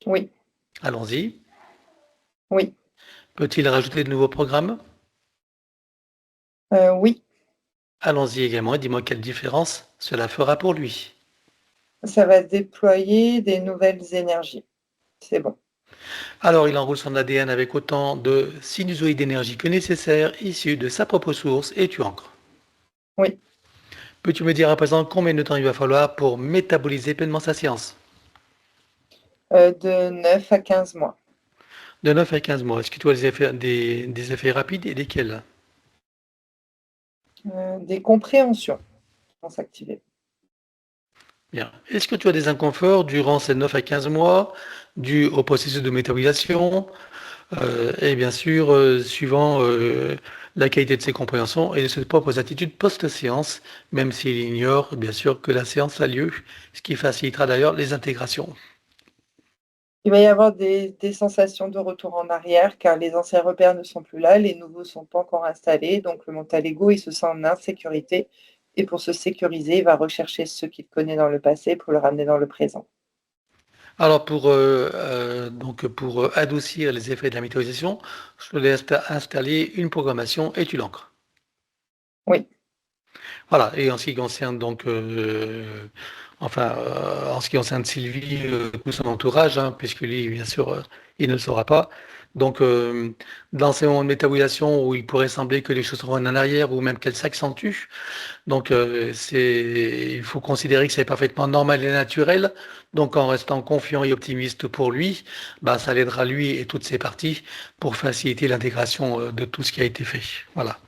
Oui, Allons-y. oui, Peut-il rajouter de nouveaux programmes? oui. Allons-y également et dis-moi quelle différence cela fera pour lui. Ça va déployer des nouvelles énergies. C'est bon. Alors il enroule son ADN avec autant de sinusoïdes d'énergie que nécessaire issus de sa propre source et tu ancres. Oui. Peux-tu me dire à présent combien de temps il va falloir pour métaboliser pleinement sa science? De 9 à 15 mois. De 9 à 15 mois. Est-ce que tu as des effets rapides et lesquels? Des compréhensions vont s'activer. Bien. Est-ce que tu as des inconforts durant ces 9 à 15 mois dus au processus de métabolisation et bien sûr suivant la qualité de ses compréhensions et de ses propres attitudes post-séance, même s'il ignore bien sûr que la séance a lieu, ce qui facilitera d'ailleurs les intégrations. Il va y avoir des sensations de retour en arrière car les anciens repères ne sont plus là, les nouveaux ne sont pas encore installés. Donc le mental ego, il se sent en insécurité et pour se sécuriser, il va rechercher ce qu'il connaît dans le passé pour le ramener dans le présent. Alors pour adoucir les effets de la méthanisation, je te laisse installer une programmation et tu l'ancres. Oui, Voilà, et en ce qui concerne en ce qui concerne Sylvie, tout son entourage, hein, puisque lui, bien sûr, il ne le saura pas. Donc, dans ces moments de métabolisation où il pourrait sembler que les choses reviennent en arrière ou même qu'elles s'accentuent, donc il faut considérer que c'est parfaitement normal et naturel. Donc, en restant confiant et optimiste pour lui, bah, ça l'aidera lui et toutes ses parties pour faciliter l'intégration de tout ce qui a été fait. Voilà.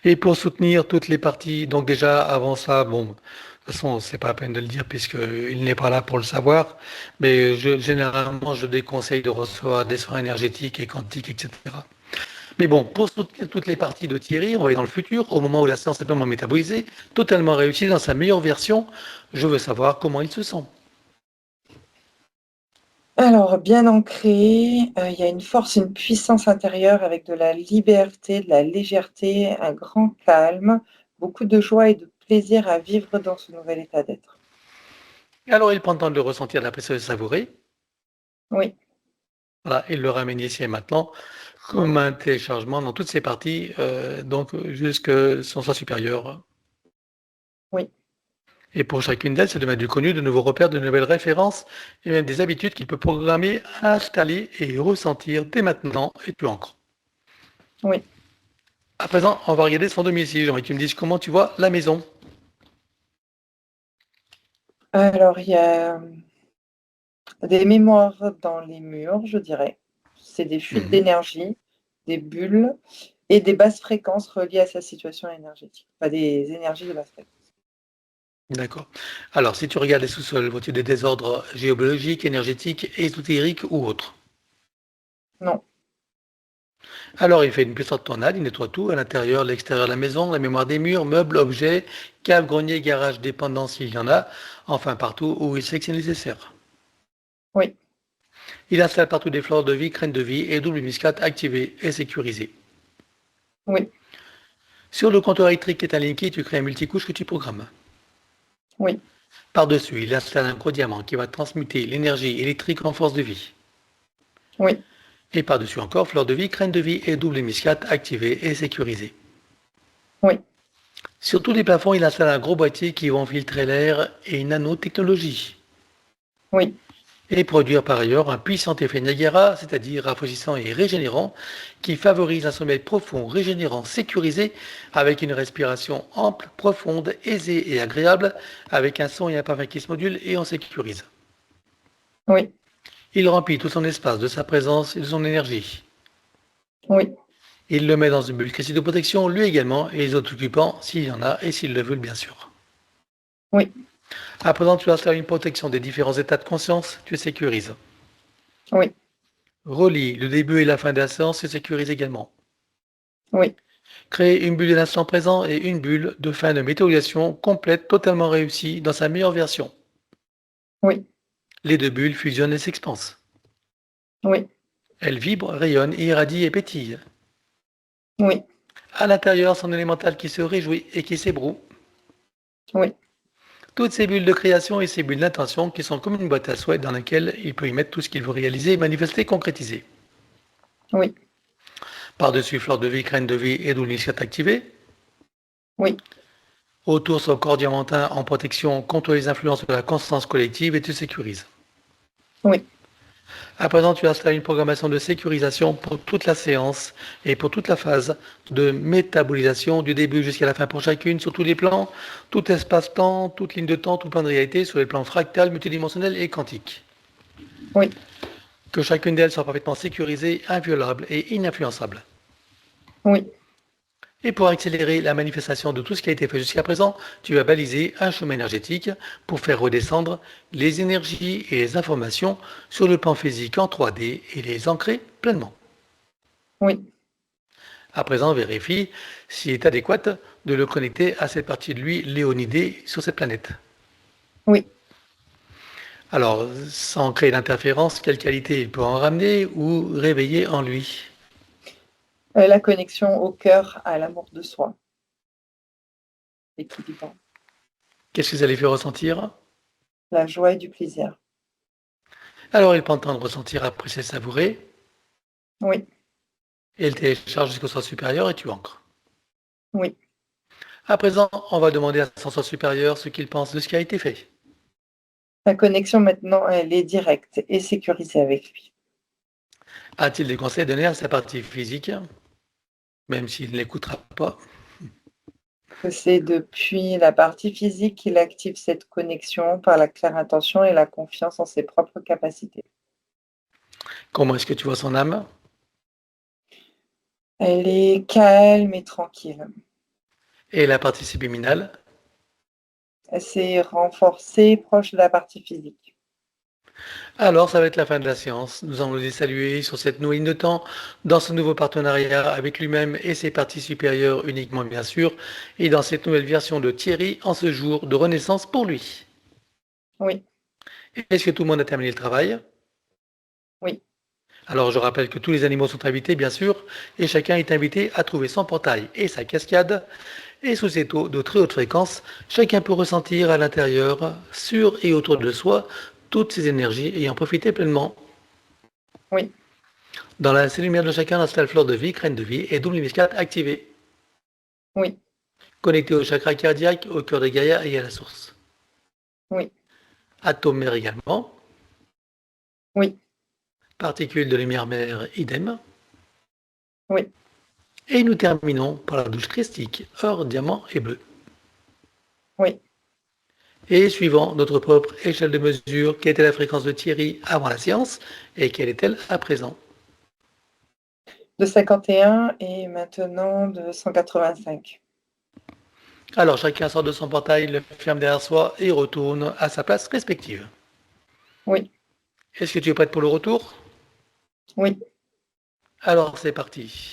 Et pour soutenir toutes les parties, donc déjà avant ça, bon, de toute façon, c'est pas la peine de le dire puisqu'il n'est pas là pour le savoir, mais généralement, je déconseille de recevoir des soins énergétiques et quantiques, etc. Mais bon, pour toutes les parties de Thierry, on va aller dans le futur, au moment où la séance est pleinement métabolisée, totalement réussie dans sa meilleure version. Je veux savoir comment il se sent. Alors, bien ancré, il y a une force, une puissance intérieure avec de la liberté, de la légèreté, un grand calme, beaucoup de joie et de plaisir à vivre dans ce nouvel état d'être. Alors il prend le temps de le ressentir, d'apprécier, de le savourer. Oui, Voilà, et le ramène ici et maintenant comme un téléchargement dans toutes ses parties, donc jusque son soi supérieur. oui, Et pour chacune d'elles, c'est de mettre du connu, de nouveaux repères, de nouvelles références et même des habitudes qu'il peut programmer, installer et ressentir dès maintenant et plus encore. oui. À présent, on va regarder son domicile. J'aimerais que tu me dises comment tu vois la maison. Alors, il y a des mémoires dans les murs, je dirais. C'est des fuites Mhm. d'énergie, des bulles et des basses fréquences reliées à sa situation énergétique. Enfin, des énergies de basse fréquence. D'accord. Alors, si tu regardes les sous-sols, vois-tu des désordres géobiologiques, énergétiques, ésotériques ou autres? Non, Alors, il fait une puissante tornade, il nettoie tout, à l'intérieur, l'extérieur de la maison, la mémoire des murs, meubles, objets, cave, grenier, garage, dépendance s'il y en a, enfin partout où il sait que c'est nécessaire. oui, Il installe partout des fleurs de vie, graines de vie et double muscade activées et sécurisées. oui, Sur le compteur électrique qui est un Linky, tu crées un multicouche que tu programmes. oui, Par-dessus, il installe un gros diamant qui va transmuter l'énergie électrique en force de vie. oui, Et par-dessus encore, fleur de vie, graines de vie et double muscade activées et sécurisées. oui, Sur tous les plafonds, il installe un gros boîtier qui va filtrer l'air et une nanotechnologie. oui, Et produire par ailleurs un puissant effet Niagara, c'est-à-dire rafraîchissant et régénérant, qui favorise un sommeil profond, régénérant, sécurisé, avec une respiration ample, profonde, aisée et agréable, avec un son et un parfum qui se modulent et on sécurise. oui, Il remplit tout son espace de sa présence et de son énergie. oui, Il le met dans une bulle critique de protection, lui également, et les autres occupants, s'il y en a, et s'ils le veulent bien sûr. oui, À présent, tu installes une protection des différents états de conscience, tu sécurises. oui, Relie le début et la fin de la séance, tu sécurises également. oui, Créer une bulle de l'instant présent et une bulle de fin de méthonisation complète, totalement réussie, dans sa meilleure version. oui, Les deux bulles fusionnent et s'expansent. oui, Elles vibrent, rayonnent, irradient et pétillent. oui, À l'intérieur, son élémental qui se réjouit et qui s'ébroue. oui, Toutes ces bulles de création et ces bulles d'intention qui sont comme une boîte à souhaits dans laquelle il peut y mettre tout ce qu'il veut réaliser, manifester, concrétiser. oui, Par-dessus, fleur de vie, graine de vie et double initiate activée. oui, Autour, son corps diamantin en protection contre les influences de la conscience collective et tu sécurises. oui, À présent, tu installes une programmation de sécurisation pour toute la séance et pour toute la phase de métabolisation du début jusqu'à la fin pour chacune sur tous les plans, tout espace-temps, toute ligne de temps, tout plan de réalité sur les plans fractal, multidimensionnel et quantique. oui, Que chacune d'elles soit parfaitement sécurisée, inviolable et ininfluençable. oui, Et pour accélérer la manifestation de tout ce qui a été fait jusqu'à présent, tu vas baliser un chemin énergétique pour faire redescendre les énergies et les informations sur le plan physique en 3D et les ancrer pleinement. oui, À présent, vérifie s'il est adéquat de le connecter à cette partie de lui léonidée sur cette planète. oui. Alors, sans créer d'interférence, quelle qualité il peut en ramener ou réveiller en lui? La connexion au cœur, à l'amour de soi, l'équilibre, Qu'est-ce que ça lui fait ressentir? la joie et du plaisir. Alors, il prend le temps de ressentir, apprécier, savourer, Oui, et il télécharge jusqu'au soi supérieur et tu ancres. oui. À présent, on va demander à son soi supérieur ce qu'il pense de ce qui a été fait. La connexion maintenant, elle est directe et sécurisée avec lui. A-t-il des conseils à donner à sa partie physique, même s'il ne l'écoutera pas? C'est depuis la partie physique qu'il active cette connexion par la claire intention et la confiance en ses propres capacités. Comment est-ce que tu vois son âme? Elle est calme et tranquille. Et la partie subliminale? Elle s'est renforcée proche de la partie physique. Alors, ça va être la fin de la séance. Nous allons les saluer sur cette nouvelle ligne de temps, dans ce nouveau partenariat avec lui-même et ses parties supérieures uniquement, bien sûr, et dans cette nouvelle version de Thierry en ce jour de renaissance pour lui. Oui, Est-ce que tout le monde a terminé le travail? oui, Alors, je rappelle que tous les animaux sont invités, bien sûr, et chacun est invité à trouver son portail et sa cascade. Et sous ces taux de très haute fréquence, chacun peut ressentir à l'intérieur, sur et autour de soi, toutes ces énergies et en profiter pleinement. oui, Dans la lumière de chacun, l'install fleur de vie, crâne de vie et double muscat activé. oui, Connecté au chakra cardiaque, au cœur de Gaïa et à la source. oui, Atome mère également. oui, Particules de lumière mère idem. oui. Et nous terminons par la douche christique, or, diamant et bleu. Oui, Et suivant notre propre échelle de mesure, quelle était la fréquence de Thierry avant la séance et quelle est-elle à présent? de 51 et maintenant de 185. Alors chacun sort de son portail, le ferme derrière soi et retourne à sa place respective. Oui, Est-ce que tu es prête pour le retour? oui. Alors c'est parti.